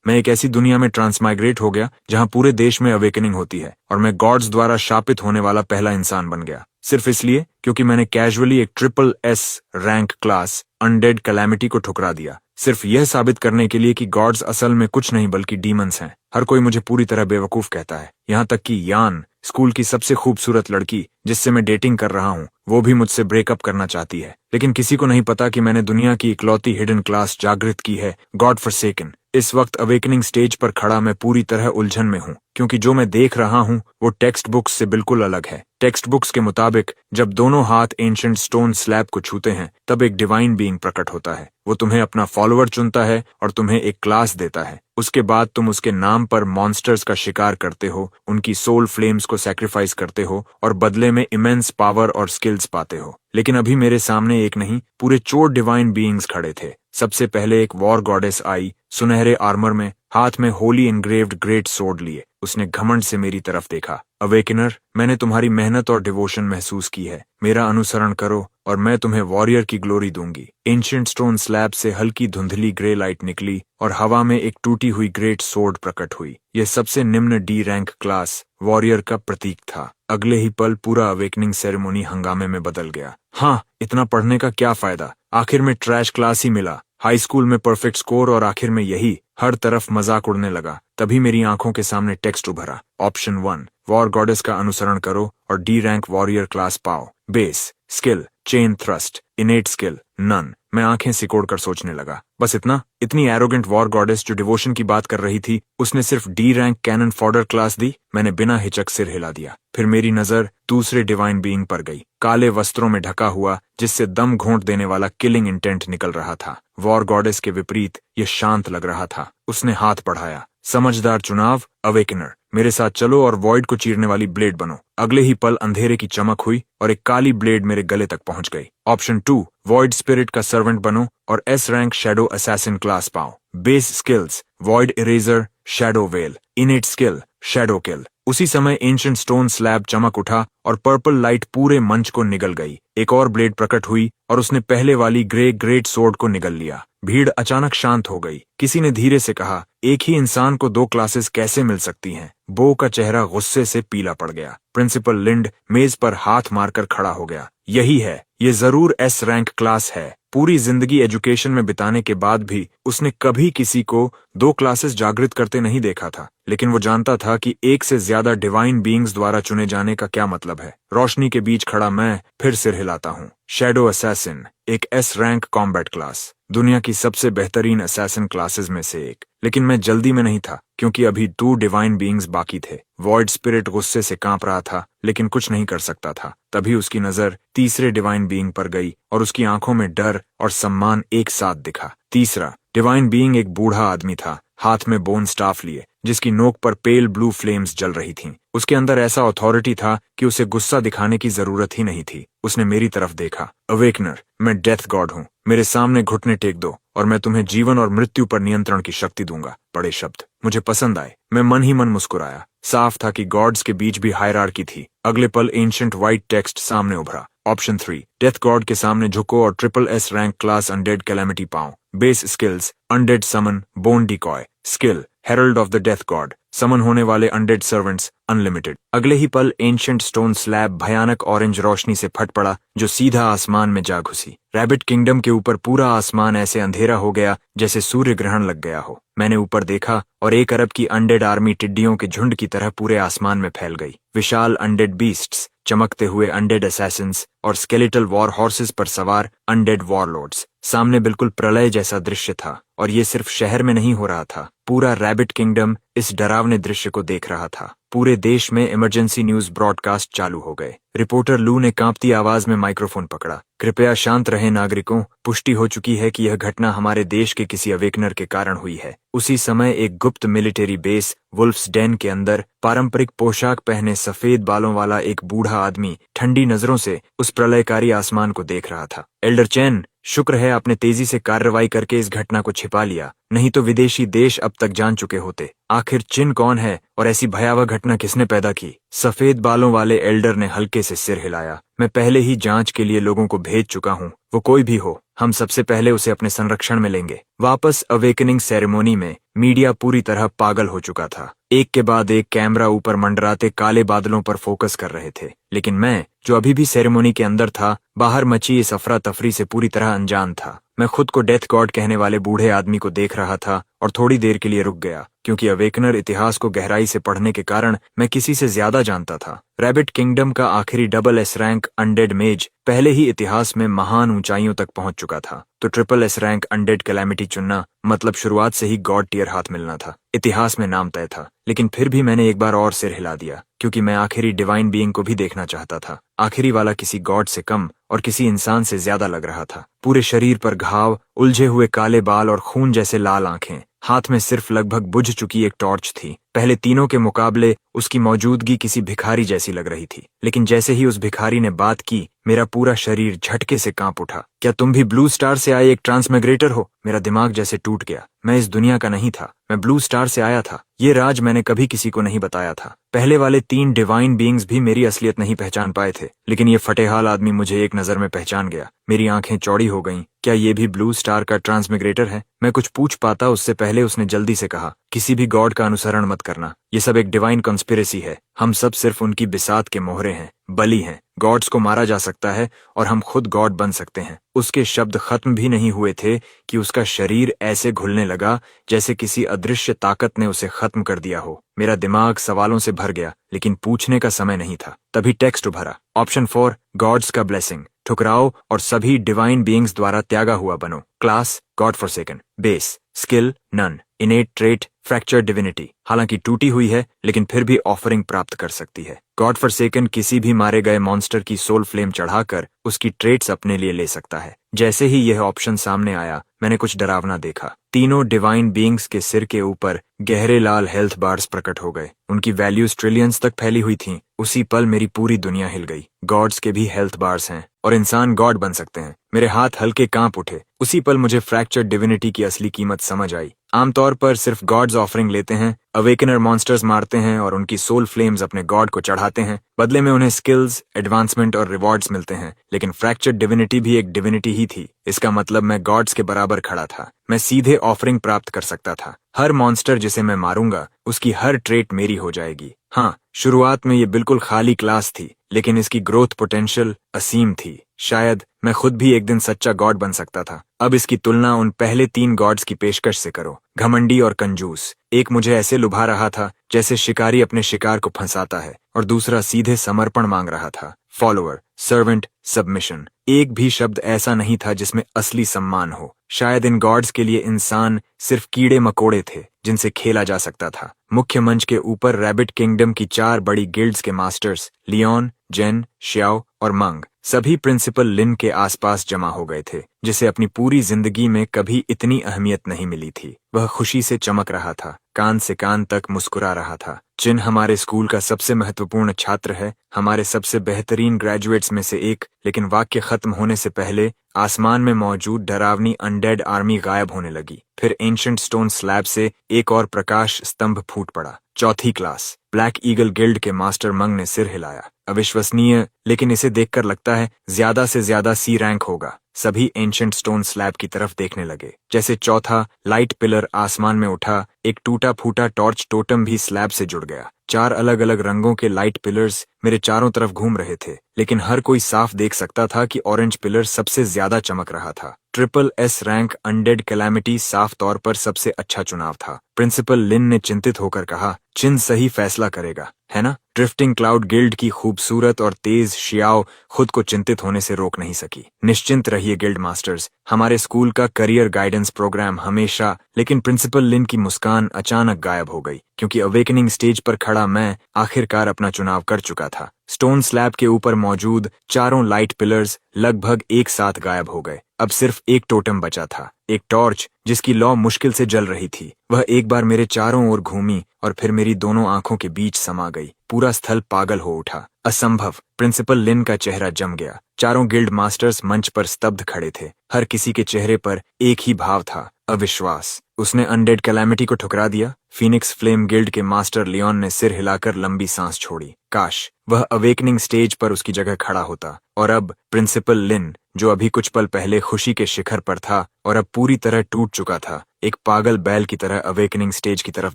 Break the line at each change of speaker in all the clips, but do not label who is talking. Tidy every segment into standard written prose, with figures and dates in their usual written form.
मैं एक ऐसी दुनिया में ट्रांसमाइग्रेट हो गया जहां पूरे देश में अवेकनिंग होती है और मैं गॉड्स द्वारा शापित होने वाला पहला इंसान बन गया, सिर्फ इसलिए क्योंकि मैंने कैजुअली एक triple S rank class undead calamity को ठुकरा दिया, सिर्फ यह साबित करने के लिए कि गॉड्स असल में कुछ नहीं बल्कि डीमंस हैं। हर कोई मुझे पूरी तरह बेवकूफ कहता है, यहाँ तक कि यान, स्कूल की सबसे खूबसूरत लड़की जिससे मैं डेटिंग कर रहा हूँ, वो भी मुझसे ब्रेकअप करना चाहती है। लेकिन किसी को नहीं पता कि मैंने दुनिया की इकलौती हिडन क्लास जागृत की है, गॉड फॉरसेकन। इस वक्त अवेकनिंग स्टेज पर खड़ा मैं पूरी तरह उलझन में हूँ, क्योंकि जो मैं देख रहा हूँ वो टेक्स्ट बुक्स से बिल्कुल अलग है। टेक्स्ट बुक्स के मुताबिक जब दोनों हाथ एंशिएंट स्टोन स्लैब को छूते हैं तब एक डिवाइन बीइंग प्रकट होता है। वो तुम्हें अपना फॉलोअर चुनता है और तुम्हें एक क्लास देता है। उसके बाद तुम उसके नाम पर मॉन्स्टर्स का शिकार करते हो, उनकी सोल फ्लेम्स को सैक्रिफाइस करते हो और बदले में इमेंस पावर और स्किल्स पाते हो। लेकिन अभी मेरे सामने एक नहीं, पूरे 4 डिवाइन बीइंग्स खड़े थे। सबसे पहले एक वॉर गॉडेस आई, सुनहरे आर्मर में, हाथ में होली इनग्रेव्ड ग्रेट सोर्ड लिए। उसने घमंड से मेरी तरफ देखा। अवेकनर, मैंने तुम्हारी मेहनत और डिवोशन महसूस की है, मेरा अनुसरण करो और मैं तुम्हें वॉरियर की ग्लोरी दूंगी। एंशिएंट स्टोन स्लैब से हल्की धुंधली ग्रे लाइट निकली और हवा में एक टूटी हुई ग्रेट सोर्ड प्रकट हुई। यह सबसे निम्न डी रैंक क्लास वॉरियर का प्रतीक था। अगले ही पल पूरा अवेकनिंग सेरेमनी हंगामे में बदल गया। हाँ, इतना पढ़ने का क्या फायदा, आखिर में ट्रैश क्लास ही मिला। हाई स्कूल में परफेक्ट स्कोर और आखिर में यही, हर तरफ मजाक उड़ने लगा। तभी मेरी आंखों के सामने टेक्स्ट उभरा। ऑप्शन 1, वॉर गॉडेस का अनुसरण करो और डी रैंक वॉरियर क्लास पाओ। Base skill, chain thrust, innate skill, none. मैं आंखें सिकोड़कर सोचने लगा, बस इतना? इतनी एरोगेंट वॉर गॉडेस जो डिवोशन की बात कर रही थी, उसने सिर्फ D rank cannon fodder class दी। मैंने बिना हिचक सिर हिला दिया। फिर मेरी नजर दूसरे डिवाइन बीइंग पर गई, काले वस्त्रों में ढका हुआ, जिससे दम घोंट देने वाला किलिंग इंटेंट निकल रहा था। वॉर गॉडेस के विपरीत यह शांत लग रहा था। उसने हाथ बढ़ाया। समझदार चुनाव, अवेकनर, मेरे साथ चलो और वॉइड को चीरने वाली ब्लेड बनो। अगले ही पल अंधेरे की चमक हुई और एक काली ब्लेड मेरे गले तक पहुंच गई। ऑप्शन 2, वॉइड स्पिरिट का सर्वेंट बनो और S rank shadow assassin class पाओ। Base skills, void eraser, shadow veil, innate skill, shadow kill. उसी समय एंशिएंट स्टोन स्लैब चमक उठा और पर्पल लाइट पूरे मंच को निगल गई। एक और ब्लेड प्रकट हुई और उसने पहले वाली ग्रे ग्रेट सोर्ड को निगल लिया। भीड़ अचानक शांत हो गई। किसी ने धीरे से कहा, एक ही इंसान को 2 क्लासेस कैसे मिल सकती हैं? बो का चेहरा गुस्से से पीला पड़ गया। प्रिंसिपल लिंड मेज पर हाथ मारकर खड़ा हो गया। यही है, ये जरूर एस रैंक क्लास है। पूरी जिंदगी एजुकेशन में बिताने के बाद भी उसने कभी किसी को 2 क्लासेस जागृत करते नहीं देखा था। लेकिन वो जानता था कि एक से ज्यादा डिवाइन बीइंग्स द्वारा चुने जाने का क्या मतलब है। रोशनी के बीच खड़ा मैं फिर सिर हिलाता हूँ। शैडो असैसिन, एक एस रैंक कॉम्बैट क्लास, दुनिया की सबसे बेहतरीन असैसिन क्लासेस में से एक। लेकिन मैं जल्दी में नहीं था, क्योंकि अभी 2 डिवाइन बीइंग्स बाकी थे। वॉइड स्पिरिट गुस्से से कांप रहा था, लेकिन कुछ नहीं कर सकता था। तभी उसकी नजर तीसरे डिवाइन बीइंग पर गई और उसकी आंखों में डर और सम्मान एक साथ दिखा। तीसरा डिवाइन बीइंग एक बूढ़ा आदमी था, हाथ में बोन स्टाफ लिए, जिसकी नोक पर पेल ब्लू फ्लेम्स जल रही थीं। उसके अंदर ऐसा अथॉरिटी था कि उसे गुस्सा दिखाने की जरूरत ही नहीं थी। उसने मेरी तरफ देखा। अवेकनर, मैं डेथ गॉड हूँ, मेरे सामने घुटने टेक दो और मैं तुम्हें जीवन और मृत्यु पर नियंत्रण की शक्ति दूंगा। बड़े शब्द मुझे पसंद आए। मैं मन ही मन मुस्कुराया। साफ था कि गॉड्स के बीच भी हायरार्की थी। अगले पल एंशिएंट व्हाइट टेक्स्ट सामने उभरा। ऑप्शन 3, डेथ गॉड के सामने झुको और triple S rank class undead calamity पाओ। Base skills, undead summon, bone decoy. Skill, herald of the death god, summon होने वाले अनडेड सर्वेंट्स अनलिमिटेड। अगले ही पल एंशिएंट स्टोन स्लैब भयानक ऑरेंज रोशनी से फट पड़ा, जो सीधा आसमान में जा घुसी। रैबिट किंगडम के ऊपर पूरा आसमान ऐसे अंधेरा हो गया जैसे सूर्य ग्रहण लग गया हो। मैंने ऊपर देखा और 1 अरब की अनडेड आर्मी टिड्डियों के झुंड की तरह पूरे आसमान में फैल गई। विशाल अनडेड बीस्ट्स, चमकते हुए अनडेड असैसिन्स और स्केलेटल वॉर हॉर्सेस पर सवार अनडेड वॉरलॉर्ड्स। सामने बिल्कुल प्रलय जैसा दृश्य था, और ये सिर्फ शहर में नहीं हो रहा था। पूरा रैबिट किंगडम इस डरावने दृश्य को देख रहा था। पूरे देश में इमरजेंसी न्यूज ब्रॉडकास्ट चालू हो गए। रिपोर्टर लू ने कांपती आवाज में माइक्रोफोन पकड़ा। कृपया शांत रहें नागरिकों, पुष्टि हो चुकी है कि यह घटना हमारे देश के किसी अवेकनर के कारण हुई है। उसी समय एक गुप्त मिलिट्री बेस वुल्फ्स डेन के अंदर पारंपरिक पोशाक पहने सफेद बालों वाला एक बूढ़ा आदमी ठंडी नजरों से उस प्रलयकारी आसमान को देख रहा था। एल्डर चैन, शुक्र है आपने तेजी से कार्रवाई करके इस घटना को छिपा लिया, नहीं तो विदेशी देश अब तक जान चुके होते। आखिर चिन कौन है और ऐसी भयावह घटना किसने पैदा की? सफेद बालों वाले एल्डर ने हल्के से सिर हिलाया। मैं पहले ही जांच के लिए लोगों को भेज चुका हूँ, वो कोई भी हो। हम सबसे पहले उसे अपने संरक्षण में लेंगे। वापस अवेकनिंग सेरेमोनी में मीडिया पूरी तरह पागल हो चुका था। एक के बाद एक कैमरा ऊपर मंडराते काले बादलों पर फोकस कर रहे थे, लेकिन मैं, जो अभी भी सेरेमोनी के अंदर था, बाहर मची इस अफरा तफरी से पूरी तरह अनजान था। मैं खुद को डेथ गॉड कहने वाले बूढ़े आदमी को देख रहा था और थोड़ी देर के लिए रुक गया, क्योंकि अवेकनर इतिहास को गहराई से पढ़ने के कारण मैं किसी से ज्यादा जानता था। रैबिट किंगडम का आखिरी डबल एस रैंक अनडेड मेज पहले ही इतिहास में महान ऊंचाइयों तक पहुंच चुका था, तो triple S rank undead calamity चुनना मतलब शुरुआत से ही गॉड टियर हाथ मिलना था। इतिहास में नाम तय था, लेकिन फिर भी मैंने एक बार और सिर हिला दिया, क्योंकि मैं आखिरी डिवाइन बीइंग को भी देखना चाहता था। आखिरी वाला किसी गॉड से कम और किसी इंसान से ज्यादा लग रहा था। पूरे शरीर पर घाव, उलझे हुए काले बाल और खून जैसे लाल आंखें। हाथ में सिर्फ लगभग बुझ चुकी एक टॉर्च थी। पहले तीनों के मुकाबले उसकी मौजूदगी किसी भिखारी जैसी लग रही थी, लेकिन जैसे ही उस भिखारी ने बात की, मेरा पूरा शरीर झटके से कांप उठा। क्या तुम भी ब्लू स्टार से आए एक ट्रांसमिग्रेटर हो? मेरा दिमाग जैसे टूट गया। मैं इस दुनिया का नहीं था, मैं ब्लू स्टार से आया था। ये राज मैंने कभी किसी को नहीं बताया था। पहले वाले 3 डिवाइन बीइंग्स भी मेरी असलियत नहीं पहचान पाए थे, लेकिन ये फटेहाल आदमी मुझे एक नजर में पहचान गया। मेरी आंखें चौड़ी हो गईं। क्या ये भी ब्लू स्टार का ट्रांसमिग्रेटर है? मैं कुछ पूछ पाता उससे पहले उसने जल्दी से कहा, किसी भी गॉड का अनुसरण मत करना। ये सब एक डिवाइन कॉन्स्पिरेसी है। हम सब सिर्फ उनकी बिसात के मोहरे हैं, बलि हैं। गॉड्स को मारा जा सकता है और हम खुद गॉड बन सकते हैं। उसके शब्द खत्म भी नहीं हुए थे कि उसका शरीर ऐसे घुलने लगा जैसे किसी अदृश्य ताकत ने उसे खत्म कर दिया हो। मेरा दिमाग सवालों से भर गया, लेकिन पूछने का समय नहीं था। तभी टेक्स्ट उभरा, ऑप्शन 4, गॉड्स का ब्लेसिंग। ठुकराओ और सभी डिवाइन बीइंग्स द्वारा त्यागा हुआ बनो। Class, god forsaken. Base, skill, none. Innate trait, fracture divinity. हालांकि टूटी हुई है, लेकिन फिर भी ऑफरिंग प्राप्त कर सकती है। गॉड फॉरसेकन किसी भी मारे गए मॉन्स्टर की सोल फ्लेम चढ़ाकर उसकी ट्रेट्स अपने लिए ले सकता है। जैसे ही यह ऑप्शन सामने आया, मैंने कुछ डरावना देखा। तीनों डिवाइन बीइंग्स के सिर के ऊपर गहरे लाल हेल्थ बार्स प्रकट हो गए। उनकी वैल्यूज ट्रिलियंस तक फैली हुई थीं। उसी पल मेरी पूरी दुनिया हिल गई। गॉड्स के भी हेल्थ बार्स हैं और इंसान गॉड बन सकते हैं। मेरे हाथ हल्के कांप उठे। उसी पल मुझे फ्रैक्चर डिविनिटी की असली कीमत समझ आई। आमतौर पर सिर्फ गॉड्स ऑफरिंग लेते हैं, अवेकनर मॉन्स्टर्स मारते हैं और उनकी सोल फ्लेम्स अपने गॉड को चढ़ाते हैं। बदले में उन्हें स्किल्स, एडवांसमेंट और रिवॉर्ड्स मिलते हैं। लेकिन फ्रैक्चर डिविनिटी भी एक डिविनिटी ही थी। इसका मतलब मैं गॉड्स के बराबर खड़ा था। मैं सीधे ऑफरिंग प्राप्त कर सकता था। हर मॉन्स्टर जिसे मैं मारूंगा, उसकी हर ट्रेट मेरी हो जाएगी। हाँ, शुरुआत में ये बिल्कुल खाली क्लास थी, लेकिन इसकी ग्रोथ पोटेंशियल असीम थी। शायद मैं खुद भी एक दिन सच्चा गॉड बन सकता था। अब इसकी तुलना उन पहले 3 गॉड्स की पेशकश से करो। घमंडी और कंजूस। एक मुझे ऐसे लुभा रहा था जैसे शिकारी अपने शिकार को फंसाता है, और दूसरा सीधे समर्पण मांग रहा था। Follower, servant, submission. एक भी शब्द ऐसा नहीं था जिसमें असली सम्मान हो। शायद इन गॉड्स के लिए इंसान सिर्फ कीड़े मकोड़े थे जिनसे खेला जा सकता था। मुख्य मंच के ऊपर रैबिट किंगडम की 4 बड़ी गिल्ड्स के मास्टर्स लियोन, जेन, श्याओ और मंग सभी प्रिंसिपल लिन के आसपास जमा हो गए थे, जिसे अपनी पूरी जिंदगी में कभी इतनी अहमियत नहीं मिली थी। वह खुशी से चमक रहा था, कान से कान तक मुस्कुरा रहा था। चिन हमारे स्कूल का सबसे महत्वपूर्ण छात्र है, हमारे सबसे बेहतरीन ग्रेजुएट्स में से एक। लेकिन वाक्य खत्म होने से पहले आसमान में मौजूद डरावनी अनडेड आर्मी गायब होने लगी। फिर एंशंट स्टोन स्लैब से एक और प्रकाश स्तंभ फूट पड़ा। चौथी क्लास। ब्लैक ईगल गिल्ड के मास्टर मंग ने सिर हिलाया। अविश्वसनीय, लेकिन इसे देखकर लगता है ज्यादा से ज्यादा सी रैंक होगा। सभी एंशंट स्टोन स्लैब की तरफ देखने लगे। जैसे चौथा लाइट पिलर आसमान में उठा, एक टूटा फूटा टॉर्च टोटम भी स्लैब से जुड़ गया। 4 अलग अलग रंगों के लाइट पिलर्स मेरे चारों तरफ घूम रहे थे, लेकिन हर कोई साफ देख सकता था कि ऑरेंज पिलर सबसे ज्यादा चमक रहा था। Triple S rank undead calamity साफ तौर पर सबसे अच्छा चुनाव था। प्रिंसिपल लिन ने चिंतित होकर कहा, चिन सही फैसला करेगा, है ना? ड्रिफ्टिंग क्लाउड गिल्ड की खूबसूरत और तेज शियाओ खुद को चिंतित होने से रोक नहीं सकी। निश्चिंत रहिए गिल्ड मास्टर्स, हमारे स्कूल का करियर गाइडेंस प्रोग्राम हमेशा। लेकिन प्रिंसिपल लिन की मुस्कान अचानक गायब हो गई, क्योंकि अवेकनिंग स्टेज पर खड़ा मैं आखिरकार अपना चुनाव कर चुका था। स्टोन स्लैब के ऊपर मौजूद 4 लाइट पिलर्स लगभग एक साथ गायब हो गए। अब सिर्फ एक टोटम बचा था, एक टॉर्च जिसकी लौ मुश्किल से जल रही थी। वह एक बार मेरे चारों ओर घूमी और फिर मेरी दोनों आंखों के बीच समा गई। पूरा स्थल पागल हो उठा। असंभव! प्रिंसिपल लिन का चेहरा जम गया। चारों गिल्ड मास्टर्स मंच पर स्तब्ध खड़े थे। हर किसी के चेहरे पर एक ही भाव था, अविश्वास। उसने अनडेड कैलामिटी को ठुकरा दिया। फीनिक्स फ्लेम गिल्ड के मास्टर लियोन ने सिर हिलाकर लंबी सांस छोड़ी। काश वह अवेकनिंग स्टेज पर उसकी जगह खड़ा होता। और अब प्रिंसिपल लिन जो अभी कुछ पल पहले खुशी के शिखर पर था और अब पूरी तरह टूट चुका था, एक पागल बैल की तरह अवेकनिंग स्टेज की तरफ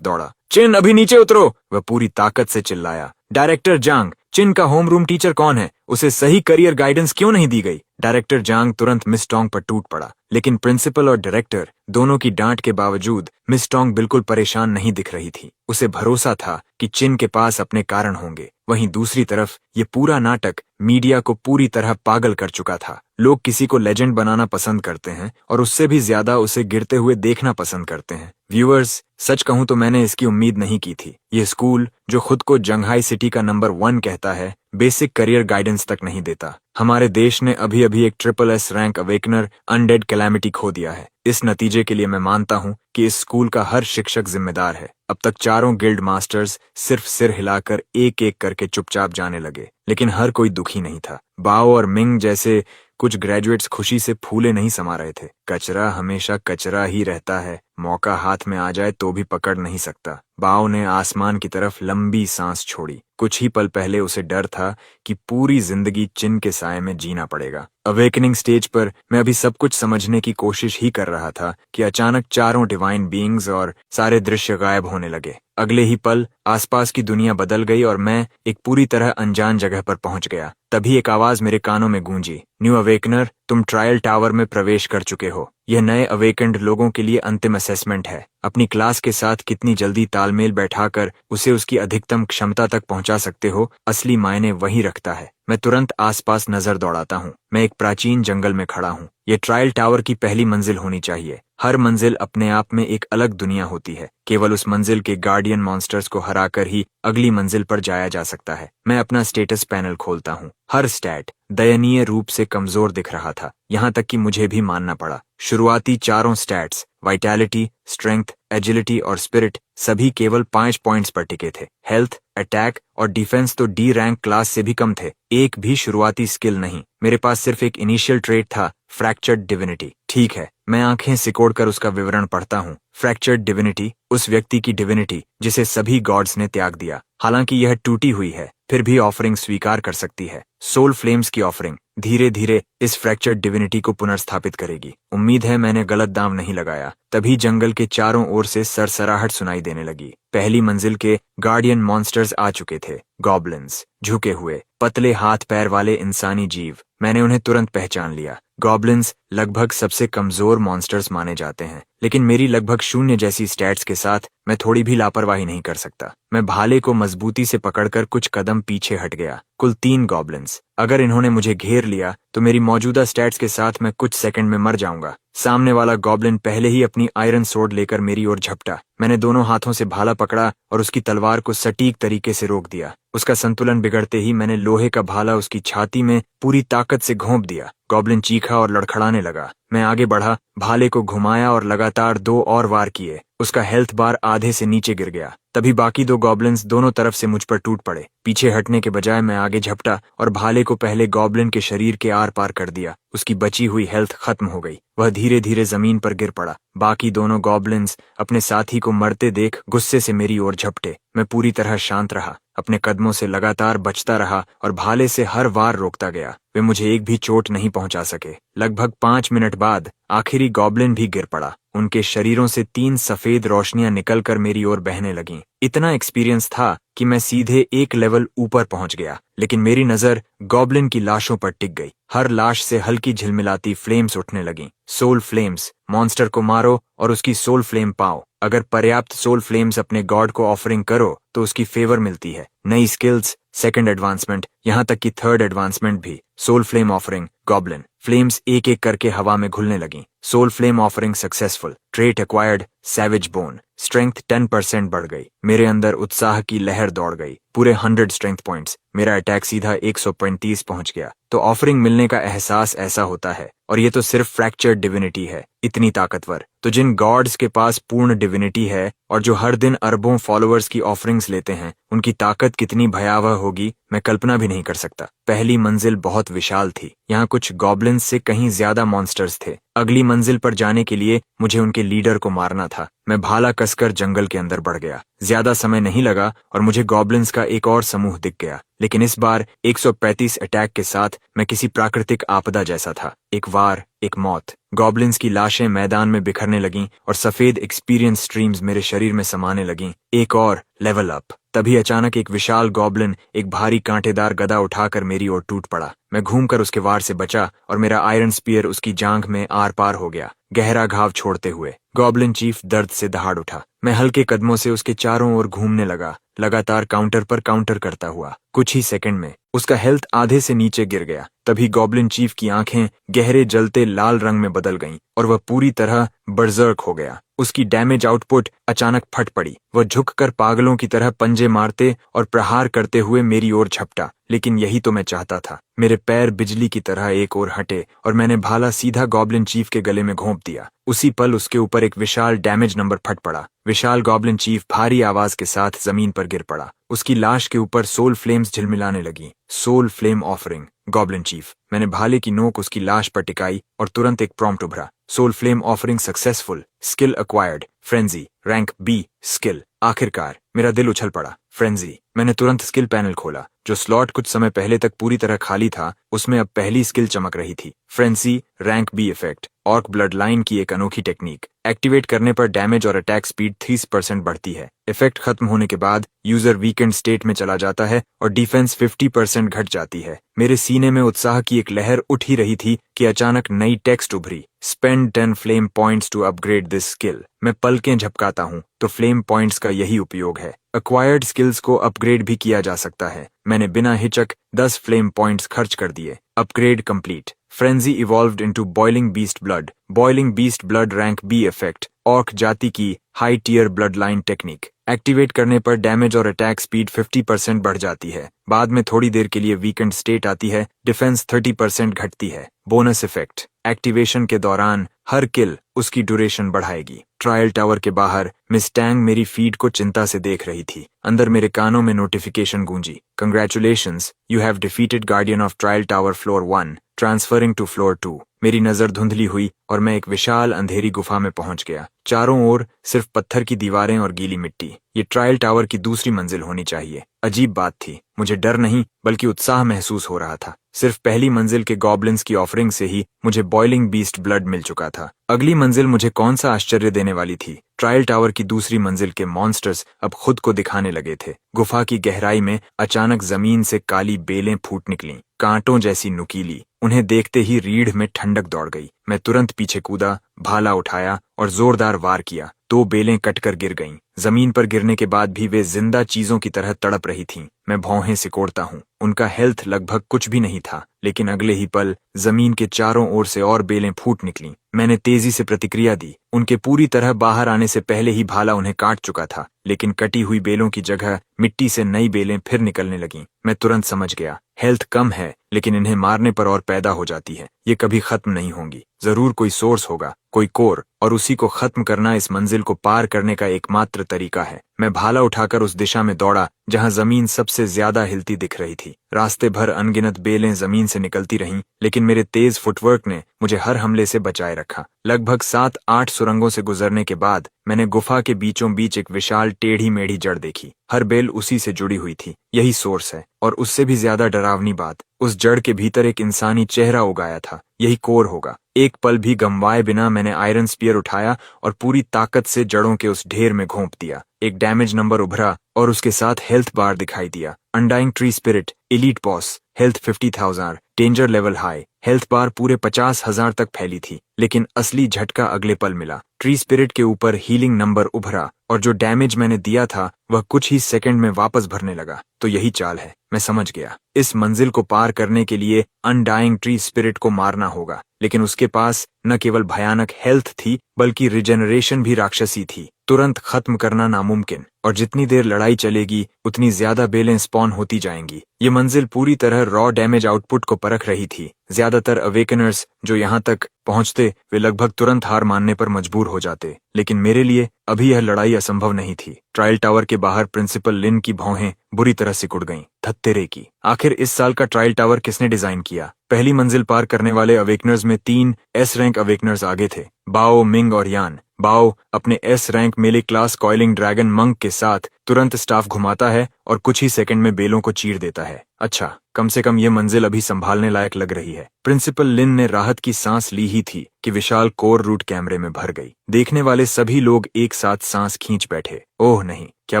दौड़ा। चिन, अभी नीचे उतरो! वह पूरी ताकत से चिल्लाया। डायरेक्टर जांग, चिन का होमरूम टीचर कौन है? उसे सही करियर गाइडेंस क्यों नहीं दी गई? डायरेक्टर जांग तुरंत मिस टोंग पर टूट पड़ा, लेकिन प्रिंसिपल और डायरेक्टर दोनों की डांट के बावजूद मिस टोंग बिल्कुल परेशान नहीं दिख रही थी। उसे भरोसा था कि चिन के पास अपने कारण होंगे। वहीं दूसरी तरफ ये पूरा नाटक मीडिया को पूरी तरह पागल कर चुका था। लोग किसी को लेजेंड बनाना पसंद करते हैं और उससे भी ज्यादा उसे गिरते हुए देखना पसंद करते हैं। व्यूअर्स, सच कहूं तो मैंने इसकी उम्मीद नहीं की थी। ये स्कूल जो खुद को जंघाई सिटी का नंबर 1 कहता है, बेसिक करियर गाइडेंस तक नहीं देता। हमारे देश ने अभी अभी एक SSS rank awakener undead calamity खो दिया है। इस नतीजे के लिए मैं मानता हूं कि इस स्कूल का हर शिक्षक जिम्मेदार है। अब तक चारों गिल्ड मास्टर्स सिर्फ सिर हिलाकर एक एक करके चुपचाप जाने लगे, लेकिन हर कोई दुखी नहीं था। बाओ और मिंग जैसे कुछ ग्रेजुएट्स खुशी से फूले नहीं समा रहे थे। कचरा हमेशा कचरा ही रहता है, मौका हाथ में आ जाए तो भी पकड़ नहीं सकता। बाओ ने आसमान की तरफ लंबी सांस छोड़ी। कुछ ही पल पहले उसे डर था कि पूरी जिंदगी चिन के साए में जीना पड़ेगा। अवेकनिंग स्टेज पर मैं अभी सब कुछ समझने की कोशिश ही कर रहा था कि अचानक चारों डिवाइन बीइंग्स और सारे दृश्य गायब होने लगे। अगले ही पल आसपास की दुनिया बदल गई और मैं एक पूरी तरह अनजान जगह पर पहुंच गया। तभी एक आवाज मेरे कानों में गूंजी, न्यू अवेकनर, तुम ट्रायल टावर में प्रवेश कर चुके हो। यह नए अवेकेंड लोगों के लिए अंतिम असेसमेंट है। अपनी क्लास के साथ कितनी जल्दी तालमेल बैठाकर उसे उसकी अधिकतम क्षमता तक पहुंचा सकते हो, असली मायने वही रखता है। मैं तुरंत आसपास नजर दौड़ाता हूँ। मैं एक प्राचीन जंगल में खड़ा हूँ। ये ट्रायल टावर की पहली मंजिल होनी चाहिए। हर मंजिल अपने आप में एक अलग दुनिया होती है। केवल उस मंजिल के गार्डियन मॉन्स्टर्स को हराकर ही अगली मंजिल पर जाया जा सकता है। मैं अपना स्टेटस पैनल खोलता हूँ। हर स्टैट दयनीय रूप से कमजोर दिख रहा था, यहाँ तक कि मुझे भी मानना पड़ा। शुरुआती चारों स्टैट्स, वाइटैलिटी, स्ट्रेंथ, एजिलिटी और स्पिरिट, सभी केवल 5 पॉइंट्स पर टिके थे। हेल्थ, अटैक और डिफेंस तो डी रैंक क्लास से भी कम थे। एक भी शुरुआती स्किल नहीं। मेरे पास सिर्फ एक इनिशियल ट्रेट था, फ्रैक्चर्ड डिविनिटी। ठीक है, मैं आंखें सिकोड़कर उसका विवरण पढ़ता हूँ। फ्रैक्चर्ड डिविनिटी, उस व्यक्ति की डिविनिटी जिसे सभी गॉड्स ने त्याग दिया। हालांकि यह टूटी हुई है, फिर भी ऑफरिंग स्वीकार कर सकती है। सोल फ्लेम्स की ऑफरिंग धीरे धीरे इस फ्रैक्चर्ड डिविनिटी को पुनर्स्थापित करेगी। उम्मीद है मैंने गलत दांव नहीं लगाया। तभी जंगल के चारों ओर से सरसराहट सुनाई देने लगी। पहली मंजिल के गार्डियन मॉन्स्टर्स आ चुके थे। गॉब्लिन्स, झुके हुए, पतले हाथ पैर वाले इंसानी जीव। मैंने उन्हें तुरंत पहचान लिया। गॉब्लिन्स लगभग सबसे कमजोर मॉन्स्टर्स माने जाते हैं, लेकिन मेरी लगभग 0 जैसी स्टैट्स के साथ मैं थोड़ी भी लापरवाही नहीं कर सकता। मैं भाले को मजबूती से पकड़कर कुछ कदम पीछे हट गया। कुल 3 गॉब्लिन्स। अगर इन्होंने मुझे घेर लिया तो मेरी मौजूदा स्टैट्स के साथ मैं कुछ सेकंड में मर जाऊंगा। सामने वाला गॉब्लिन पहले ही अपनी आयरन सोर्ड लेकर मेरी ओर झपटा। मैंने दोनों हाथों से भाला पकड़ा और उसकी तलवार को सटीक तरीके से रोक दिया। उसका संतुलन बिगड़ते ही मैंने लोहे का भाला उसकी छाती में पूरी ताकत से घोंप दिया। गॉब्लिन चीखा और लड़खड़ाने लगा। मैं आगे बढ़ा, भाले को घुमाया और लगातार 2 और वार किए। उसका हेल्थ बार आधे से नीचे गिर गया। तभी बाकी 2 गॉब्लिन्स दोनों तरफ से मुझ पर टूट पड़े। पीछे हटने के बजाय मैं आगे झपटा और भाले को पहले गॉब्लिन के शरीर के आर पार कर दिया। उसकी बची हुई हेल्थ खत्म हो गई। वह धीरे धीरे जमीन पर गिर पड़ा। बाकी दोनों गॉब्लिन्स अपने साथी को मरते देख गुस्से से मेरी ओर झपटे। मैं पूरी तरह शांत रहा, अपने कदमों से लगातार बचता रहा और भाले से हर वार रोकता गया। वे मुझे एक भी चोट नहीं पहुंचा सके। लगभग 5 मिनट बाद आखिरी गॉब्लिन भी गिर पड़ा। उनके शरीरों से 3 सफेद रोशनियां निकलकर मेरी ओर बहने लगीं। इतना एक्सपीरियंस था कि मैं सीधे एक लेवल ऊपर पहुंच गया, लेकिन मेरी नजर गॉब्लिन की लाशों पर टिक गई। हर लाश से हल्की झिलमिलाती फ्लेम्स उठने लगीं। सोल फ्लेम्स, मॉन्स्टर को मारो और उसकी सोल फ्लेम पाओ। अगर पर्याप्त सोल फ्लेम्स अपने गॉड को ऑफरिंग करो तो उसकी फेवर मिलती है। नई स्किल्स, सेकंड एडवांसमेंट, यहाँ तक कि थर्ड एडवांसमेंट भी। Soul flame offering, goblin. Flames एक एक करके हवा में घुलने लगीं। Soul flame offering successful. Trait acquired, savage bone. Strength 10% बढ़ गई। मेरे अंदर उत्साह की लहर दौड़ गई। पूरे 100 स्ट्रेंथ पॉइंट्स। मेरा अटैक सीधा 135 पहुंच गया। तो ऑफरिंग मिलने का एहसास ऐसा होता है, और ये तो सिर्फ फ्रैक्चर्ड डिविनिटी है। इतनी ताकतवर। तो जिन गॉड्स के पास पूर्ण डिविनिटी है और जो हर दिन अरबों फॉलोअर्स की ऑफरिंग्स लेते हैं, उनकी ताकत कितनी भयावह होगी मैं कल्पना भी नहीं कर सकता। पहली मंजिल बहुत विशाल थी। यहाँ कुछ गॉब्लिन्स से कहीं ज्यादा मॉन्स्टर्स थे। अगली मंजिल पर जाने के लिए मुझे उनके लीडर को मारना था। मैं भाला कसकर जंगल के अंदर बढ़ गया। ज्यादा समय नहीं लगा और मुझे गॉब्लिन्स का एक और समूह दिख गया। लेकिन इस बार 135 अटैक के साथ मैं किसी प्राकृतिक आपदा जैसा था। एक वार, एक मौत। गॉब्लिन्स की लाशें मैदान में बिखरने लगीं और सफेद एक्सपीरियंस स्ट्रीम्स मेरे शरीर में समाने लगीं। एक और लेवल अप। तभी अचानक एक विशाल गॉब्लिन एक भारी कांटेदार गदा उठाकर मेरी ओर टूट पड़ा। मैं घूमकर उसके वार से बचा और मेरा आयरन स्पीयर उसकी जांघ में आर पार हो गया, गहरा घाव छोड़ते हुए। गॉब्लिन चीफ दर्द से दहाड़ उठा। मैं हल्के कदमों से उसके चारों ओर घूमने लगा, लगातार काउंटर पर काउंटर करता हुआ। कुछ ही सेकंड में उसका हेल्थ आधे से नीचे गिर गया। तभी गॉब्लिन चीफ की आंखें गहरे जलते लाल रंग में बदल गईं और वह पूरी तरह बर्जर्क हो गया। उसकी डैमेज आउटपुट अचानक फट पड़ी। वह झुककर पागलों की तरह पंजे मारते और प्रहार करते हुए मेरी ओर झपटा। लेकिन यही तो मैं चाहता था। मेरे पैर बिजली की तरह एक ओर हटे और मैंने भाला सीधा गॉब्लिन चीफ के गले में घोंप दिया। उसी पल उसके ऊपर एक विशाल डैमेज नंबर फट पड़ा। विशाल गॉब्लिन चीफ भारी आवाज के साथ जमीन पर गिर पड़ा। उसकी लाश के ऊपर सोल फ्लेम्स झिलमिलाने लगी। Soul flame offering, goblin chief. मैंने भाले की नोक उसकी लाश पर टिकाई और तुरंत एक प्रॉम्प्ट उभरा। Soul flame offering successful, skill acquired, frenzy, rank B, skill. आखिरकार मेरा दिल उछल पड़ा। फ्रेंजी। मैंने तुरंत स्किल पैनल खोला। जो स्लॉट कुछ समय पहले तक पूरी तरह खाली था, उसमें अब पहली स्किल चमक रही थी। Frenzy, rank B effect, orc blood line की एक अनोखी टेक्निक। एक्टिवेट करने पर डैमेज और अटैक स्पीड 30% बढ़ती है। इफेक्ट खत्म होने के बाद यूजर वीकेंड स्टेट में चला जाता है और डिफेंस 50% घट जाती है। मेरे सीने में उत्साह की एक लहर उठ ही रही थी कि अचानक नई टेक्स्ट उभरी। Spend 10 flame points to upgrade this skill. मैं पलकें झपकाता हूँ तो फ्लेम पॉइंट्स का यही उपयोग है। एक्वायर्ड स्किल्स को अपग्रेड भी किया जा सकता है। मैंने बिना हिचक 10 फ्लेम पॉइंट्स खर्च कर दिए। Upgrade complete. Frenzy evolved into boiling beast blood. Boiling beast blood rank B effect, orc जाति की high tier blood line technique. Activate करने पर डैमेज और अटैक स्पीड 50% बढ़ जाती है। बाद में थोड़ी देर के लिए वीकेंड स्टेट आती है। डिफेंस 30% घटती है। बोनस इफेक्ट, एक्टिवेशन के दौरान हर किल उसकी ड्यूरेशन बढ़ाएगी। ट्रायल टावर के बाहर मिस टैंग मेरी फीड को चिंता से देख रही थी। अंदर मेरे कानों में नोटिफिकेशन गूंजी। Congratulations, you have defeated guardian of trial tower floor 1, transferring to floor 2। मेरी नजर धुंधली हुई और मैं एक विशाल अंधेरी गुफा में पहुंच गया। चारों ओर सिर्फ पत्थर की दीवारें और गीली मिट्टी। ये ट्रायल टावर की दूसरी मंजिल होनी चाहिए। अजीब बात थी, मुझे डर नहीं बल्कि उत्साह महसूस हो रहा था। सिर्फ पहली मंजिल के गॉब्लिन्स की ऑफरिंग से ही मुझे बॉइलिंग बीस्ट ब्लड मिल चुका था। अगली मंजिल मुझे कौन सा आश्चर्य देने वाली थी। ट्रायल टावर की दूसरी मंजिल के मॉन्स्टर्स अब खुद को दिखाने लगे थे। गुफा की गहराई में अचानक जमीन से काली बेलें फूट निकलीं, कांटों जैसी नुकीली। उन्हें देखते ही रीढ़ में ठंडक दौड़ गई। मैं तुरंत पीछे कूदा, भाला उठाया और जोरदार वार किया। 2 बेलें कटकर गिर गईं। जमीन पर गिरने के बाद भी वे जिंदा चीजों की तरह तड़प रही थीं। मैं भौहें सिकोड़ता हूँ। उनका हेल्थ लगभग कुछ भी नहीं था, लेकिन अगले ही पल जमीन के चारों ओर से और बेलें फूट निकलीं। मैंने तेजी से प्रतिक्रिया दी। उनके पूरी तरह बाहर आने से पहले ही भाला उन्हें काट चुका था, लेकिन कटी हुई बेलों की जगह मिट्टी से नई बेलें फिर निकलने लगीं। मैं तुरंत समझ गया, हेल्थ कम है, लेकिन इन्हें मारने पर और पैदा हो जाती है। ये कभी खत्म नहीं होंगी। जरूर कोई सोर्स होगा, कोई कोर, और उसी को खत्म करना इस मंजिल को पार करने का एकमात्र तरीका है। मैं भाला उठाकर उस दिशा में दौड़ा जहां जमीन सबसे ज्यादा हिलती दिख रही थी। रास्ते भर अनगिनत बेलें जमीन से निकलती रहीं, लेकिन मेरे तेज फुटवर्क ने मुझे हर हमले से बचाए रखा। लगभग 7-8 सुरंगों से गुजरने के बाद मैंने गुफा के बीचों बीच एक विशाल टेढ़ी मेढ़ी जड़ देखी। हर बेल उसी से जुड़ी हुई थी। यही सोर्स है, और उससे भी ज्यादा डरावनी बात, उस जड़ के भीतर एक इंसानी चेहरा उगाया था। यही कोर होगा। एक पल भी गंवाए बिना मैंने आयरन स्पीयर उठाया और पूरी ताकत से जड़ों के उस ढेर में घोंप दिया। एक डैमेज नंबर उभरा और उसके साथ हेल्थ बार दिखाई दिया। Undying tree spirit, elite boss, health 50,000, danger level high. Health बार पूरे 50,000 तक फैली थी, लेकिन असली झटका अगले पल मिला। ट्री स्पिरिट के ऊपर हीलिंग नंबर उभरा और जो डैमेज मैंने दिया था वह कुछ ही सेकंड में वापस भरने लगा। तो यही चाल है, मैं समझ गया। इस मंजिल को पार करने के लिए अनडाइंग ट्री स्पिरिट को मारना होगा, लेकिन उसके पास न केवल भयानक हेल्थ थी बल्कि रिजेनरेशन भी राक्षसी थी। तुरंत खत्म करना नामुमकिन, और जितनी देर लड़ाई चलेगी उतनी ज्यादा बेलें स्पॉन होती जाएंगी। ये मंजिल पूरी तरह रॉ डैमेज आउटपुट को परख रही थी। ज्यादातर अवेकनर्स जो यहाँ तक पहुंचते वे लगभग तुरंत हार मानने पर मजबूर हो जाते, लेकिन मेरे लिए अभी यह लड़ाई असंभव नहीं थी। ट्रायल टावर के बाहर प्रिंसिपल लिन की भौहें बुरी तरह सिकुड़ गईं। धत्तेरे की, आखिर इस साल का ट्रायल टावर किसने डिजाइन किया? पहली मंजिल पार करने वाले अवेकनर्स में 3 एस रैंक अवेकनर्स आगे थे, बाओ, मिंग और यान। बाओ अपने एस रैंक मेले क्लास कॉइलिंग ड्रैगन मंक के साथ तुरंत स्टाफ घुमाता है और कुछ ही सेकंड में बेलों को चीर देता है। अच्छा, कम से कम ये मंजिल अभी संभालने लायक लग रही है। प्रिंसिपल लिन ने राहत की सांस ली ही थी कि विशाल कोर रूट कैमरे में भर गई। देखने वाले सभी लोग एक साथ सांस खींच बैठे। ओह नहीं, क्या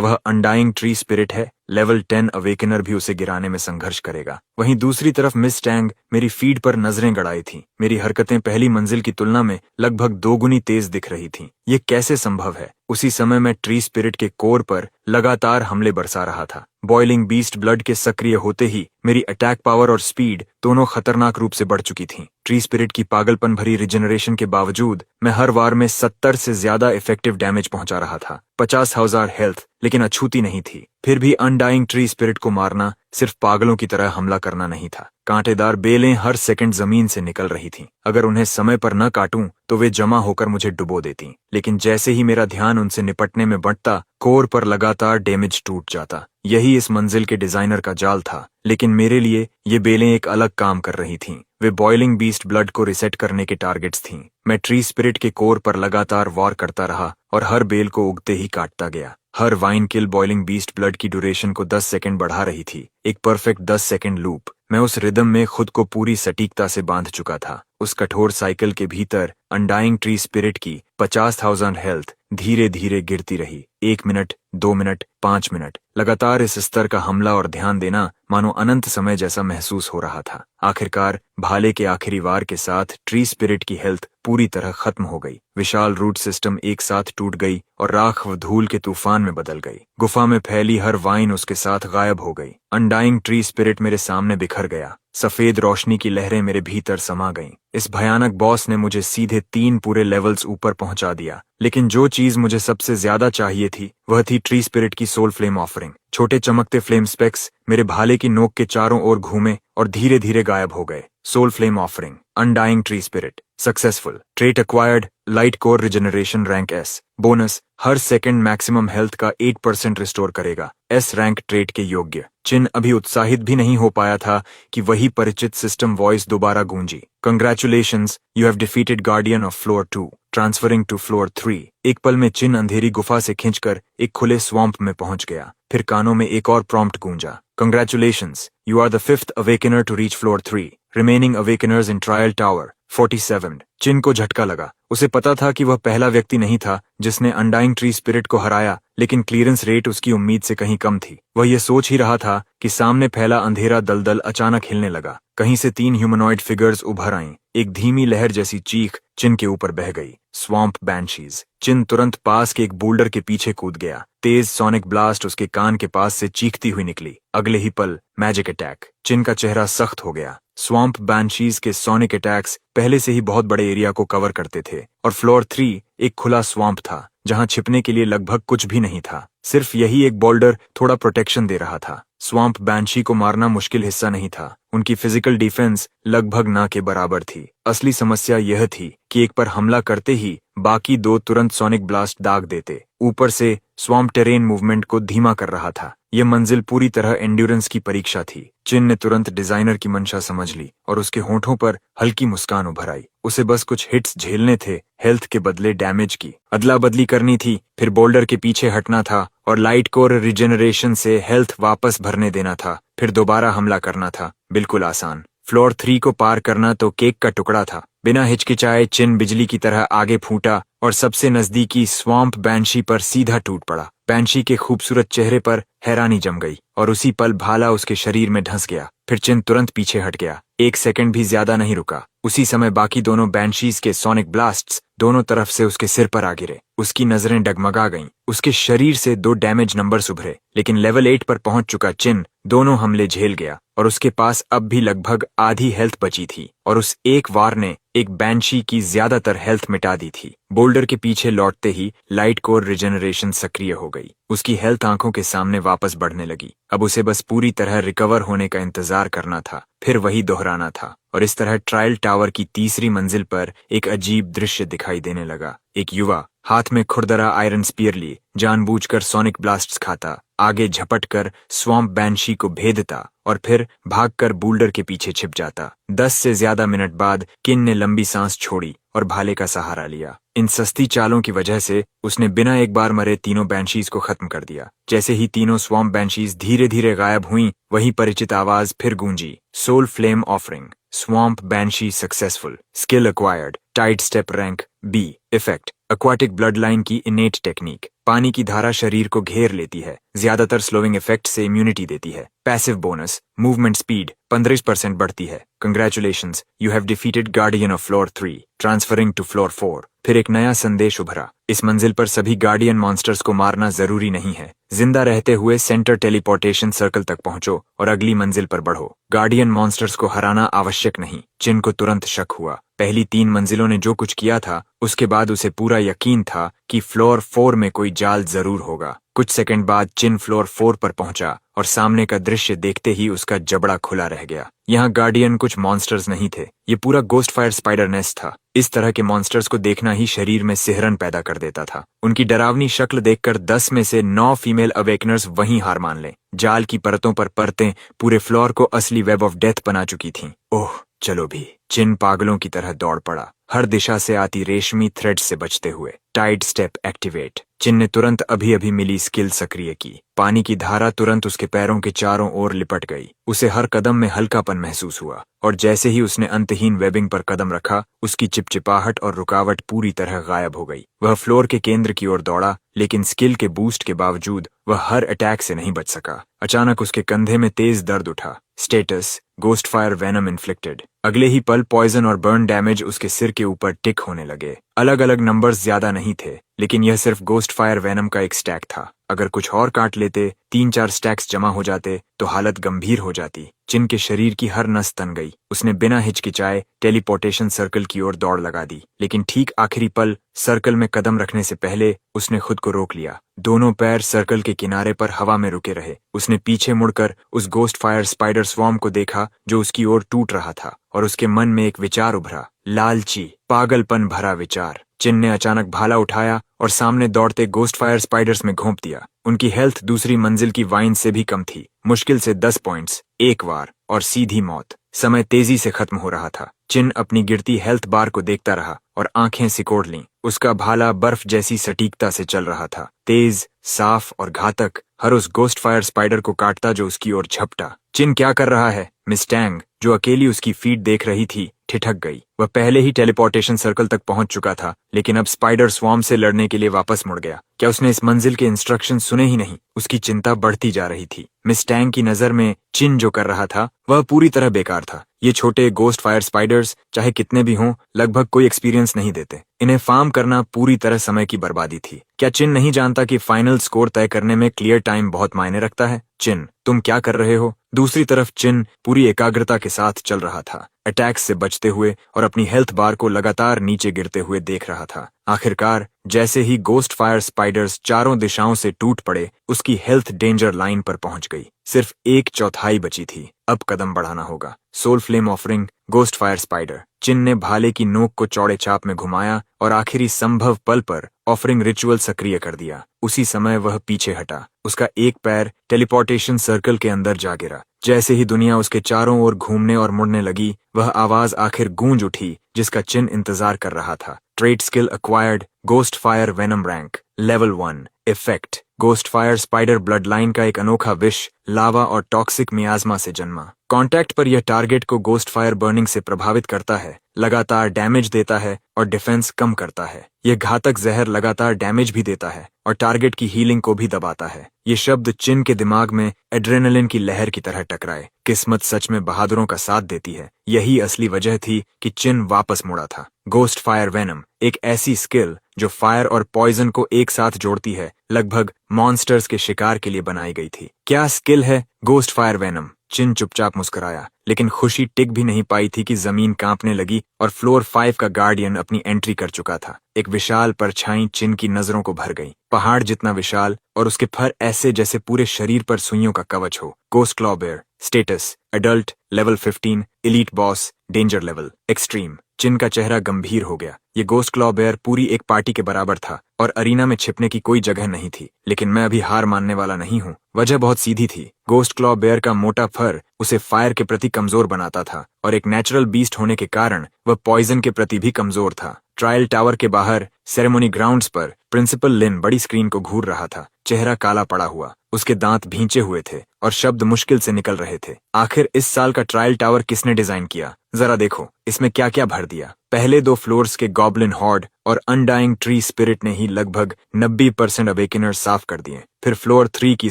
वह अनडाइंग ट्री स्पिरिट है? लेवल 10 अवेकनर भी उसे गिराने में संघर्ष करेगा। वहीं दूसरी तरफ मिस टैंग मेरी फीड पर नजरें गड़ाई थी। मेरी हरकतें पहली मंजिल की तुलना में लगभग दोगुनी तेज दिख रही थीं। ये कैसे संभव है? उसी समय मैं ट्री स्पिरिट के कोर पर लगातार हमले बरसा रहा था। बॉइलिंग बीस्ट ब्लड के सक्रिय होते ही मेरी अटैक पावर और स्पीड दोनों खतरनाक रूप से बढ़ चुकी थीं। ट्री स्पिरिट की पागलपन भरी रिजेनरेशन के बावजूद मैं हर वार में 70 से ज्यादा इफेक्टिव डैमेज पहुंचा रहा था। 50,000 हेल्थ, लेकिन अछूती नहीं थी। फिर भी अनडाइंग ट्री स्पिरिट को मारना सिर्फ पागलों की तरह हमला करना नहीं था। कांटेदार बेलें हर सेकंड जमीन से निकल रही थीं। अगर उन्हें समय पर न काटूं तो वे जमा होकर मुझे डुबो देतीं। लेकिन जैसे ही मेरा ध्यान उनसे निपटने में बंटता, कोर पर लगातार डैमेज टूट जाता। यही इस मंजिल के डिजाइनर का जाल था। लेकिन मेरे लिए ये बेलें एक अलग काम कर रही थीं। वे बॉइलिंग बीस्ट ब्लड को रिसेट करने के टारगेट्स थीं। मैं ट्री स्पिरिट के कोर पर लगातार वॉर करता रहा और हर बेल को उगते ही काटता गया। हर वाइन किल बॉइलिंग बीस्ट ब्लड की ड्यूरेशन को 10 सेकंड बढ़ा रही थी। एक परफेक्ट 10 सेकंड लूप। मैं उस रिदम में खुद को पूरी सटीकता से बांध चुका था। उस कठोर साइकिल के भीतर अनडाइंग ट्री स्पिरिट की 50,000 हेल्थ धीरे धीरे गिरती रही। 1 मिनट, 2 मिनट, 5 मिनट, लगातार इस स्तर का हमला और ध्यान देना मानो अनंत समय जैसा महसूस हो रहा था। आखिरकार भाले के आखिरी वार के साथ ट्री स्पिरिट की हेल्थ पूरी तरह खत्म हो गई। विशाल रूट सिस्टम एक साथ टूट गई और राख व धूल के तूफान में बदल गई। गुफा में फैली हर वाइन उसके साथ गायब हो गई। अनडाइंग ट्री स्पिरिट मेरे सामने बिखर गया। सफेद रोशनी की लहरें मेरे भीतर समा गईं। इस भयानक बॉस ने मुझे सीधे 3 पूरे लेवल्स ऊपर पहुंचा दिया। लेकिन जो चीज मुझे सबसे ज्यादा चाहिए थी वह थी ट्री स्पिरिट की सोल फ्लेम ऑफरिंग। छोटे चमकते फ्लेम स्पेक्स मेरे भाले की नोक के चारों ओर घूमे और धीरे धीरे गायब हो गए। Soul flame offering, undying tree spirit, successful, trait acquired, light core regeneration rank S, bonus, हर सेकंड मैक्सिमम हेल्थ का 8% रिस्टोर करेगा। एस रैंक ट्रेट के योग्य। चिन अभी उत्साहित भी नहीं हो पाया था कि वही परिचित सिस्टम वॉइस दोबारा गूंजी। Congratulations, you have defeated guardian of floor 2, transferring to floor 3। एक पल में चिन अंधेरी गुफा से खींचकर एक खुले स्वैम्प में पहुंच गया। फिर कानों में एक और प्रॉम्प्ट गूंजा। Congratulations, you are the 5th awakener to reach floor 3। Remaining awakeners in trial tower 47। Chin को झटका लगा। उसे पता था कि वह पहला व्यक्ति नहीं था जिसने अनडाइंग ट्री स्पिरिट को हराया, लेकिन क्लियरेंस रेट उसकी उम्मीद से कहीं कम थी। वह यह सोच ही रहा था कि सामने फैला अंधेरा दलदल अचानक हिलने लगा। कहीं से 3 ह्यूमनॉइड फिगर्स उभर आईं। एक धीमी लहर जैसी चीख चिन के ऊपर बह गई। स्वैम्प बैंशीज। चिन तुरंत पास के एक बोल्डर के पीछे कूद गया। तेज सोनिक ब्लास्ट उसके कान के पास से चीखती हुई निकली। अगले ही पल मैजिक अटैक। चिन का चेहरा सख्त हो गया। स्वैम्प बैंशीज के सोनिक अटैक्स पहले से ही बहुत बड़े एरिया को कवर करते थे और फ्लोर 3 एक खुला स्वैम्प था जहां छिपने के लिए लगभग कुछ भी नहीं था। सिर्फ यही एक बोल्डर थोड़ा प्रोटेक्शन दे रहा था। स्वैम्प बैंशी को मारना मुश्किल हिस्सा नहीं था। उनकी फिजिकल डिफेंस लगभग ना के बराबर थी। असली समस्या यह थी कि एक पर हमला करते ही बाकी 2 तुरंत सोनिक ब्लास्ट दाग देते। ऊपर से स्वैम्प टेरेन मूवमेंट को धीमा कर रहा था। यह मंजिल पूरी तरह एंड्योरेंस की परीक्षा थी। चिन ने तुरंत डिजाइनर की मंशा समझ ली और उसके होंठों पर हल्की मुस्कान उभर आई। उसे बस कुछ हिट्स झेलने थे, हेल्थ के बदले डैमेज की अदला बदली करनी थी, फिर बोल्डर के पीछे हटना था और लाइट कोर रिजेनरेशन से हेल्थ वापस भरने देना था, फिर दोबारा हमला करना था। बिल्कुल आसान। फ्लोर 3 को पार करना तो केक का टुकड़ा था। बिना हिचकिचाए चिन बिजली की तरह आगे फूटा और सबसे नजदीकी स्वैम्प बैंशी पर सीधा टूट पड़ा। बैंशी के खूबसूरत चेहरे पर हैरानी जम गई और उसी पल भाला उसके शरीर में धंस गया। फिर चिन तुरंत पीछे हट गया। 1 सेकंड भी ज्यादा नहीं रुका। उसी समय बाकी दोनों बैंशीज के सोनिक ब्लास्ट्स दोनों तरफ से उसके सिर पर आ गिरे। उसकी नजरें डगमगा गईं। उसके शरीर से 2 डैमेज नंबर्स उभरे, लेकिन लेवल 8 पर पहुंच चुका चिन दोनों हमले झेल गया और उसके पास अब भी लगभग आधी हेल्थ बची थी और उस एक वार ने एक बैंशी की ज्यादातर हेल्थ मिटा दी थी। बोल्डर के पीछे लौटते ही लाइट कोर रिजेनरेशन सक्रिय हो गई। उसकी हेल्थ आंखों के सामने वापस बढ़ने लगी। अब उसे बस पूरी तरह रिकवर होने का इंतजार करना था, फिर वही दोहराना था। और इस तरह ट्रायल टावर की तीसरी मंजिल पर एक अजीब दृश्य दिखाई देने लगा। एक युवा हाथ में खुरदरा आयरन स्पीयर लिए जानबूझकर सोनिक ब्लास्ट्स खाता, आगे झपटकर स्वैम्प बैंशी को भेदता और फिर भागकर बोल्डर के पीछे छिप जाता। 10 से ज्यादा मिनट बाद किन ने लंबी सांस छोड़ी और भाले का सहारा लिया। इन सस्ती चालों की वजह से उसने बिना एक बार मरे तीनों बैंशीज को खत्म कर दिया। जैसे ही तीनों स्वॉम्प बैंशीज धीरे धीरे गायब हुईं, वही परिचित आवाज फिर गूंजी, soul flame offering, swamp banshee successful, skill acquired, tide step rank B, effect, aquatic blood line की इनेट टेक्निक, पानी की धारा शरीर को घेर लेती है, ज्यादातर स्लोइंग इफेक्ट से इम्यूनिटी देती है। पैसिव बोनस, मूवमेंट स्पीड 15% बढ़ती है। Congratulations, you have defeated guardian of floor 3, transferring to floor 4। फिर एक नया संदेश उभरा, इस मंजिल पर सभी गार्डियन मॉन्स्टर्स को मारना जरूरी नहीं है। जिंदा रहते हुए सेंटर टेलीपोर्टेशन सर्कल तक पहुंचो और अगली मंजिल पर बढ़ो। गार्डियन मॉन्स्टर्स को हराना आवश्यक नहीं। चिन को तुरंत शक हुआ। पहली 3 मंजिलों ने जो कुछ किया था, उसके बाद उसे पूरा यकीन था कि फ्लोर 4 में कोई जाल जरूर होगा। कुछ सेकंड बाद चिन फ्लोर 4 पर पहुंचा और सामने का दृश्य देखते ही उसका जबड़ा खुला रह गया। यहाँ गार्डियन कुछ मॉन्स्टर्स नहीं थे, ये पूरा गोस्ट फायर स्पाइडर नेस्ट था। इस तरह के मॉन्स्टर्स को देखना ही शरीर में सिहरन पैदा कर देता था। उनकी डरावनी शक्ल देखकर 10 में से 9 फीमेल अवेकनर्स वहीं हार मान ले। जाल की परतों पर परतें पूरे फ्लोर को असली वेब ऑफ डेथ बना चुकी थीं। ओह चलो भी। चिन पागलों की तरह दौड़ पड़ा, हर दिशा से आती रेशमी थ्रेड्स से बचते हुए। Tide step activate. चिन ने तुरंत अभी अभी मिली स्किल सक्रिय की। पानी की धारा तुरंत उसके पैरों के चारों ओर लिपट गई। उसे हर कदम में हल्कापन महसूस हुआ और जैसे ही उसने अंतहीन वेबिंग पर कदम रखा, उसकी चिपचिपाहट और रुकावट पूरी तरह गायब हो गई। वह फ्लोर के केंद्र की ओर दौड़ा, लेकिन स्किल के बूस्ट के बावजूद वह हर अटैक से नहीं बच सका। अचानक उसके कंधे में तेज दर्द उठा। Status, ghost fire venom inflicted. अगले ही पल पॉइजन और बर्न डैमेज उसके सिर के ऊपर टिक होने लगे। अलग अलग नंबर्स ज्यादा नहीं थे, लेकिन यह सिर्फ गोस्ट फायर वेनम का एक स्टैक था। अगर कुछ और काट लेते, 3-4 स्टैक्स जमा हो जाते, तो हालत गंभीर हो जाती। चिन के शरीर की हर नस तन गई। उसने बिना हिचकिचाए टेलीपोर्टेशन सर्कल की ओर दौड़ लगा दी, लेकिन ठीक आखिरी पल सर्कल में कदम रखने से पहले उसने खुद को रोक लिया। दोनों पैर सर्कल के किनारे पर हवा में रुके रहे। उसने पीछे मुड़कर उस गोस्ट फायर स्पाइडर स्वॉर्म को देखा जो उसकी ओर टूट रहा था, और उसके मन में एक विचार उभरा, लालची, पागलपन भरा विचार। चिन ने अचानक भाला उठाया और सामने दौड़ते गोस्ट फायर स्पाइडर्स में घोंप दिया। उनकी हेल्थ दूसरी मंजिल की वाइन से भी कम थी। मुश्किल से 10 पॉइंट्स, एक वार और सीधी मौत। समय तेजी से खत्म हो रहा था। चिन अपनी गिरती हेल्थ बार को देखता रहा और आंखें सिकोड़ लीं। उसका भाला बर्फ जैसी सटीकता से चल रहा था, तेज, साफ और घातक, हर उस गोस्ट फायर स्पाइडर को काटता जो उसकी ओर झपटा। चिन क्या कर रहा है? मिस टैंग, जो अकेली उसकी फीड देख रही थी, ठिठक गई। वह पहले ही टेलीपोर्टेशन सर्कल तक पहुंच चुका था, लेकिन अब स्पाइडर स्वॉर्म से लड़ने के लिए वापस मुड़ गया। क्या उसने इस मंजिल के इंस्ट्रक्शन सुने ही नहीं? उसकी चिंता बढ़ती जा रही थी। मिस टैंग की नजर में चिन जो कर रहा था वह पूरी तरह बेकार था। ये छोटे गोस्ट फायर स्पाइडर्स चाहे कितने भी हों, लगभग कोई एक्सपीरियंस नहीं देते। इन्हें फार्म करना पूरी तरह समय की बर्बादी थी। क्या चिन नहीं जानता कि फाइनल स्कोर तय करने में क्लियर टाइम बहुत मायने रखता है? चिन, तुम क्या कर रहे हो? दूसरी तरफ चिन पूरी एकाग्रता के साथ चल रहा था, अटैक्स से बचते हुए और अपनी हेल्थ बार को लगातार नीचे गिरते हुए देख रहा था। आखिरकार जैसे ही गोस्ट फायर स्पाइडर्स चारों दिशाओं से टूट पड़े, उसकी हेल्थ डेंजर लाइन पर पहुंच गई। सिर्फ 1/4 बची थी। अब कदम बढ़ाना होगा। Soul flame offering, ghost fire spider. Chin ने भाले की नोक को चौड़े चाप में घुमाया और आखिरी संभव पल पर ऑफरिंग रिचुअल सक्रिय कर दिया। उसी समय वह पीछे हटा। उसका एक पैर टेलीपोर्टेशन सर्कल के अंदर जा गिरा। जैसे ही दुनिया उसके चारों ओर घूमने और मुड़ने लगी, वह आवाज आखिर गूंज उठी जिसका चिन इंतजार कर रहा था। Trade skill acquired, ghost fire venom rank level 1। Effect, ghost fire spider blood line का एक अनोखा विष लावा और टॉक्सिक मियाज्मा से जन्मा। कांटेक्ट पर यह टारगेट को गोस्ट फायर बर्निंग से प्रभावित करता है, लगातार डैमेज देता है और डिफेंस कम करता है। यह घातक जहर लगातार डैमेज भी देता है और टारगेट की हीलिंग को भी दबाता है। ये शब्द चिन के दिमाग में एड्रेनलिन की लहर की तरह टकराए। किस्मत सच में बहादुरों का साथ देती है। यही असली वजह थी कि चिन वापस मुड़ा था। गोस्ट फायर वेनम, एक ऐसी स्किल जो फायर और पॉइजन को एक साथ जोड़ती है, लगभग मॉन्स्टर्स के शिकार के लिए बनाई गई थी। क्या स्किल है गोस्ट फायर वेनम? चिन चुपचाप मुस्कुराया, लेकिन खुशी टिक भी नहीं पाई थी कि जमीन कांपने लगी और फ्लोर 5 का गार्डियन अपनी एंट्री कर चुका था। एक विशाल परछाई चिन की नजरों को भर गई, पहाड़ जितना विशाल, और उसके फर ऐसे जैसे पूरे शरीर पर सुइयों का कवच हो। Ghost claw bear. Status, adult, level 15, elite boss, danger level, extreme. Chin का चेहरा गंभीर हो गया। ये गोस्ट क्लॉ बेयर पूरी एक पार्टी के बराबर था और अरीना में छिपने की कोई जगह नहीं थी। लेकिन मैं अभी हार मानने वाला नहीं हूँ। वजह बहुत सीधी थी। गोस्ट क्लॉ बेयर का मोटा फर उसे फायर के प्रति कमजोर बनाता था और एक नेचुरल बीस्ट होने के कारण वह पॉइजन के प्रति भी कमजोर था। ट्रायल टावर के बाहर सेरेमनी ग्राउंड्स पर प्रिंसिपल लिन बड़ी स्क्रीन को घूर रहा था। चेहरा काला पड़ा हुआ, उसके दांत भींचे हुए थे और शब्द मुश्किल से निकल रहे थे। आखिर इस साल का ट्रायल टावर किसने डिजाइन किया? जरा देखो इसमें क्या क्या भर दिया। पहले 2 फ्लोर्स के गॉब्लिन हॉर्ड और अनडाइंग ट्री स्पिरिट ने ही लगभग 90% अवेकनर्स साफ कर दिए। फिर फ्लोर 3 की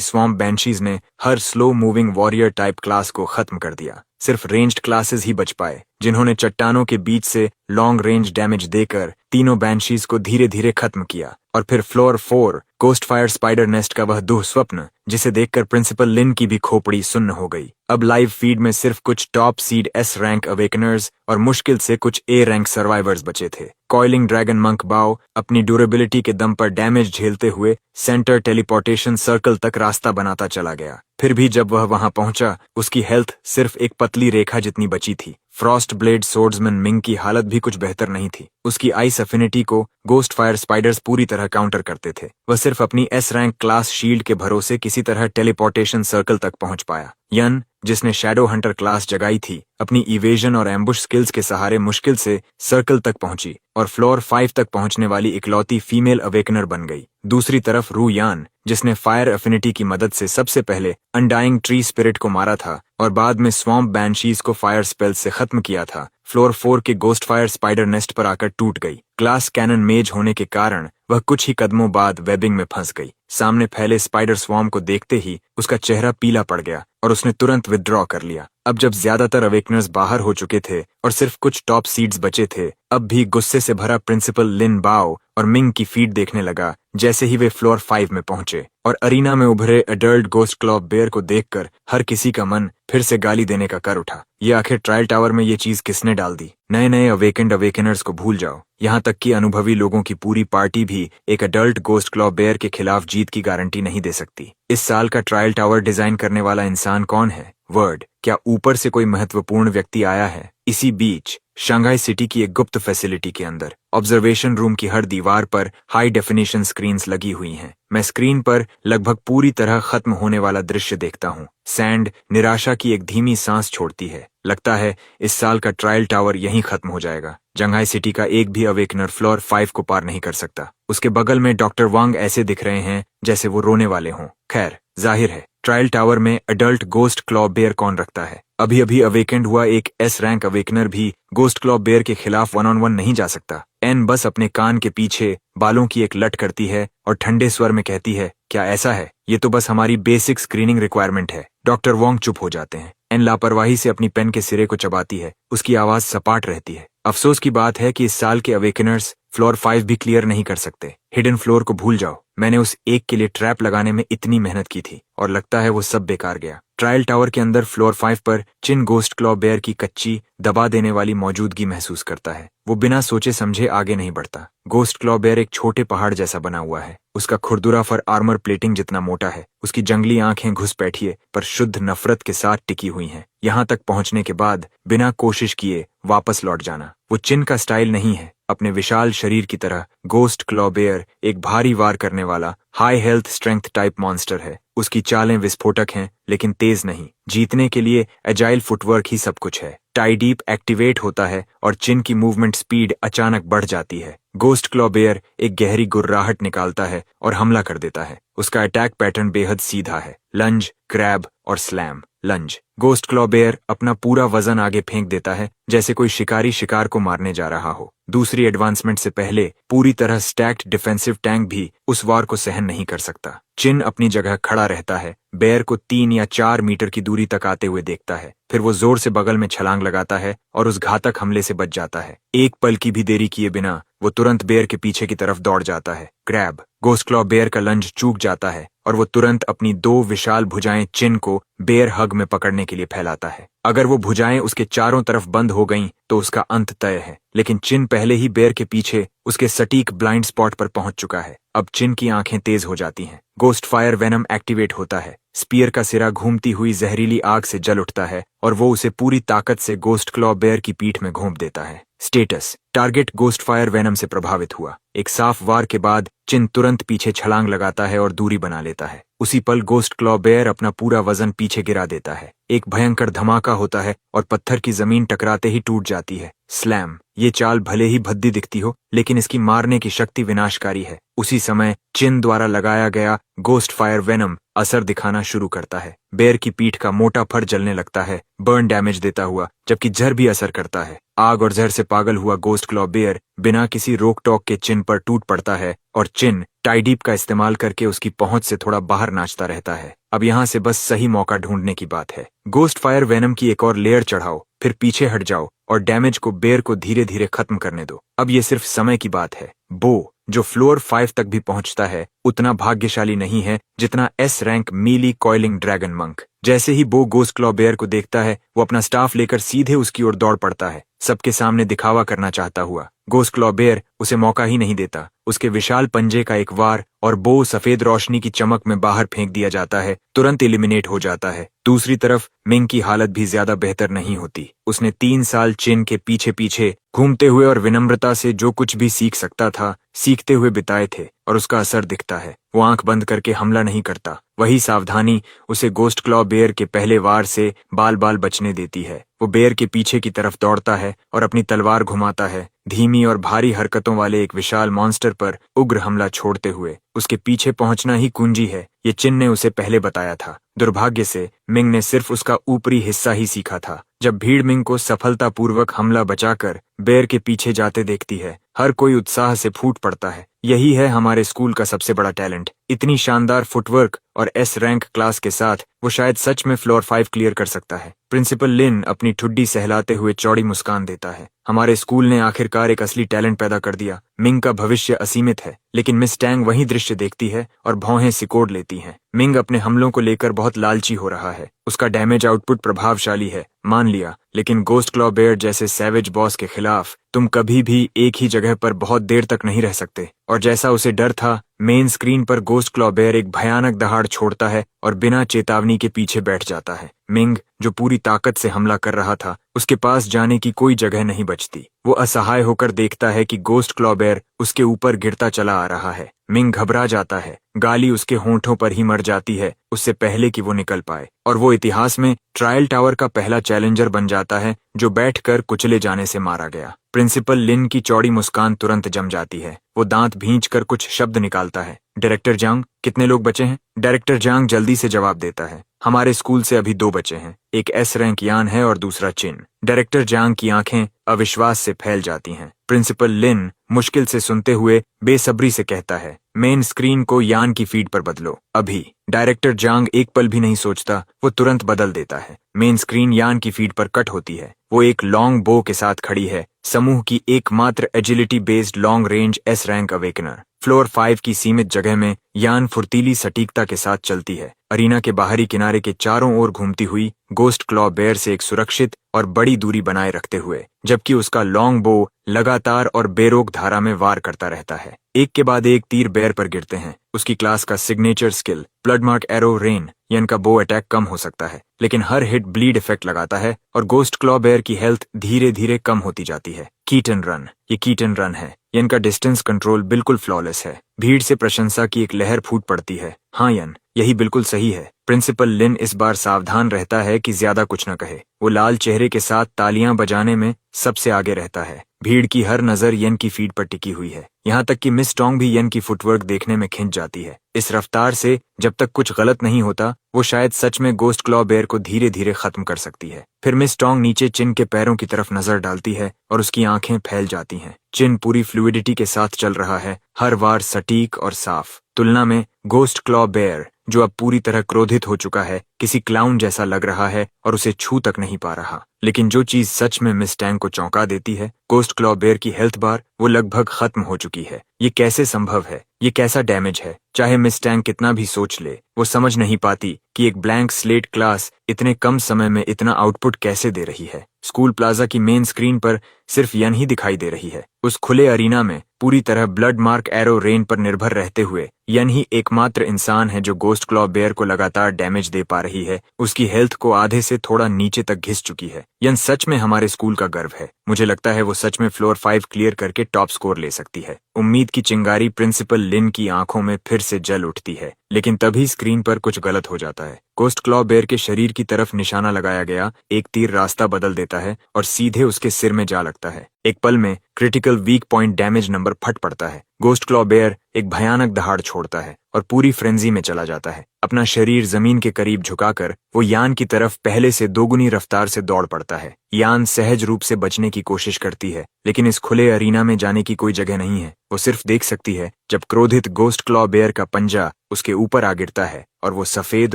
स्वॉम्प बैंशीज ने हर slow moving warrior type class को खत्म कर दिया। सिर्फ रेंज्ड क्लासेस ही बच पाए, जिन्होंने चट्टानों के बीच से लॉन्ग रेंज डैमेज देकर तीनों बैंशीज को धीरे धीरे खत्म किया। और फिर floor 4 ghost fire spider nest का वह दुःस्वप्न, जिसे देखकर प्रिंसिपल लिन की भी खोपड़ी सुन्न हो गई। अब लाइव फीड में सिर्फ कुछ टॉप सीड एस रैंक अवेकनर्स और मुश्किल से कुछ ए रैंक सर्वाइवर्स बचे थे। कॉइलिंग ड्रैगन मंक बाओ अपनी ड्यूरेबिलिटी के दम पर डैमेज झेलते हुए सेंटर टेलीपोर्टेशन सर्कल तक रास्ता बनाता चला गया। फिर भी जब वह वहां पहुंचा, उसकी हेल्थ सिर्फ एक पतली रेखा जितनी बची थी। फ्रॉस्ट ब्लेड सोर्ड्समैन मिंग की हालत भी कुछ बेहतर नहीं थी। उसकी आइस अफिनिटी को गोस्ट फायर स्पाइडर्स पूरी तरह काउंटर करते थे। वह सिर्फ अपनी एस रैंक क्लास शील्ड के भरोसे किसी तरह टेलीपोर्टेशन सर्कल तक पहुंच पाया। यन, जिसने शैडो हंटर क्लास जगाई थी, अपनी इवेजन और एम्बुश स्किल्स के सहारे मुश्किल से सर्कल तक पहुंची और फ्लोर 5 तक पहुंचने वाली इकलौती फीमेल अवेकनर बन गई। दूसरी तरफ रू यान, जिसने फायर एफिनिटी की मदद से सबसे पहले अनडाइंग ट्री स्पिरिट को मारा था और बाद में स्वॉम्प बैंशीज को फायर स्पेल से खत्म किया था, फ्लोर 4 के गोस्ट फायर स्पाइडर नेस्ट पर आकर टूट गई। ग्लास कैनन मेज होने के कारण वह कुछ ही कदमों बाद वेबिंग में फंस गई। सामने फैले स्पाइडर स्वॉर्म को देखते ही उसका चेहरा पीला पड़ गया और उसने तुरंत विथड्रॉ कर लिया। अब जब ज्यादातर अवेकनर्स बाहर हो चुके थे और सिर्फ कुछ टॉप सीड्स बचे थे, अब भी गुस्से से भरा प्रिंसिपल लिन बाओ और मिंग की फीड देखने लगा जैसे ही वे फ्लोर 5 में पहुंचे। और अरीना में उभरे अडल्ट गोस्ट क्लॉप बेयर को देखकर हर किसी का मन फिर से गाली देने का कर उठा। ये आखिर ट्रायल टावर में ये चीज किसने डाल दी? नए नए अवेकेंड अवेकनर्स को भूल जाओ, यहाँ तक कि अनुभवी लोगों की पूरी पार्टी भी एक अडल्ट गोस्ट क्लॉप बेयर के खिलाफ जीत की गारंटी नहीं दे सकती। इस साल का ट्रायल टावर डिजाइन करने वाला इंसान कौन है? वर्ड, क्या ऊपर से कोई महत्वपूर्ण व्यक्ति आया है? इसी बीच शंघाई सिटी की एक गुप्त फैसिलिटी के अंदर ऑब्जर्वेशन रूम की हर दीवार पर हाई डेफिनेशन स्क्रीन्स लगी हुई हैं। मैं स्क्रीन पर लगभग पूरी तरह खत्म होने वाला दृश्य देखता हूँ। सैंड निराशा की एक धीमी सांस छोड़ती है। लगता है इस साल का ट्रायल टावर यहीं खत्म हो जाएगा। शंघाई सिटी का एक भी अवेकनर फ्लोर 5 को पार नहीं कर सकता। उसके बगल में डॉक्टर वांग ऐसे दिख रहे हैं जैसे वो रोने वाले हों। खैर, जाहिर है ट्रायल टावर में अडल्ट गोस्ट क्लॉप बेयर कौन रखता है? अभी अभी अवेकेंड हुआ एक एस रैंक अवेकनर भी गोस्ट क्लॉप बेयर के खिलाफ 1-on-1 नहीं जा सकता। एन बस अपने कान के पीछे बालों की एक लट करती है और ठंडे स्वर में कहती है, क्या ऐसा है? ये तो बस हमारी बेसिक स्क्रीनिंग रिक्वायरमेंट है। डॉक्टर वोंग चुप हो जाते हैं। एन लापरवाही से अपनी पेन के सिरे को चबाती है। उसकी आवाज सपाट रहती है। अफसोस की बात है कि इस साल के अवेकनर्स फ्लोर 5 भी क्लियर नहीं कर सकते। हिडन फ्लोर को भूल जाओ, मैंने उस एक के लिए ट्रैप लगाने में इतनी मेहनत की थी और लगता है वो सब बेकार गया। ट्रायल टावर के अंदर फ्लोर 5 पर चिन गोस्ट क्लॉप बेयर की कच्ची दबा देने वाली मौजूदगी महसूस करता है। वो बिना सोचे समझे आगे नहीं बढ़ता। गोस्ट क्लॉप बेयर एक छोटे पहाड़ जैसा बना हुआ है। उसका खुरदुरा फर आर्मर प्लेटिंग जितना मोटा है। उसकी जंगली आंखें घुसपैठिए पर शुद्ध नफरत के साथ टिकी हुई हैं। यहाँ तक पहुंचने के बाद बिना कोशिश किए वापस लौट जाना वो चिन का स्टाइल नहीं है। अपने विशाल शरीर की तरह गोस्ट क्लॉप बेयर एक भारी वार करने वाला high health strength type monster है। उसकी चालें विस्फोटक हैं लेकिन तेज नहीं। जीतने के लिए एजाइल फुटवर्क ही सब कुछ है। टाई डीप एक्टिवेट होता है और चिन की मूवमेंट स्पीड अचानक बढ़ जाती है। गोस्ट क्लॉप बेयर एक गहरी गुर्राहट निकालता है और हमला कर देता है। उसका अटैक पैटर्न बेहद सीधा है। लंज, ग्रैब और स्लैम। लंज, गोस्ट क्लॉप बेयर अपना पूरा वजन आगे फेंक देता है जैसे कोई शिकारी शिकार को मारने जा रहा हो। दूसरी एडवांसमेंट से पहले पूरी तरह स्टैक्ड डिफेंसिव टैंक भी उस वार को सहन नहीं कर सकता। चिन अपनी जगह खड़ा रहता है। बेयर को 3 या 4 मीटर की दूरी तक आते हुए देखता है। फिर वो जोर से बगल में छलांग लगाता है और उस घातक हमले से बच जाता है। एक पल की भी देरी किए बिना वो तुरंत बेयर के पीछे की तरफ दौड़ जाता है। ग्रैब, गोस्ट क्लॉप बेयर का लंज चूक जाता है और वो तुरंत अपनी 2 विशाल भुजाएं चिन को बेयर हग में पकड़ने के लिए फैलाता है। अगर वो भुजाएं उसके चारों तरफ बंद हो गईं तो उसका अंत तय है। लेकिन चिन पहले ही बेयर के पीछे उसके सटीक ब्लाइंड स्पॉट पर पहुंच चुका है। अब चिन की आंखें तेज हो जाती हैं। गोस्ट फायर वेनम एक्टिवेट होता है। स्पीयर का सिरा घूमती हुई जहरीली आग से जल उठता है और वो उसे पूरी ताकत से गोस्ट क्लॉप बेयर की पीठ में घोंप देता है। Status, target ghost fire venom से प्रभावित हुआ। एक साफ वार के बाद चिन तुरंत पीछे छलांग लगाता है और दूरी बना लेता है। उसी पल गोस्ट क्लॉप बेयर अपना पूरा वजन पीछे गिरा देता है। एक भयंकर धमाका होता है और पत्थर की जमीन टकराते ही टूट जाती है। स्लैम, ये चाल भले ही भद्दी दिखती हो, लेकिन इसकी मारने की शक्ति विनाशकारी है। उसी समय चिन द्वारा लगाया गया गोस्ट फायर वेनम असर दिखाना शुरू करता है। बेर की पीठ का मोटा फर जलने लगता है, बर्न डैमेज देता हुआ, जबकि जहर भी असर करता है। आग और जहर से पागल हुआ गोस्ट क्लॉ बेयर बिना किसी रोक टोक के चिन पर टूट पड़ता है और चिन टाइडीप का इस्तेमाल करके उसकी पहुंच से थोड़ा बाहर नाचता रहता है। अब यहाँ से बस सही मौका ढूंढने की बात है। गोस्ट फायर वेनम की एक और लेयर चढ़ाओ, फिर पीछे हट जाओ और डैमेज को बेयर को धीरे धीरे खत्म करने दो। अब ये सिर्फ समय की बात है। बो जो फ्लोर 5 तक भी पहुंचता है उतना भाग्यशाली नहीं है जितना S rank mealy coiling dragon monk. जैसे ही बो गोस्ट क्लॉ बेयर को देखता है, वो अपना स्टाफ लेकर सीधे उसकी ओर दौड़ पड़ता है, सबके सामने दिखावा करना चाहता हुआ। गोस्ट क्लॉ बेयर उसे मौका ही नहीं देता। उसके विशाल पंजे का एक वार और बो सफेद रोशनी की चमक में बाहर फेंक दिया जाता है, तुरंत एलिमिनेट हो जाता है। दूसरी तरफ मिंग की हालत भी ज्यादा बेहतर नहीं होती। उसने 3 साल चिन के पीछे पीछे घूमते हुए और विनम्रता से जो कुछ भी सीख सकता था सीखते हुए बिताए थे, और उसका असर दिखता है। वो आंख बंद करके हमला नहीं करता। वही सावधानी उसे गोस्ट क्लॉ बेयर के पहले वार से बाल बाल बचने देती है। वो बेयर के पीछे की तरफ दौड़ता है और अपनी तलवार घुमाता है, धीमी और भारी हरकतों वाले एक विशाल मॉन्स्टर पर उग्र हमला छोड़ते हुए। उसके पीछे पहुंचना ही कुंजी है, ये चिन ने उसे पहले बताया था। दुर्भाग्य से मिंग ने सिर्फ उसका ऊपरी हिस्सा ही सीखा था। जब भीड़ मिंग को सफलतापूर्वक हमला बचाकर बेयर के पीछे जाते देखती है, हर कोई उत्साह से फूट पड़ता है। यही है हमारे स्कूल का सबसे बड़ा टैलेंट। इतनी शानदार फुटवर्क और एस रैंक क्लास के साथ वो शायद सच में फ्लोर 5 क्लियर कर सकता है। प्रिंसिपल लिन अपनी ठुड्डी सहलाते हुए चौड़ी मुस्कान देता है। हमारे स्कूल ने आखिरकार एक असली टैलेंट पैदा कर दिया। मिंग का भविष्य असीमित है। लेकिन मिस टैंग वही दृश्य देखती है और भौहें सिकोड़ लेती हैं। मिंग अपने हमलों को लेकर बहुत लालची हो रहा है। उसका डैमेज आउटपुट प्रभावशाली है, मान लिया, लेकिन गोस्ट क्लॉ बेयर जैसे सैवेज बॉस के खिलाफ तुम कभी भी एक ही जगह पर बहुत देर तक नहीं रह सकते। और जैसा उसे डर था, मेन स्क्रीन पर गोस्ट क्लॉ बेयर एक भयानक दहाड़ छोड़ता है और बिना चेतावनी के पीछे बैठ जाता है। मिंग जो पूरी ताकत से हमला कर रहा था, उसके पास जाने की कोई जगह नहीं बचती। वो असहाय होकर देखता है कि गोस्ट क्लॉ बेयर उसके ऊपर गिरता चला आ रहा है। मिंग घबरा जाता है। गाली उसके होंठों पर ही मर जाती है उससे पहले कि वो निकल पाए, और वो इतिहास में ट्रायल टावर का पहला चैलेंजर बन जाता है जो बैठकर कुचले जाने से मारा गया। प्रिंसिपल लिन की चौड़ी मुस्कान तुरंत जम जाती है। वो दांत भींचकर कुछ शब्द निकालता है। डायरेक्टर जांग, कितने लोग बचे हैं? डायरेक्टर जांग जल्दी से जवाब देता है, हमारे स्कूल से अभी 2 बचे हैं। एक एस रैंक यान है और दूसरा चिन। डायरेक्टर जांग की आंखें अविश्वास से फैल जाती हैं। प्रिंसिपल लिन मुश्किल से सुनते हुए बेसब्री से कहता है, मेन स्क्रीन को यान की फीड पर बदलो, अभी। डायरेक्टर जांग एक पल भी नहीं सोचता, वो तुरंत बदल देता है। मेन स्क्रीन यान की फीड पर कट होती है। वो एक लॉन्ग बो के साथ खड़ी है, समूह की एकमात्र agility based long range S rank awakener. Floor 5 की सीमित जगह में यान फुर्तीली सटीकता के साथ चलती है, अरीना के बाहरी किनारे के चारों ओर घूमती हुई, गोस्ट क्लॉ बेयर से एक सुरक्षित और बड़ी दूरी बनाए रखते हुए, जबकि उसका लॉन्ग बो लगातार और बेरोक धारा में वार करता रहता है। एक के बाद एक तीर बेयर पर गिरते हैं। उसकी क्लास का सिग्नेचर स्किल ब्लडमार्क एरो रेन यान का बो अटैक कम हो सकता है, लेकिन हर हिट ब्लीड इफेक्ट लगाता है और गोस्ट क्लॉ बेयर की हेल्थ धीरे धीरे कम होती जाती है। कीटन रन, ये कीटन रन है। यन का डिस्टेंस कंट्रोल बिल्कुल फ्लॉलेस है। भीड़ से प्रशंसा की एक लहर फूट पड़ती है। हाँ यन, यही बिल्कुल सही है। प्रिंसिपल लिन इस बार सावधान रहता है कि ज्यादा कुछ न कहे। वो लाल चेहरे के साथ तालियां बजाने में सबसे आगे रहता है। भीड़ की हर नजर यन की फीड पर टिकी हुई है, यहाँ तक कि मिस टोंग भी यन की फुटवर्क देखने में खिंच जाती है। इस रफ्तार से जब तक कुछ गलत नहीं होता, वो शायद सच में गोस्ट क्लॉ बेयर को धीरे धीरे खत्म कर सकती है। फिर मिस टोंग नीचे चिन के पैरों की तरफ नजर डालती है और उसकी आंखें फैल जाती हैं। चिन पूरी फ्लूइडिटी के साथ चल रहा है, हर वार सटीक और साफ। तुलना में गोस्ट क्लॉ बेयर, जो अब पूरी तरह क्रोधित हो चुका है, किसी क्लाउन जैसा लग रहा है और उसे छू तक नहीं पा रहा। लेकिन जो चीज सच में मिस टैंग को चौंका देती है, गोस्ट क्लॉ बेयर की हेल्थ बार वो लगभग खत्म हो चुकी है। ये कैसे संभव है? ये कैसा डैमेज है? चाहे मिस टैंग कितना भी सोच ले, वो समझ नहीं पाती कि एक ब्लैंक स्लेट क्लास इतने कम समय में इतना आउटपुट कैसे दे रही है। स्कूल प्लाजा की मेन स्क्रीन पर सिर्फ यन ही दिखाई दे रही है। उस खुले अरीना में पूरी तरह ब्लड मार्क एरो रेन पर निर्भर रहते हुए यन ही एकमात्र इंसान है जो गोस्ट गोस्ट क्लॉ बेयर को लगातार डैमेज दे पा रही है, उसकी हेल्थ को आधे से थोड़ा नीचे तक घिस चुकी है। यन सच में हमारे स्कूल का गर्व है। मुझे लगता है वो सच में फ्लोर 5 क्लियर करके टॉप स्कोर ले सकती है। उम्मीद की चिंगारी प्रिंसिपल लिन की आंखों में फिर से जल उठती है, लेकिन तभी स्क्रीन पर कुछ गलत हो जाता है। गोस्ट क्लॉ बेयर के शरीर की तरफ निशाना लगाया गया एक तीर रास्ता बदल देता है और सीधे उसके सिर में जा लगता है। एक पल में critical weak point damage number फट पड़ता है। गोस्ट क्लॉ बेयर एक भयानक दहाड़ छोड़ता है और पूरी फ्रेंजी में चला जाता है। अपना शरीर जमीन के करीब झुकाकर वो यान की तरफ पहले से दोगुनी रफ्तार से दौड़ पड़ता है। यान सहज रूप से बचने की कोशिश करती है, लेकिन इस खुले अरीना में जाने की कोई जगह नहीं है। वो सिर्फ देख सकती है जब क्रोधित गोस्ट क्लॉ बेयर का पंजा उसके ऊपर आ गिरता है और वो सफेद